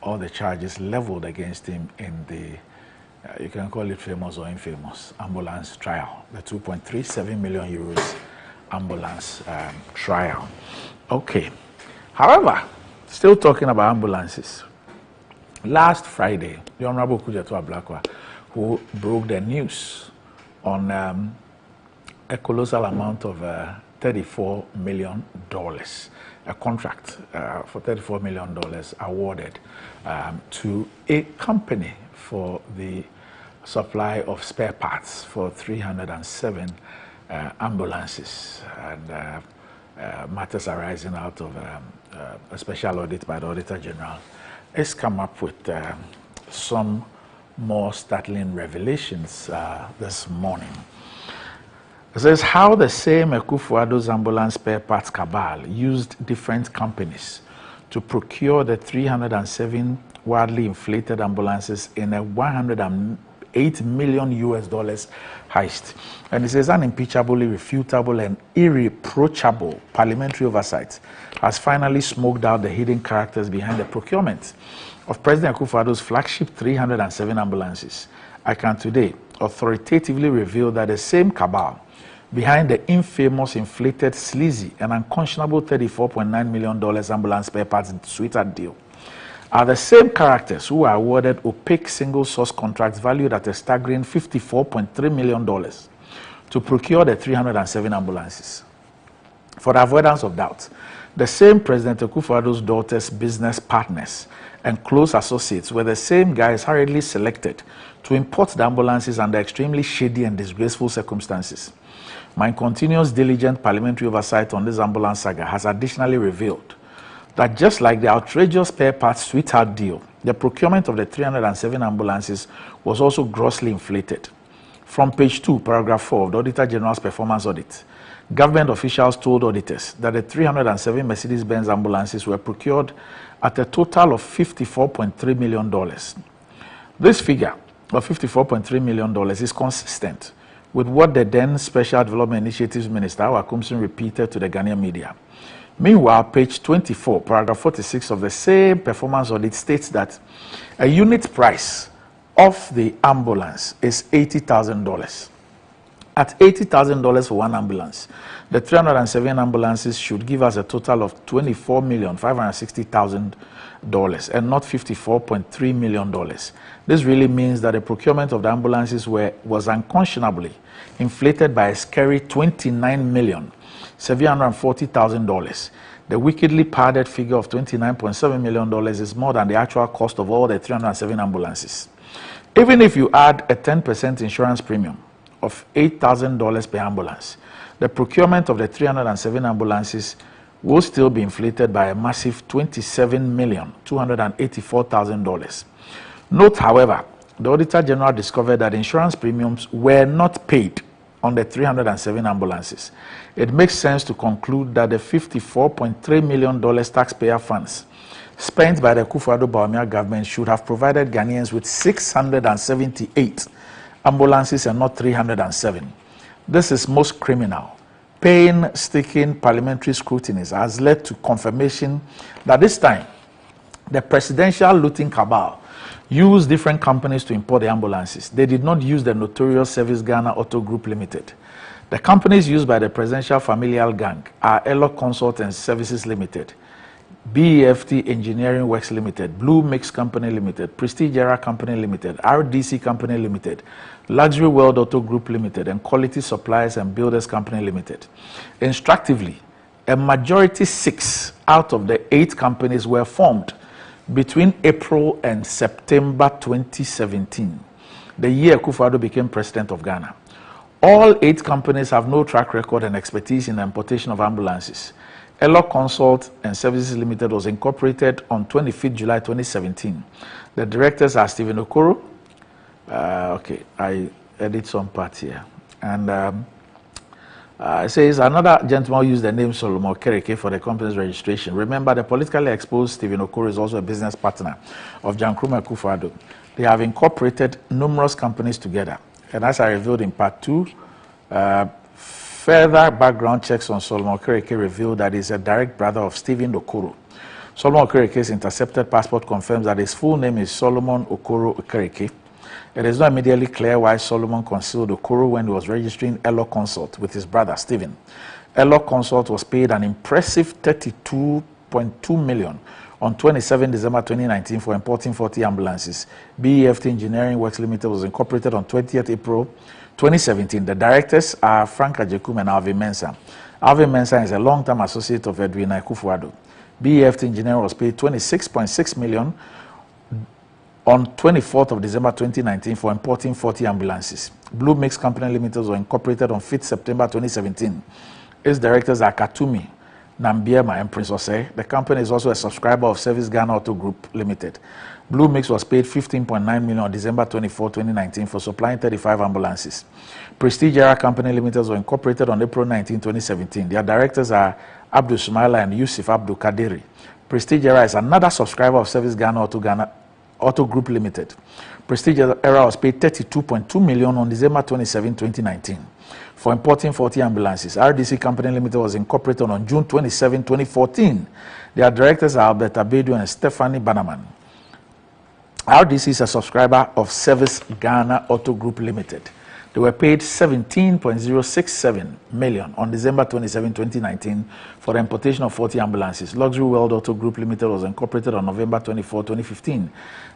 I: all the charges leveled against him in the you can call it famous or infamous ambulance trial, the 2.37 million euros ambulance trial. Okay. However, still talking about ambulances. Last Friday, the Honorable Kujato Ablakwa, who broke the news on a colossal amount of $34 million, a contract for $34 million awarded to a company for the supply of spare parts for 307 ambulances and matters arising out of a special audit by the Auditor General. Has come up with some more startling revelations this morning. It says how the same Akufo-Addo's ambulance spare parts cabal used different companies to procure the 307 wildly inflated ambulances in a $108 million heist. And it says unimpeachably refutable and irreproachable parliamentary oversight has finally smoked out the hidden characters behind the procurement of President Akufo-Addo's flagship 307 ambulances. I can today authoritatively reveal that the same cabal behind the infamous, inflated, sleazy, and unconscionable $34.9 million ambulance spare parts sweetheart deal are the same characters who were awarded opaque single-source contracts valued at a staggering $54.3 million to procure the 307 ambulances. For the avoidance of doubt, the same President Akufo-Addo's daughter's business partners and close associates were the same guys hurriedly selected to import the ambulances under extremely shady and disgraceful circumstances. My continuous diligent parliamentary oversight on this ambulance saga has additionally revealed that just like the outrageous spare parts sweetheart deal, the procurement of the 307 ambulances was also grossly inflated. From page 2, paragraph 4 of the Auditor General's performance audit, government officials told auditors that the 307 Mercedes-Benz ambulances were procured at a total of $54.3 million. This figure of $54.3 million is consistent with what the then Special Development Initiatives Minister, Awakumsin, repeated to the Ghanaian media. Meanwhile, page 24, paragraph 46 of the same performance audit states that a unit price of the ambulance is $80,000. At $80,000 for one ambulance, the 307 ambulances should give us a total of $24,560,000 and not $54.3 million. This really means that the procurement of the ambulances was unconscionably inflated by a scary $29,740,000. The wickedly padded figure of $29.7 million is more than the actual cost of all the 307 ambulances. Even if you add a 10% insurance premium of $8,000 per ambulance, the procurement of the 307 ambulances will still be inflated by a massive $27,284,000. Note, however, the Auditor General discovered that insurance premiums were not paid on the 307 ambulances. It makes sense to conclude that the $54.3 million taxpayer funds spent by the Akufo-Addo Bawumia government should have provided Ghanaians with 678 ambulances and not 307. This is most criminal. Painstaking parliamentary scrutiny has led to confirmation that this time the presidential looting cabal used different companies to import the ambulances. They did not use the notorious Service Ghana Auto Group Limited. The companies used by the presidential familial gang are Elo Consult and Services Limited, BEFT Engineering Works Limited, Blue Mix Company Limited, Prestige Era Company Limited, RDC Company Limited, Luxury World Auto Group Limited, and Quality Suppliers and Builders Company Limited. Instructively, a majority 6 out of the 8 companies were formed between April and September 2017, the year Akufo-Addo became president of Ghana. All 8 companies have no track record and expertise in the importation of ambulances. Elo Consult and Services Limited was incorporated on 25th July 2017. The directors are Stephen Okoro. Okay, I edit some parts here. And it says another gentleman used the name Solomon Okereke for the company's registration. Remember, the politically exposed Stephen Okoro is also a business partner of John Nkrumah Akufo-Addo. They have incorporated numerous companies together. And as I revealed in part 2, further background checks on Solomon Okereke revealed that he's a direct brother of Stephen Okoro. Solomon Okereke's intercepted passport confirms that his full name is Solomon Okoro Okereke. It is not immediately clear why Solomon concealed Okoro when he was registering Elo Consult with his brother Stephen. Elo Consult was paid an impressive $32.2 million on 27 December 2019 for importing 40 ambulances. BEFT Engineering Works Limited was incorporated on 20th April 2017. The directors are Frank Ajekum and Alvin Mensah. Alvin Mensah is a long-term associate of Edwin Akufo-Addo. BEFT Engineering was paid $26.6 million on 24th of December 2019 for importing 40 ambulances. Blue Mix Company Limited was incorporated on 5th September 2017. Its directors are Katumi, Nambiema, and Prince Osei. The company is also a subscriber of Service Ghana Auto Group Limited. Blue Mix was paid $15.9 million on December 24, 2019 for supplying 35 ambulances. Prestige Era Company Limited was incorporated on April 19, 2017. Their directors are Abdul Sumaila and Yusuf Abdul Kadiri. Prestige Era is another subscriber of Service Ghana Auto Group Limited. Prestige Era was paid $32.2 million on December 27, 2019 for importing 40 ambulances. RDC Company Limited was incorporated on June 27, 2014. Their directors are Albert Abedu and Stephanie Bannerman. RDC is a subscriber of Service Ghana Auto Group Limited. They were paid $17.067 million on December 27, 2019 for the importation of 40 ambulances. Luxury World Auto Group Limited was incorporated on November 24, 2015.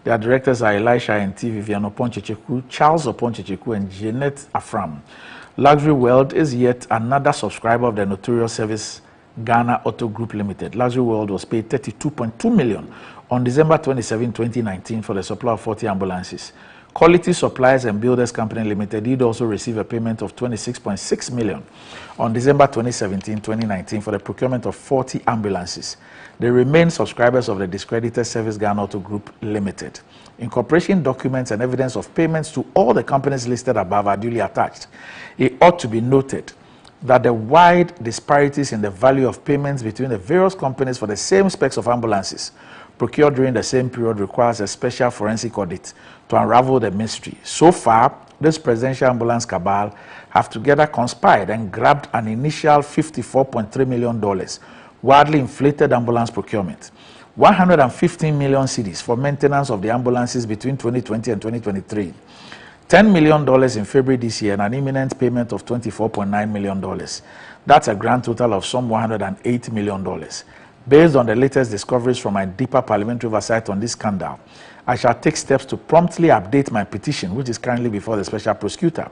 I: Their directors are Elisha and Vivian Oponchecheku, Charles Oponchecheku, and Jeanette Afram. Luxury World is yet another subscriber of the notorious Service Ghana Auto Group Limited. Luxury World was paid $32.2 million on December 27, 2019 for the supply of 40 ambulances. Quality Suppliers and Builders Company Limited did also receive a payment of $26.6 million on December 2017-2019 for the procurement of 40 ambulances. They remain subscribers of the discredited Service Ghana Auto Group Limited. Incorporation documents and evidence of payments to all the companies listed above are duly attached. It ought to be noted that the wide disparities in the value of payments between the various companies for the same specs of ambulances procured during the same period requires a special forensic audit to unravel the mystery. So far, this presidential ambulance cabal have together conspired and grabbed an initial $54.3 million wildly inflated ambulance procurement, 115 million cedis for maintenance of the ambulances between 2020 and 2023, $10 million in February this year, and an imminent payment of $24.9 million. That's a grand total of some $108 million. Based on the latest discoveries from my deeper parliamentary oversight on this scandal, I shall take steps to promptly update my petition, which is currently before the special prosecutor.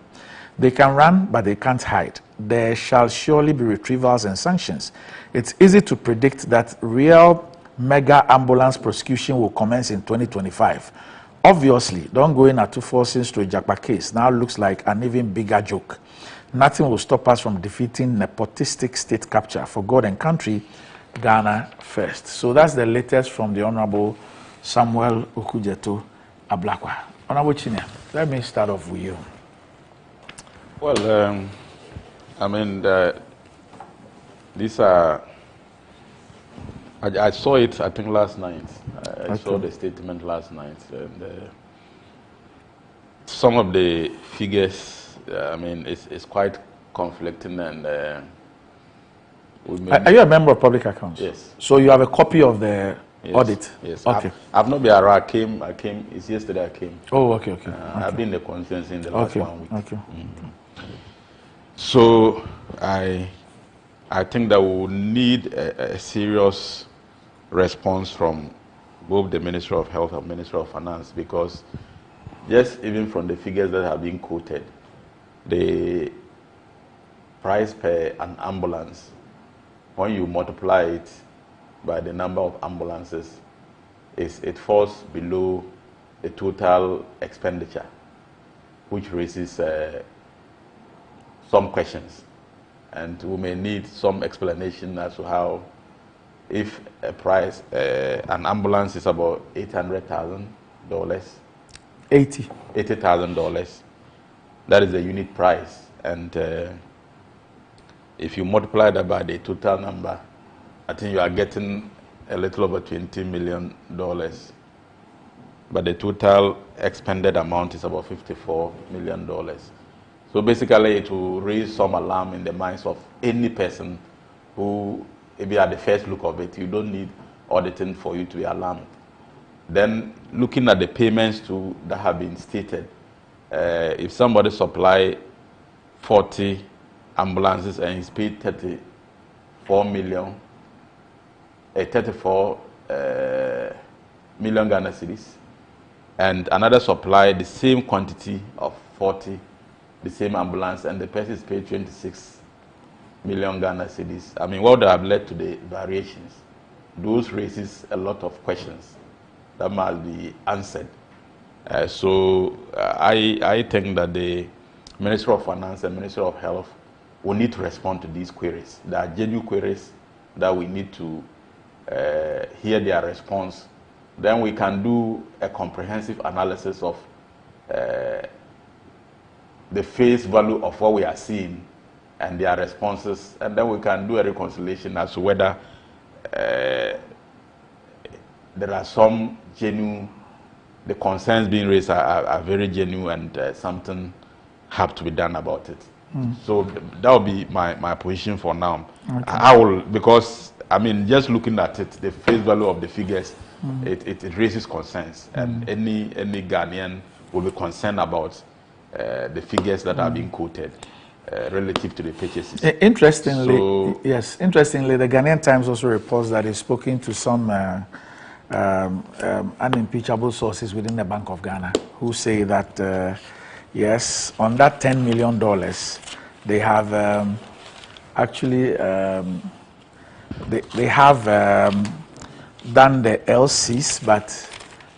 I: They can run, but they can't hide. There shall surely be retrievals and sanctions. It's easy to predict that real mega ambulance prosecution will commence in 2025. Obviously, don't go in at 246 to a Jakpa case now looks like an even bigger joke. Nothing will stop us from defeating nepotistic state capture for God and country, Ghana first. So that's the latest from the Honorable Samuel Okujeto Ablakwa. Honorable Chinia, let me start off with you.
C: Well, I mean, these are, I saw it, I think, last night. I saw the statement last night. And some of the figures, I mean, it's quite conflicting. And
I: are you a member of Public Accounts?
C: Yes.
I: So you have a copy of the audit?
C: Yes.
I: Okay.
C: I've not been around. I came, it's yesterday I came.
I: Oh, okay.
C: I've been in the conference in the last 1 week.
I: Okay.
C: So I think that we will need a serious response from both the Ministry of Health and Ministry of Finance, because just even from the figures that have been quoted, the price per an ambulance, when you multiply it by the number of ambulances, it falls below the total expenditure, which raises some questions. And we may need some explanation as to how, if a price, an ambulance is about $800,000, $80,000, that is the unit price. And if you multiply that by the total number, I think you are getting a little over $20 million. But the total expended amount is about $54 million. So basically, it will raise some alarm in the minds of any person who, maybe at the first look of it, you don't need auditing for you to be alarmed. Then, looking at the payments that have been stated, if somebody supply 40 ambulances and is paid 34 million Ghana cedis, and another supply the same quantity of 40, the same ambulance, and the person is paid 26 million Ghana cedis. I mean, what would have led to the variations? Those raises a lot of questions that must be answered. So I think that the Ministry of Finance and Ministry of Health will need to respond to these queries. There are genuine queries that we need to hear their response. Then we can do a comprehensive analysis of the face value of what we are seeing and their responses, and then we can do a reconciliation as to whether there are some genuine, the concerns being raised are very genuine, and something have to be done about it. So that will be my position for now. Okay. I will, because I mean, just looking at it, the face value of the figures, it raises concerns, and any Ghanaian will be concerned about the figures that are being quoted relative to the purchases.
I: Interestingly, interestingly, the Ghanaian Times also reports that it's spoken to some unimpeachable sources within the Bank of Ghana who say that yes, on that $10 million, they have actually they have done the LCs, but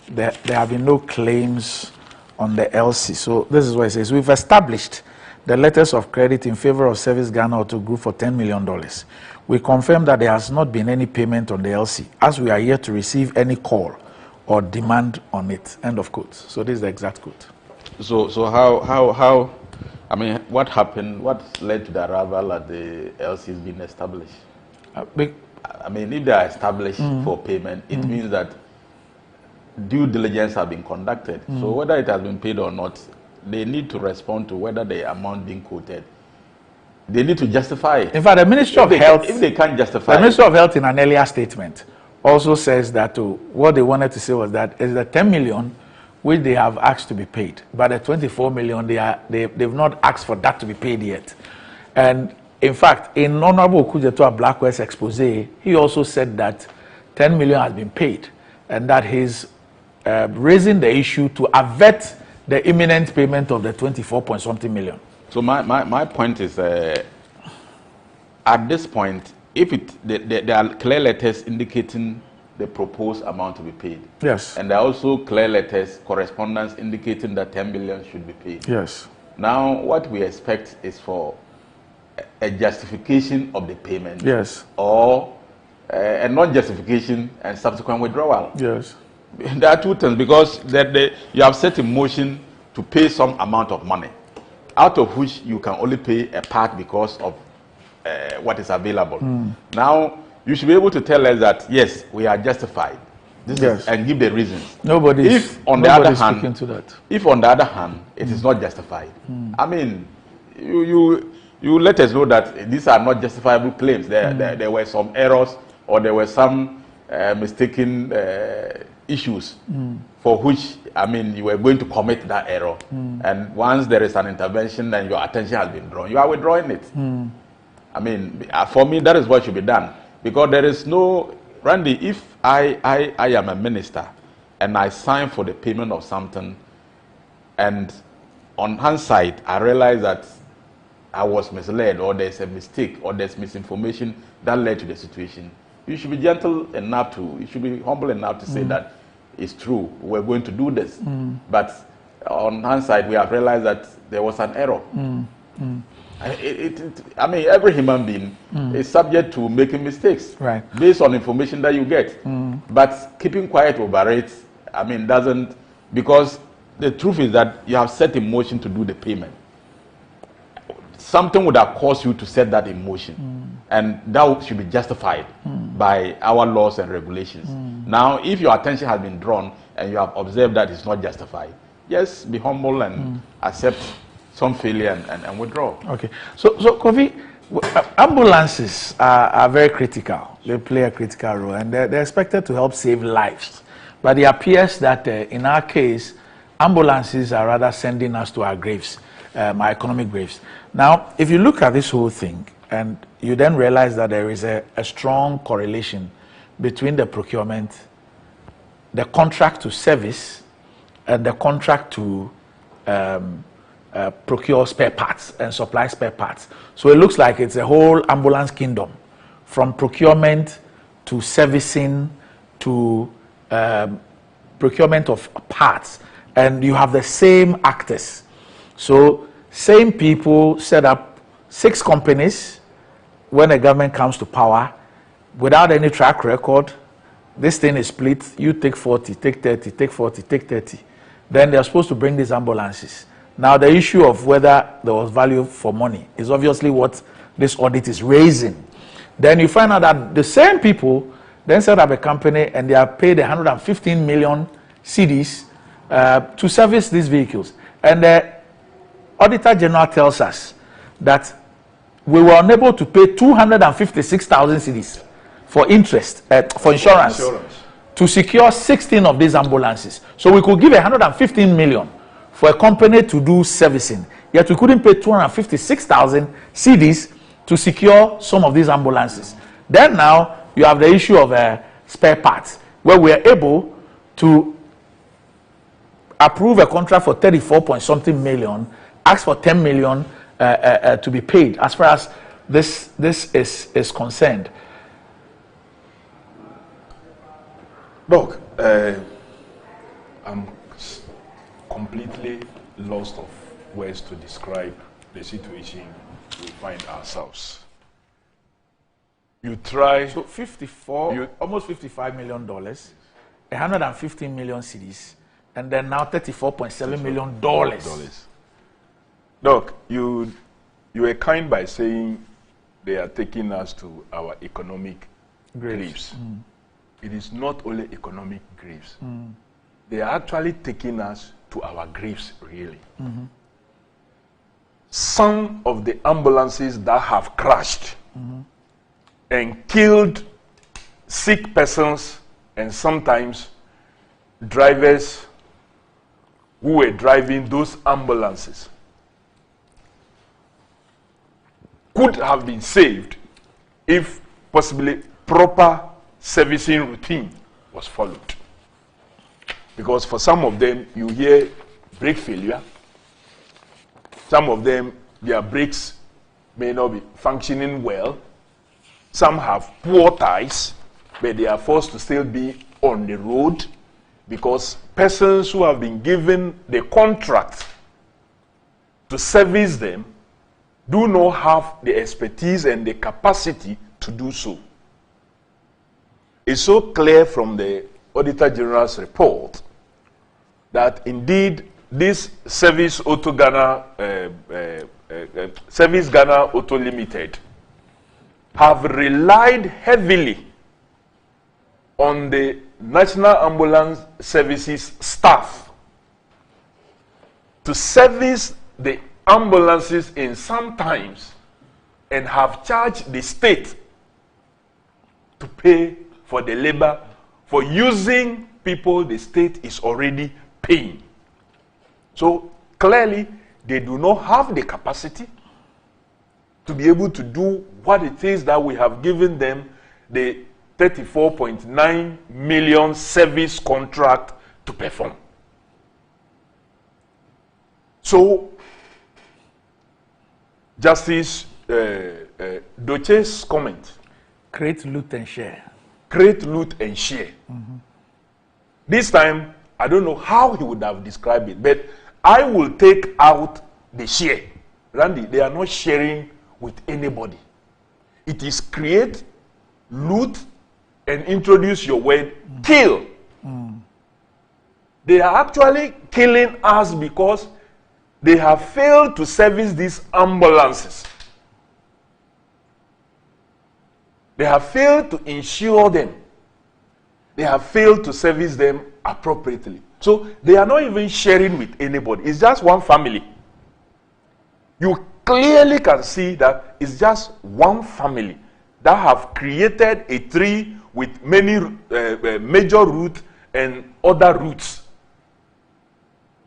I: there have been no claims on the LC. So this is what it says: we've established the letters of credit in favor of Service Ghana Auto Group for $10 million. We confirm that there has not been any payment on the LC, as we are yet to receive any call or demand on it. End of quote. So this is the exact quote.
C: So how I mean, what happened? What led to the arrival at the LCs being established? I mean, if they are established for payment, it means that due diligence has been conducted. So whether it has been paid or not, they need to respond to whether the amount being quoted, they need to justify it.
I: In fact, the Ministry of Health,
C: if they can't justify
I: the Ministry of Health in an earlier statement also says that what they wanted to say was that is the 10 million which they have asked to be paid, but the 24 million they've not asked for that to be paid yet. And in fact, in Honorable Okujetua Blackwell's expose, he also said that 10 million has been paid, and that he's raising the issue to avert the imminent payment of the 24-point-something million.
C: So my point is, at this point, if there are clear letters indicating the proposed amount to be paid.
I: Yes.
C: And there are also clear letters, correspondence indicating that 10 million should be paid.
I: Yes.
C: Now, what we expect is for a justification of the payment.
I: Yes.
C: Or a non-justification and subsequent withdrawal.
I: Yes.
C: There are two things, because you have set in motion to pay some amount of money, out of which you can only pay a part because of what is available. Now, you should be able to tell us that, yes, we are justified. And give the reasons. If on the other hand, it is not justified. I mean, you let us know that these are not justifiable claims. There were some errors, or there were some mistaken issues for which, I mean, you were going to commit that error. And once there is an intervention and your attention has been drawn, you are withdrawing it. I mean, for me, that is what should be done. Because there is no, Randy, if I am a minister and I sign for the payment of something, and on hindsight I realize that I was misled, or there's a mistake, or there's misinformation that led to the situation, you should be gentle enough you should be humble enough to say that it's true, we're going to do this. But on hindsight, we have realized that there was an error. I mean, every human being is subject to making mistakes,
I: right,
C: based on information that you get. But keeping quiet over it, I mean, doesn't, because the truth is that you have set in motion to do the payment. Something would have caused you to set that in motion, and that should be justified by our laws and regulations. Now, if your attention has been drawn and you have observed that it's not justified, yes, be humble and accept some failure and withdraw.
I: Okay. So Kofi, ambulances are very critical. They play a critical role, and they're expected to help save lives. But it appears that in our case, ambulances are rather sending us to our graves, our economic graves. Now, if you look at this whole thing, and you then realize that there is a strong correlation between the procurement, the contract to service, and the contract to procure spare parts and supply spare parts. So it looks like it's a whole ambulance kingdom, from procurement to servicing to procurement of parts, and you have the same actors. So same people set up 6 companies when the government comes to power without any track record. This thing is split. You take 40, take 30, take 40, take 30. Then they're supposed to bring these ambulances. Now, the issue of whether there was value for money is obviously what this audit is raising. Then you find out that the same people then set up a company and they are paid 115 million cedis to service these vehicles. And the Auditor General tells us that we were unable to pay 256,000 cedis for interest, for insurance, to secure 16 of these ambulances. So we could give 115 million for a company to do servicing, yet we couldn't pay 256,000 cedis to secure some of these ambulances. Then now you have the issue of spare parts, where we are able to approve a contract for 34-point-something million, ask for 10 million to be paid as far as this is concerned.
B: Look, I'm completely lost of words to describe the situation we find ourselves. You try...
I: So almost $55 million, 115 million cedis, and then now $34.7 million.
B: Look, you were kind by saying they are taking us to our economic graves. It is not only economic graves. They are actually taking us to our graves, really. Some of the ambulances that have crashed and killed sick persons, and sometimes drivers who were driving those ambulances, could have been saved if possibly proper servicing routine was followed. Because for some of them, you hear brake failure. Some of them, their brakes may not be functioning well. Some have poor tires, but they are forced to still be on the road because persons who have been given the contract to service them do not have the expertise and the capacity to do so. It's so clear from the Auditor General's report that indeed this Service Ghana Auto Limited have relied heavily on the National Ambulance Services staff to service the ambulances in some times and have charged the state to pay for the labor for using people the state is already paying. So clearly they do not have the capacity to be able to do what it is that we have given them the 34.9 million service contract to perform. So, Justice Doche's comment.
I: Create, loot, and share.
B: Create, loot, and share. This time, I don't know how he would have described it, but I will take out the share. Randy, they are not sharing with anybody. It is create, loot, and introduce your word, kill. They are actually killing us because they have failed to service these ambulances. They have failed to insure them. They have failed to service them appropriately. So they are not even sharing with anybody. It's just one family. You clearly can see that it's just one family that have created a tree with many major roots and other roots.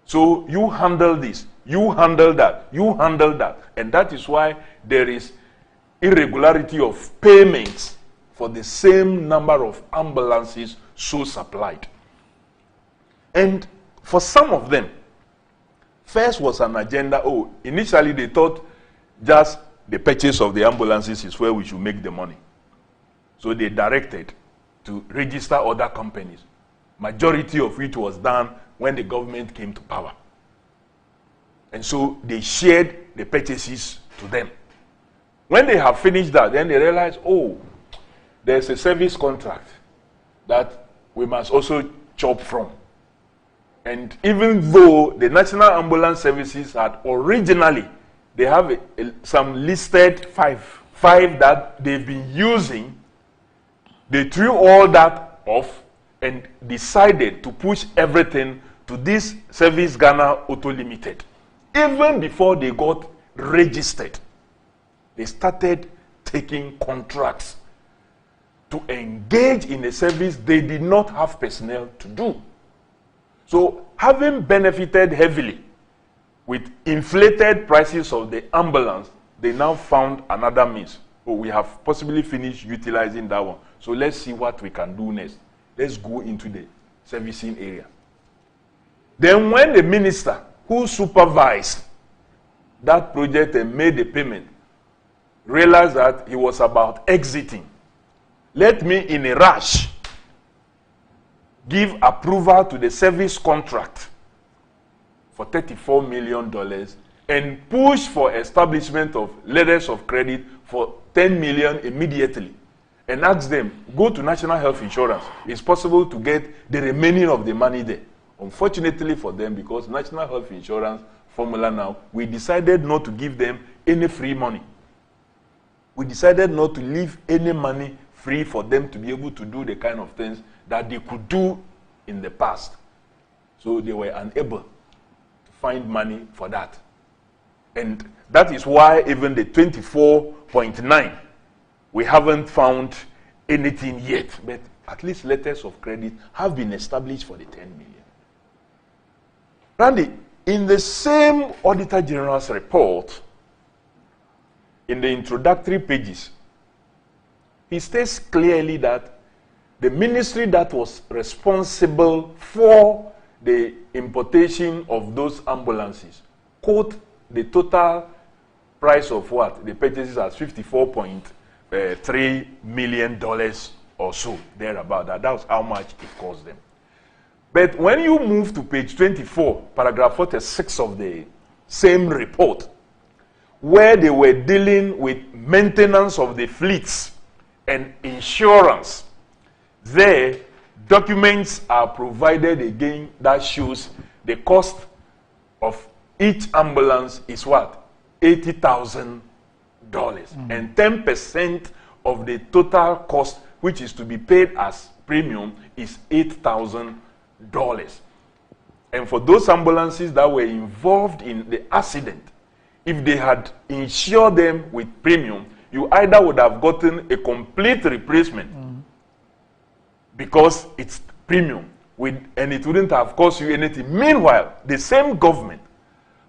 B: So you handle this, you handle that, you handle that. And that is why there is irregularity of payments for the same number of ambulances so supplied. And for some of them, first was an agenda. Initially they thought just the purchase of the ambulances is where we should make the money. So they directed to register other companies, majority of which was done when the government came to power. And so they shared the purchases to them. When they have finished that, then they realized, there's a service contract that we must also chop from. And even though the National Ambulance Services had originally, they have some listed five that they've been using, they threw all that off and decided to push everything to this Service Ghana Auto Limited. Even before they got registered, they started taking contracts to engage in a service they did not have personnel to do. So, having benefited heavily with inflated prices of the ambulance, they now found another means. We have possibly finished utilizing that one. So let's see what we can do next. Let's go into the servicing area. Then when the minister who supervised that project and made the payment realized that he was about exiting, let me in a rush give approval to the service contract for $34 million and push for establishment of letters of credit for $10 million immediately, and ask them, go to National Health Insurance. It's possible to get the remaining of the money there. Unfortunately for them, because National Health Insurance formula now, we decided not to give them any free money. We decided not to leave any money free for them to be able to do the kind of things that they could do in the past. So they were unable to find money for that. And that is why even the 24.9, we haven't found anything yet. But at least letters of credit have been established for the 10 million. Randy, in the same Auditor General's report, in the introductory pages, he states clearly that the ministry that was responsible for the importation of those ambulances quote the total price of what? The purchases as $54.3 million or so, thereabout. That was how much it cost them. But when you move to page 24, paragraph 46 of the same report, where they were dealing with maintenance of the fleets and insurance, there, documents are provided again that shows the cost of each ambulance is what? $80,000. And 10% of the total cost, which is to be paid as premium, is $8,000. And for those ambulances that were involved in the accident, if they had insured them with premium, you either would have gotten a complete replacement because it's premium, and it wouldn't have cost you anything. Meanwhile, the same government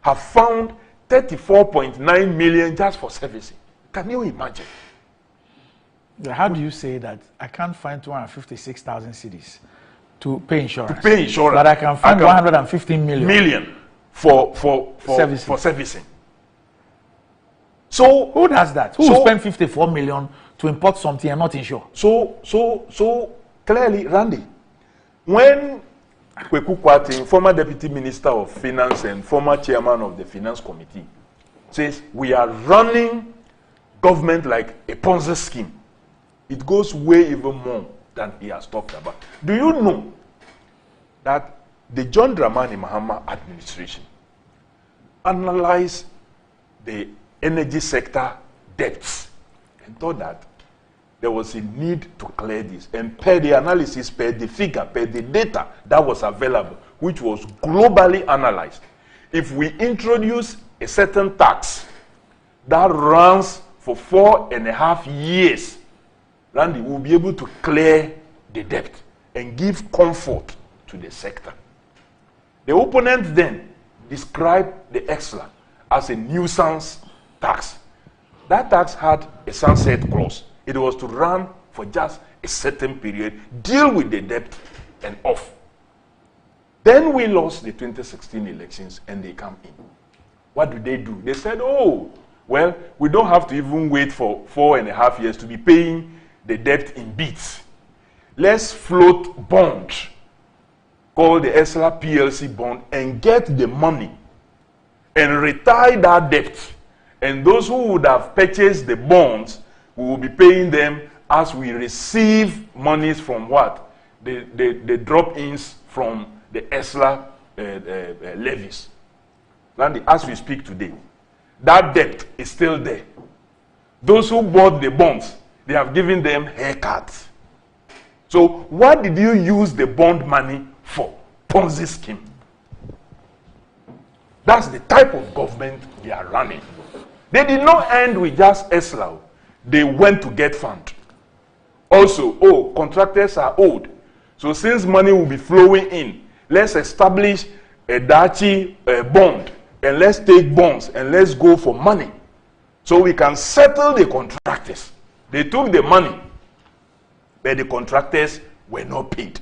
B: have found $34.9 million just for servicing. Can you imagine?
I: How do you say that I can't find 256,000 cedis to pay insurance?
B: To pay insurance.
I: But I can find 115 million.
B: For servicing. So
I: who does that? Who spend 54 million to import something and not insure?
B: So clearly, Randy, when Kweku Kwati, former Deputy Minister of Finance and former Chairman of the Finance Committee, says we are running government like a Ponzi scheme, it goes way even more than he has talked about. Do you know that the John Dramani Mahama administration analyzed the energy sector debts and thought that there was a need to clear this. And per the analysis, per the figure, per the data that was available, which was globally analyzed, if we introduce a certain tax that runs for 4.5 years, Randy will be able to clear the debt and give comfort to the sector. The opponent then described the EXLA as a nuisance tax. That tax had a sunset clause. It was to run for just a certain period, deal with the debt, and off. Then we lost the 2016 elections and they come in. What do? They said, oh, well, we don't have to even wait for 4.5 years to be paying the debt in bits. Let's float bond called the ESLA PLC bond and get the money and retire that debt. And those who would have purchased the bonds, we will be paying them as we receive monies from what? The drop-ins from the ESLA levies. Randy, as we speak today, that debt is still there. Those who bought the bonds, they have given them haircuts. So what did you use the bond money for? Ponzi scheme. That's the type of government they are running. They did not end with just ESLA. They went to get fund. Also, contractors are owed. So since money will be flowing in, let's establish a Dachi bond and let's take bonds and let's go for money so we can settle the contractors. They took the money, but the contractors were not paid.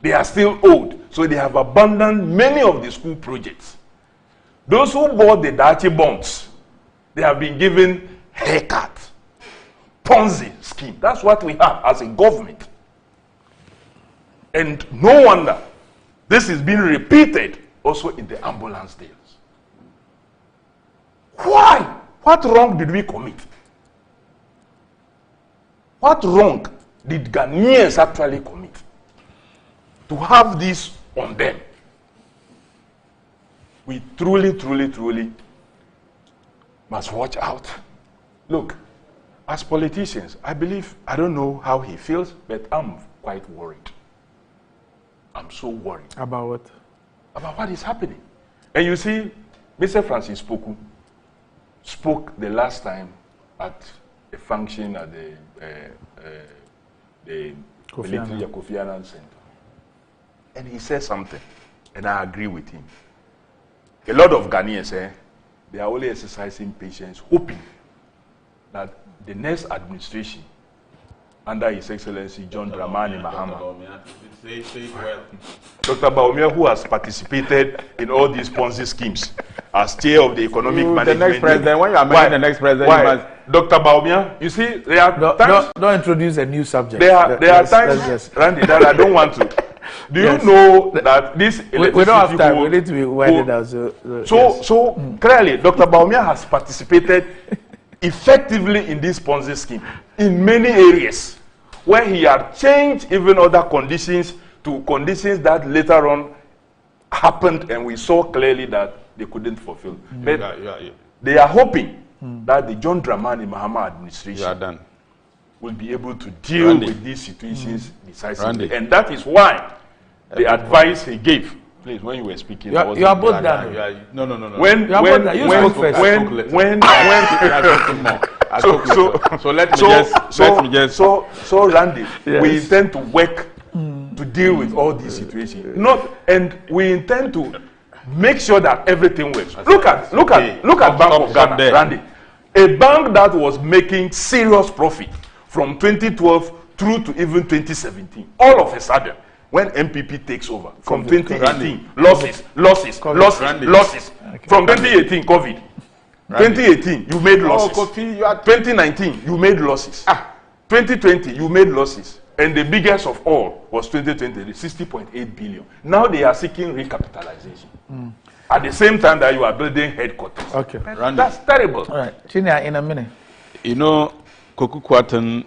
B: They are still owed, so they have abandoned many of the school projects. Those who bought the Dachi bonds, they have been given haircut. Ponzi scheme. That's what we have as a government. And no wonder this is being repeated also in the ambulance deals. Why? What wrong did we commit? What wrong did Ghanaians actually commit to have this on them? We truly must watch out. Look, as politicians, I don't know how he feels, but I'm quite worried. I'm so worried.
I: About what?
B: About what is happening. And you see, Mr. Francis Poku spoke the last time at a function at the military Kofi Annan Center. And he said something, and I agree with him. A lot of Ghanaians, they are only exercising patience, hoping that the next administration, under His Excellency John Dramani Mahama, Dr. Baumia, who has participated in all these Ponzi schemes as chair of the economic management.
C: The next president, when you are the next president,
B: why? Dr. Baumia, you see, there are times.
I: Don't introduce a new subject.
B: There are times, Randy, that I don't want to. Do you know that this
I: we don't have time. We need to be winded out.
B: So clearly, Dr. Baumia has participated effectively in this Ponzi scheme in many areas where he had changed even other conditions to conditions that later on happened, and we saw clearly that they couldn't fulfill. But they are hoping that the John Dramani Mahama administration will be able to deal with these situations decisively. And that is why the advice he gave, please, when you were speaking,
I: you are both done.
C: No.
B: When So Randy, we intend to work to deal with all these situations. And we intend to make sure that everything works. Look at Bank of Ghana, Randy. A bank that was making serious profit from 2012 through to even 2017. All of a sudden, when MPP takes over, from 2018, losses.
C: Okay.
B: From 2018, COVID. 2018, you made losses. 2019, you made losses. 2020, you made losses. And the biggest of all was 2020, 60.8 billion. Now they are seeking recapitalization. At the same time that you are building headquarters.
I: Okay.
B: That's terrible.
I: All right. Chinya, in a minute.
C: You know, Koku Kwatan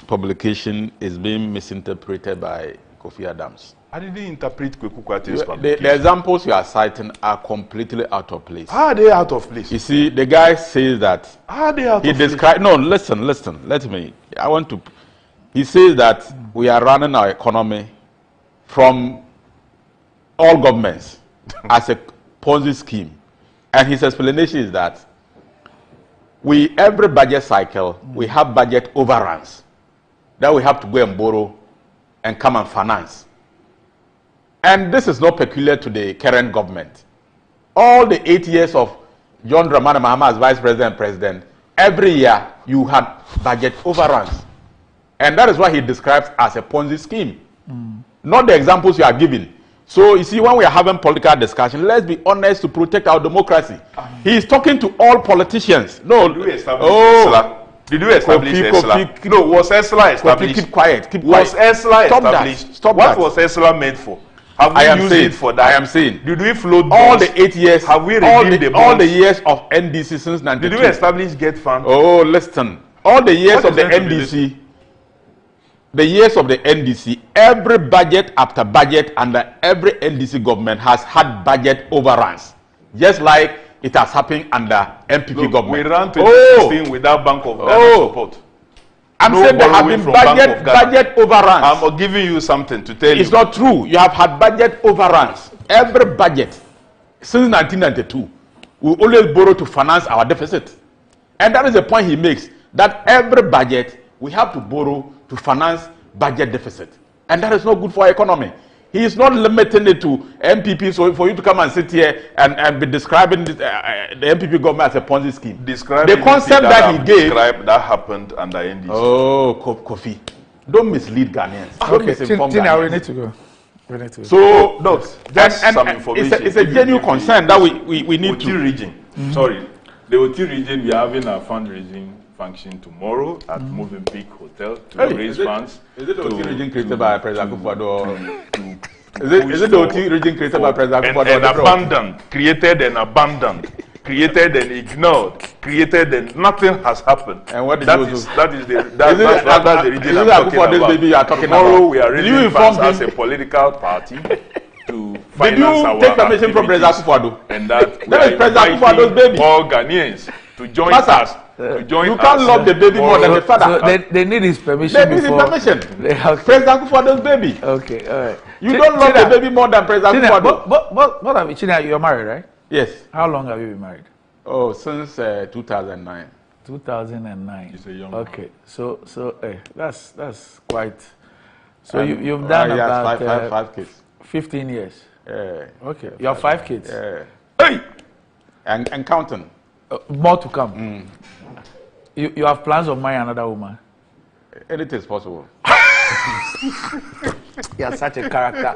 C: publication is being misinterpreted by Kofi Adams.
B: I didn't interpret Koku Kwatan's publication.
C: The examples you are citing are completely out of place.
B: How are they out of place?
C: You see, the guy says that.
B: How are they out
C: he
B: of place?
C: No, listen. Let me. I want to. He says that we are running our economy from all governments as a Ponzi scheme. And his explanation is that every budget cycle, we have budget overruns that we have to go and borrow and come and finance. And this is not peculiar to the current government. All the 8 years of John Dramani Mahama as vice president, every year you had budget overruns. And that is what he describes as a Ponzi scheme. Not the examples you are giving. So you see, when we are having political discussion, let's be honest to protect our democracy. He is talking to all politicians. No,
B: Did you establish ESLA? No, was ESLA established?
C: Keep quiet.
B: Was ESLA established?
C: Stop
B: what
C: that.
B: was ESLA made for? Have we used it for that?
C: I am saying.
B: Did we float
C: all
B: bonds?
C: the 8 years?
B: Have we redeemed the bonds?
C: All the years of NDC since 92.
B: Did we establish Get Fund?
C: Oh, listen. All the years of the NDC. The years of the NDC, every budget after budget under every NDC government has had budget overruns, just like it has happened under MPP government.
B: We ran 2016 without Bank of Ghana support.
C: I'm saying there have been budget overruns.
B: I'm giving you something to tell you.
C: It's not true. You have had budget overruns. Every budget since 1992, we always borrow to finance our deficit. And that is the point he makes, that every budget, we have to borrow to finance budget deficit. And that is not good for our economy. He is not limiting it to MPP, so for you to come and sit here and be describing the MPP government as a Ponzi scheme.
B: Describing
C: the concept that he gave.
B: That happened under NDC.
C: Oh, Kofi. Don't mislead Ghanaians. Don't misinform
I: Ghanaians. We need to go. We need to go.
C: So,
B: look, just some information.
C: It's a genuine concern that we need to.
B: Region. Sorry. The OT region, we are having a fundraising function tomorrow at Moving Peak Hotel to raise funds.
C: Is it the OT region created by President Akufo-Addo? Is it the OT region created by President Akufo-Addo?
B: And abandoned, created and abandoned, created and ignored, created and nothing has happened.
C: And what did
B: that
C: you
B: is
C: do?
B: that's the region I'm talking about.
C: Baby you are talking
B: tomorrow
C: about?
B: We are raising funds as a political party to finance our
C: Did you take permission from President Akufo-Addo?
B: And that
C: is President Akufo-Addo's baby.
B: All Ghanaians to join us.
C: You can't love the baby more than the father.
I: So they need his permission.
C: They need his permission. President Akufo-Addo's baby.
I: Okay, all right.
C: You don't love the baby more than President Akufo-Addo.
I: What have you, Chinya, you're married, right?
C: Yes.
I: How long have you been married?
C: Oh, since 2009.
I: 2009.
B: He's a young
I: okay, so that's quite. So you've done about
C: five kids.
I: 15 years.
C: Yeah.
I: Okay, you have 5 kids.
C: Yeah. Hey, and counting.
I: More to come. You have plans of marrying another woman?
C: Anything is possible.
I: You are such a character.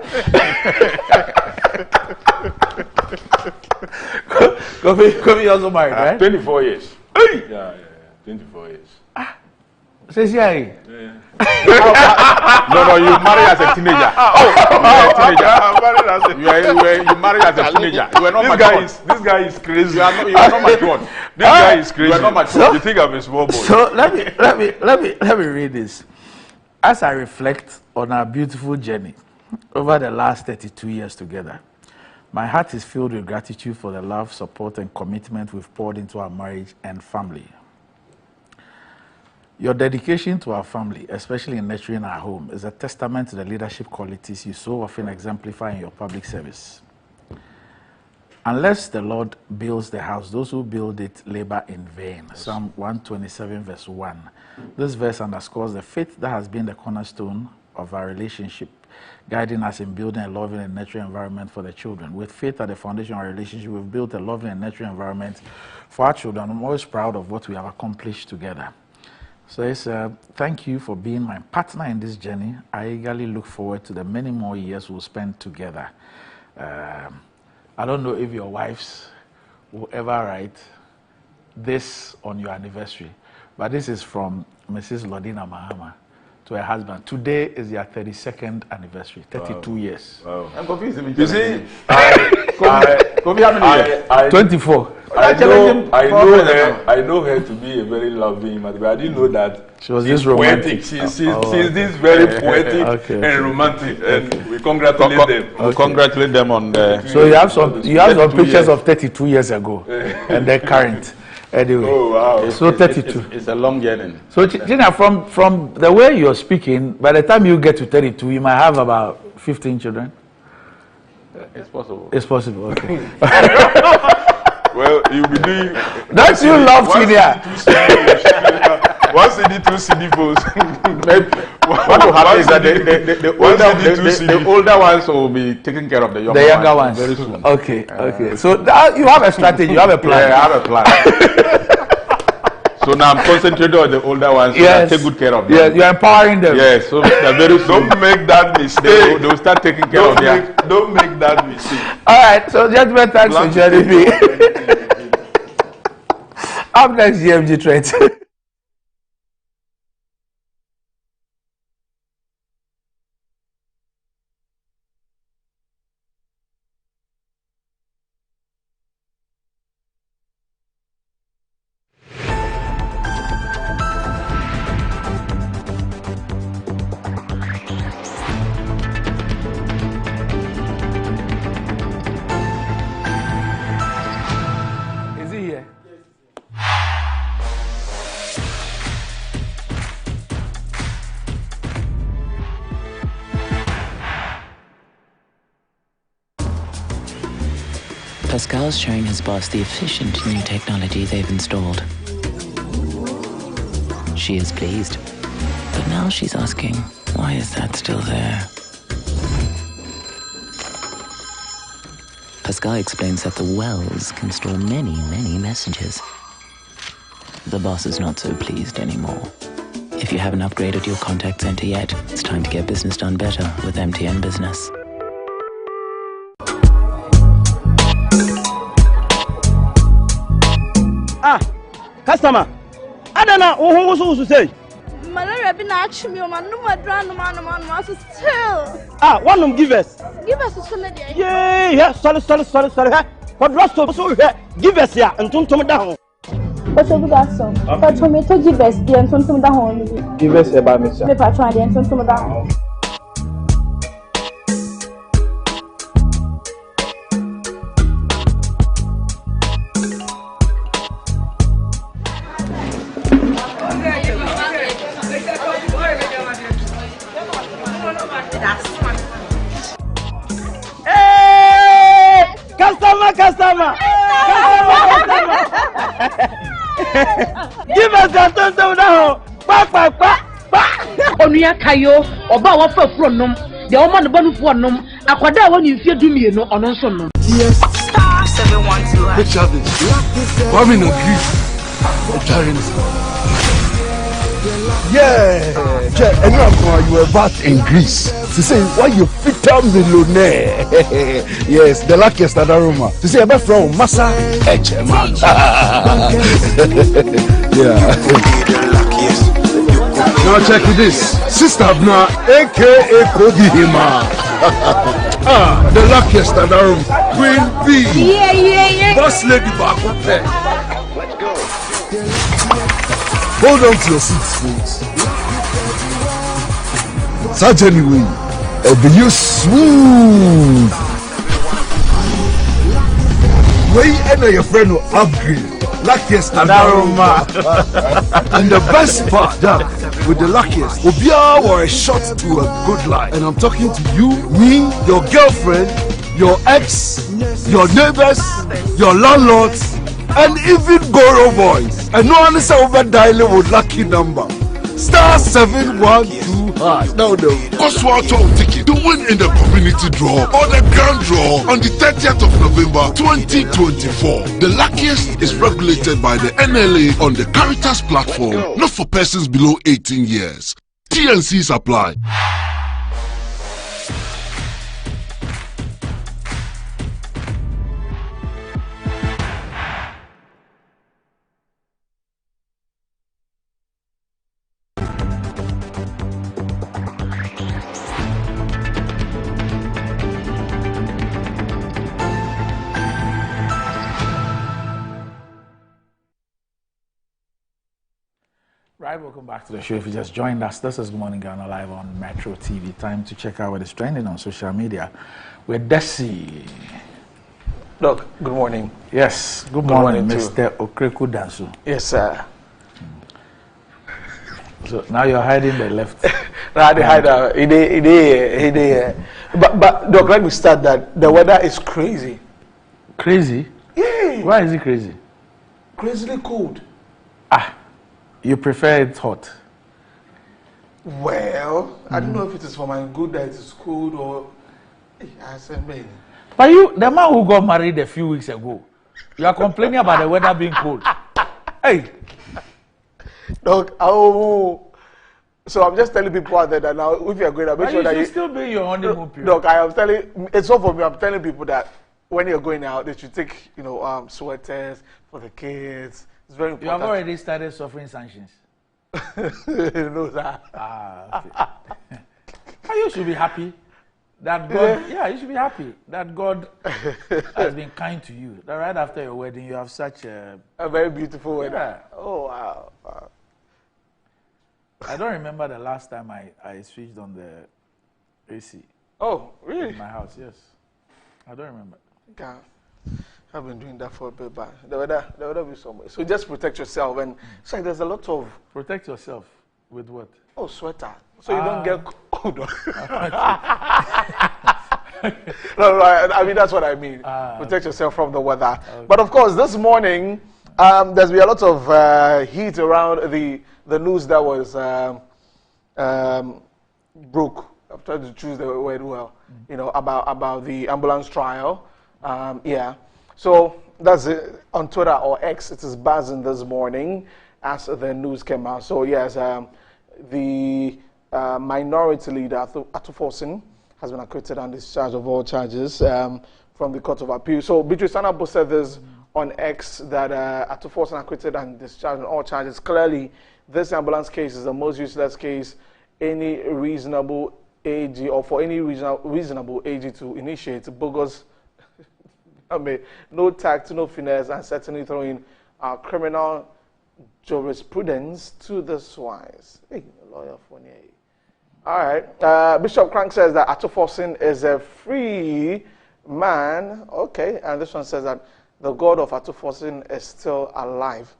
I: Kofi also married, right?
B: 24 years. Hey! Yeah, 24 years.
I: Says
B: yeah.
C: No, you married as a teenager. You married as a teenager. You were not matured.
B: This guy is crazy.
C: You are not matured.
B: This guy is crazy.
C: You are not matured.
B: You think I'm a small boy?
I: So let me read this. As I reflect on our beautiful journey over the last 32 years together, my heart is filled with gratitude for the love, support, and commitment we've poured into our marriage and family. Your dedication to our family, especially in nurturing our home, is a testament to the leadership qualities you so often exemplify in your public service. Unless the Lord builds the house, those who build it labor in vain. Yes. Psalm 127 verse 1. This verse underscores the faith that has been the cornerstone of our relationship, guiding us in building a loving and nurturing environment for the children. With faith at the foundation of our relationship, we've built a loving and nurturing environment for our children. I'm always proud of what we have accomplished together. So it's thank you for being my partner in this journey. I eagerly look forward to the many more years we'll spend together. I don't know if your wives will ever write this on your anniversary, but this is from Mrs. Lodina Mahama to her husband. Today is their 32nd anniversary, 32 years.
C: Wow. I'm confused.
B: You see,
C: Kobe, how many years?
I: 24.
B: I know her to be a very loving mother, but I didn't know that
I: she was this romantic.
B: She's this very poetic and romantic, and we congratulate them.
C: We congratulate them on the.
I: So you have some pictures of 32 years ago, and they're current. Anyway,
B: wow.
I: So 32.
C: It's a long journey.
I: So Gina, from the way you're speaking, by the time you get to 32, you might have about 15 children.
C: It's possible.
I: It's possible. Okay.
B: Well, you'll be doing.
I: Don't you love Kenya?
B: One CD, two CD phones.
C: What will happen is that the older ones will be taking care of the younger ones very soon.
I: Okay, okay. So you have a strategy, you have a plan.
C: Yeah, I have a plan. So now I'm concentrating on the older ones.
I: Yes.
C: So take good care of them.
I: Yeah, you're empowering them.
C: Yes, so they're very soon.
B: Don't make that mistake.
C: They will start taking care of them.
B: Don't make that mistake.
I: All right, so gentlemen, thanks for joining me. Up next, GMG Trends.
J: Pascal's showing his boss the efficient new technology they've installed. She is pleased, but now she's asking, why is that still there? Pascal explains that the wells can store many, many messages. The boss is not so pleased anymore. If you haven't upgraded your contact center yet, it's time to get business done better with MTN Business.
A: Customer, I don't know who to say.
P: Malaria been actually me, man. No more drama, still.
A: One of them give us.
P: Give us a solid.
A: Yeah, sorry. What rest of so give us here and don't me down.
P: What's a good answer? But for me to give us the and don't me down.
A: Give us a by Mr.
P: Me patron and don't me down.
A: Customer. Give us that down.
T: Onuya kayo oba wa fa fronum de o ma no banu fo nom akwada wa ni fie dumie no ono nso no.
G: Yes.
P: Star 712.
W: Picture this. Coming on Greece. Yeah, and now you were back in Greece. To say why you fit a millionaire. Yes, the luckiest at Roma. To say about from Massa Echeman. Yeah. Now check this. Sister Abna, aka Kodihima. The luckiest at Roma. Queen B.
P: Yeah.
W: Boss lady back up there. Let's go. Hold on to your seats, folks. Such anyway, it'll be you smooth. Where you enter your friend will upgrade. Luckiest and Aroma. And the best part, that with the luckiest, will be our shot to a good life. And I'm talking to you, me, your girlfriend, your ex, your neighbors, your landlords, and even Goro boys. And no one is over dialing with lucky number. *712#
X: No.
W: Coswato ticket to win in the community draw or the grand draw on the 30th of November 2024. The luckiest is regulated by the NLA on the Caritas platform, not for persons below 18 years. T&Cs apply.
I: Right, welcome back to the show. If you just joined us, this is Good Morning Ghana live on Metro TV. Time to check out what is trending on social media with Desi.
K: Doc, good morning.
I: Yes, good morning, Mr. Okreku Dansu.
K: Yes, sir.
I: So now you're hiding the left.
K: Nah, they hide But Doc, let me start that. The weather is crazy.
I: Crazy?
K: Yeah.
I: Why is it crazy?
K: Crazily cold.
I: You prefer it hot?
K: Well, I don't know if it is for my good that it is cold or I said maybe.
I: But you, the man who got married a few weeks ago, you are complaining about the weather being cold. Hey,
K: Doc, so I'm just telling people out there that now if you are going to make sure that you
I: still be your honeymoon period.
K: Doc, I am telling, it's not for me. I'm telling people that when you're going out, they should take sweaters for the kids. It's very important.
I: You have already started suffering sanctions.
K: No, sir.
I: Okay. You should be happy that God. Yeah, you should be happy that God has been kind to you. That right after your wedding, you have such a
K: very beautiful wedding.
I: Yeah.
K: Oh wow.
I: I don't remember the last time I switched on the AC.
K: Oh, really?
I: In my house, yes. I don't remember.
K: Okay. I've been doing that for a bit, but the weather will be somewhere. So just protect yourself. And so there's a lot of...
I: Protect yourself with what?
K: Oh, sweater. So you don't get cold. No, I mean, that's what I mean. Protect yourself from the weather. Okay. But of course, this morning, there's been a lot of heat around the news that was broke. I'm trying to choose the word well, about the ambulance trial. Yeah. So that's it. On Twitter or X, it is buzzing this morning as the news came out. So yes, the minority leader, Atufosin, has been acquitted and discharged of all charges from the Court of Appeal. So Beatrice Sanapo said this on X that Atufosin acquitted and discharged on all charges. Clearly, this ambulance case is the most useless case any reasonable AG or for any reasonable AG to initiate bogus. I mean, no tact, no finesse, and certainly throwing criminal jurisprudence to the swines. Hey, lawyer funny. All right. Bishop Crank says that Atufosin is a free man. Okay. And this one says that the God of Atufosin is still alive.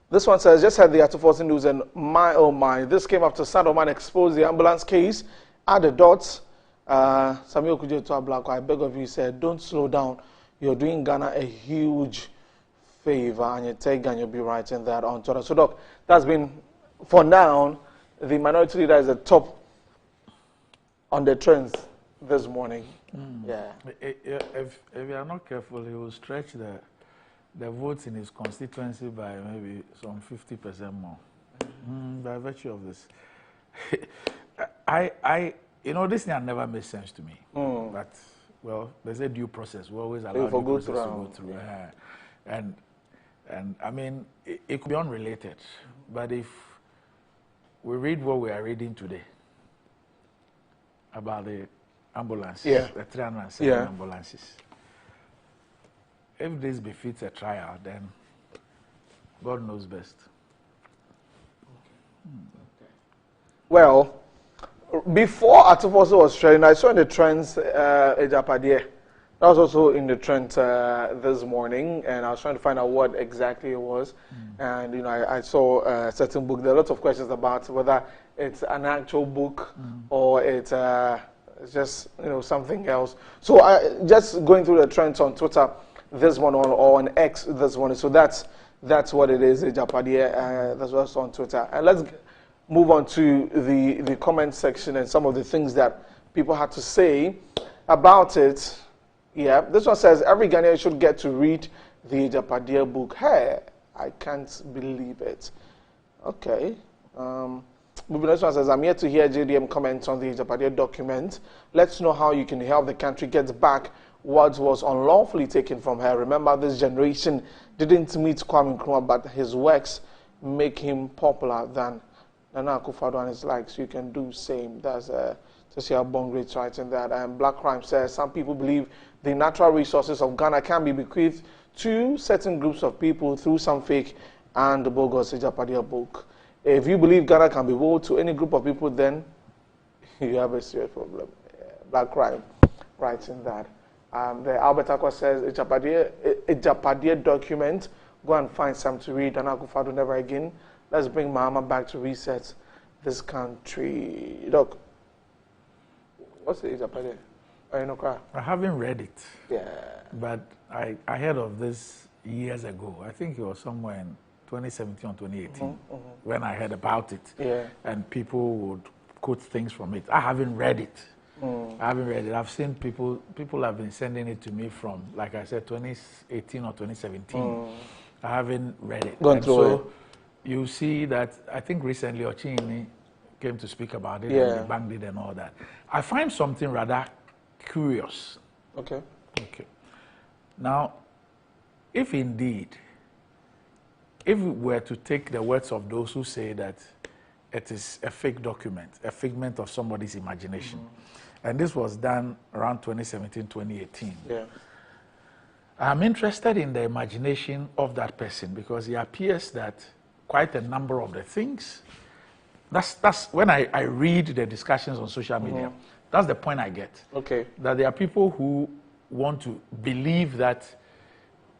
K: This one says, just had the Atufosin news and my oh my. This came after Sandoman exposed the ambulance case at the dots. Samuel Kujetua Black, I beg of you, said, don't slow down. You're doing Ghana a huge favor, and you take and you'll be writing that on Twitter. So, Doc, that's been, for now, the minority leader is the top on the trends this morning. Yeah.
I: If you are not careful, he will stretch the votes in his constituency by maybe some 50% more. By virtue of this. This thing never made sense to me. But, well, there's a due process. We always allow due process to go through. Yeah. And I mean, it could be unrelated. But if we read what we are reading today about the ambulances, the 307 ambulances, if this befits a trial, then God knows best.
K: Well, before Atufosin was trending, I saw in the trends Ejapadieh. That was also in the trend this morning, and I was trying to find out what exactly it was. And I saw a certain book. There are lots of questions about whether it's an actual book or it's just something else. So just going through the trends on Twitter this morning or on X this morning. So that's what it is, Ejapadieh. That's what's on Twitter. And let's move on to the comment section and some of the things that people had to say about it. Yeah, this one says every Ghanaian should get to read the Japadia book. Hey, I can't believe it. Okay. This one says, I'm here to hear JDM comments on the Japadia document. Let's know how you can help the country get back what was unlawfully taken from her. Remember, this generation didn't meet Kwame Nkrumah, but his works make him popular than Nana Akufo-Addo and his likes. You can do same. That's Cecilia Bongre's writing that. And Black Crime says, some people believe the natural resources of Ghana can be bequeathed to certain groups of people through some fake and bogus Japadia book. If you believe Ghana can be willed to any group of people, then you have a serious problem. Black Crime writing that. The Albert Aqua says, a Japadia document, go and find some to read, and Akufo-Addo never again. Let's bring Mahama back to reset this country. Look, what's the Japadia?
I: I haven't read it.
K: Yeah.
I: But I heard of this years ago. I think it was somewhere in 2017 or 2018 when I heard about it.
K: Yeah.
I: And people would quote things from it. I haven't read it. I haven't read it. I've seen people have been sending it to me from, like I said, 2018 or 2017. I haven't read it.
K: Gone through it.
I: You see that, I think recently Ochini came to speak about it,
K: Yeah.
I: and they banged it and all that. I find something rather curious.
K: Okay.
I: Okay. Now, if indeed, if we were to take the words of those who say that it is a fake document, a figment of somebody's imagination, and this was done around 2017, 2018,
K: Yeah.
I: I'm interested in the imagination of that person because it appears that quite a number of the things, that's when I read the discussions on social media, that's the point I get.
K: Okay.
I: That there are people who want to believe that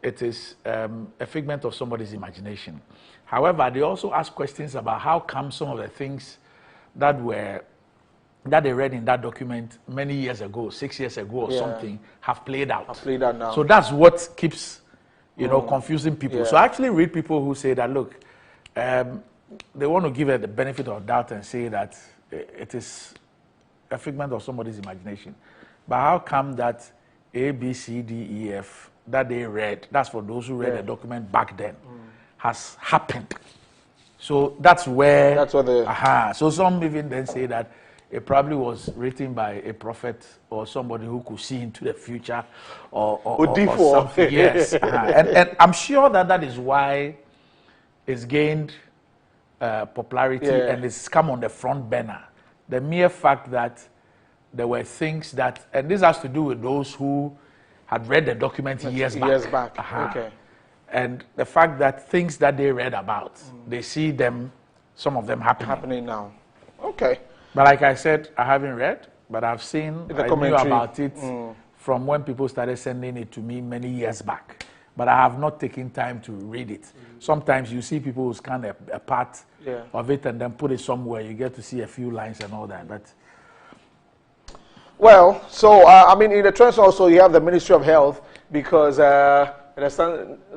I: it is a figment of somebody's imagination. However, they also ask questions about how come some of the things that they read in that document many years ago, 6 years ago or something, have played out.
K: Have played out now.
I: So that's what keeps, confusing people.
K: Yeah.
I: So I actually read people who say that, look, they want to give it the benefit of doubt and say that it is a figment of somebody's imagination. But how come that A, B, C, D, E, F that they read, that's for those who read the document back then, has happened? So that's where...
K: That's what the...
I: So some even then say that it probably was written by a prophet or somebody who could see into the future or something. Yes. And I'm sure that is why it's gained popularity and it's come on the front burner. The mere fact that there were things that, and this has to do with those who had read the document years back.
K: Okay.
I: And the fact that things that they read about, they see them, some of them happening
K: now. Okay.
I: But like I said, I haven't read, but I've seen, I knew about it from when people started sending it to me many years back. But I have not taken time to read it. Sometimes you see people who scan a part of it and then put it somewhere. You get to see a few lines and all that. But
K: well, so I mean, in the trends also you have the Ministry of Health because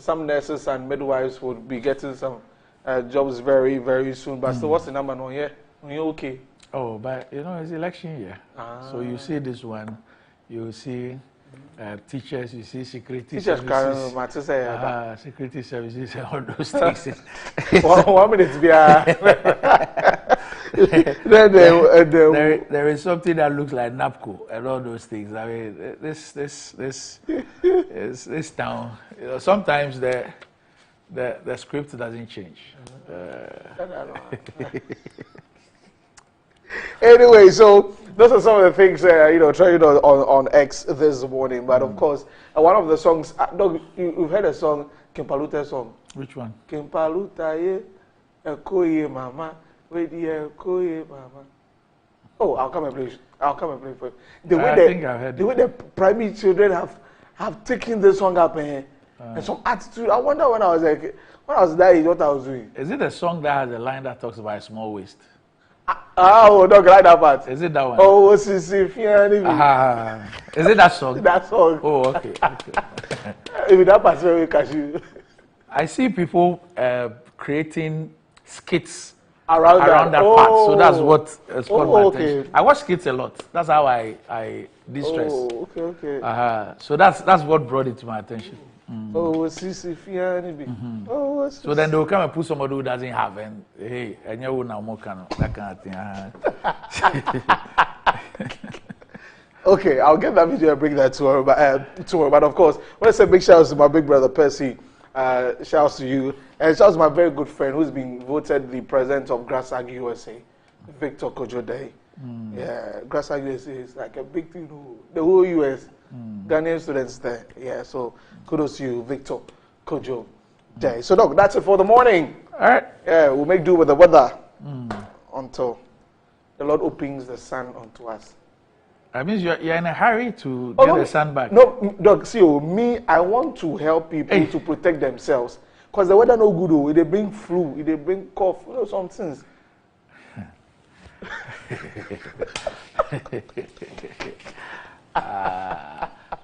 K: some nurses and midwives would be getting some jobs very, very soon. But so what's the number now here? Are you okay?
I: Oh, but it's election year. So you see this one, you see teachers, you see security services. Security services and all those things.
K: 1 minute.
I: There is something that looks like NAPCO and all those things. I mean, this town, sometimes the script doesn't change.
K: Anyway, so those are some of the things trying on X this morning. But of course, one of the songs, Doug, you've heard a song, Kimpaluta song.
I: Which one?
K: Kimpaluta ye, ekoye mama, wedi ekoye mama. Oh, I'll come and play for you. The way the primary children have taken this song up and some attitude. I wonder when I was that age, what I was doing.
I: Is it a song that has a line that talks about a small waist?
K: Oh, don't like that part.
I: Is it that one?
K: Oh, Is it
I: that song?
K: That song.
I: Oh, okay.
K: If that part,
I: I see people creating skits around that part. So that's what caught my
K: okay.
I: attention. I watch skits a lot. That's how I de-stress.
K: Oh, okay.
I: So that's what brought it to my attention.
K: Oh,
I: so then they will come and put somebody who doesn't have, and hey, and you will now more kind of that kind of thing.
K: Okay, I'll get that video and bring that to her. But of course, I want to say big shout out to my big brother Percy. Shout out to you, and shout out to my very good friend who's been voted the president of Grasag USA, Victor Kojo Day. Yeah, Grasag USA is like a big thing. The whole US, Ghanaian students there. Yeah, so kudos to you, Victor Kojo Day. So, Doc, that's it for the morning.
I: All right.
K: Yeah, we'll make do with the weather until the Lord opens the sun unto us.
I: That means you're in a hurry to get the sun back.
K: No, Doc, see, me, I want to help people to protect themselves. Because the weather no good, they bring flu, they bring cough, some things.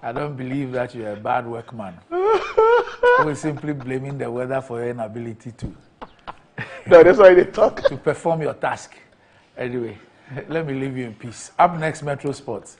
I: I don't believe that you're a bad workman. Who is simply blaming the weather for your inability to.
K: No, that's why they talk.
I: To perform your task. Anyway, let me leave you in peace. Up next, Metro Sports.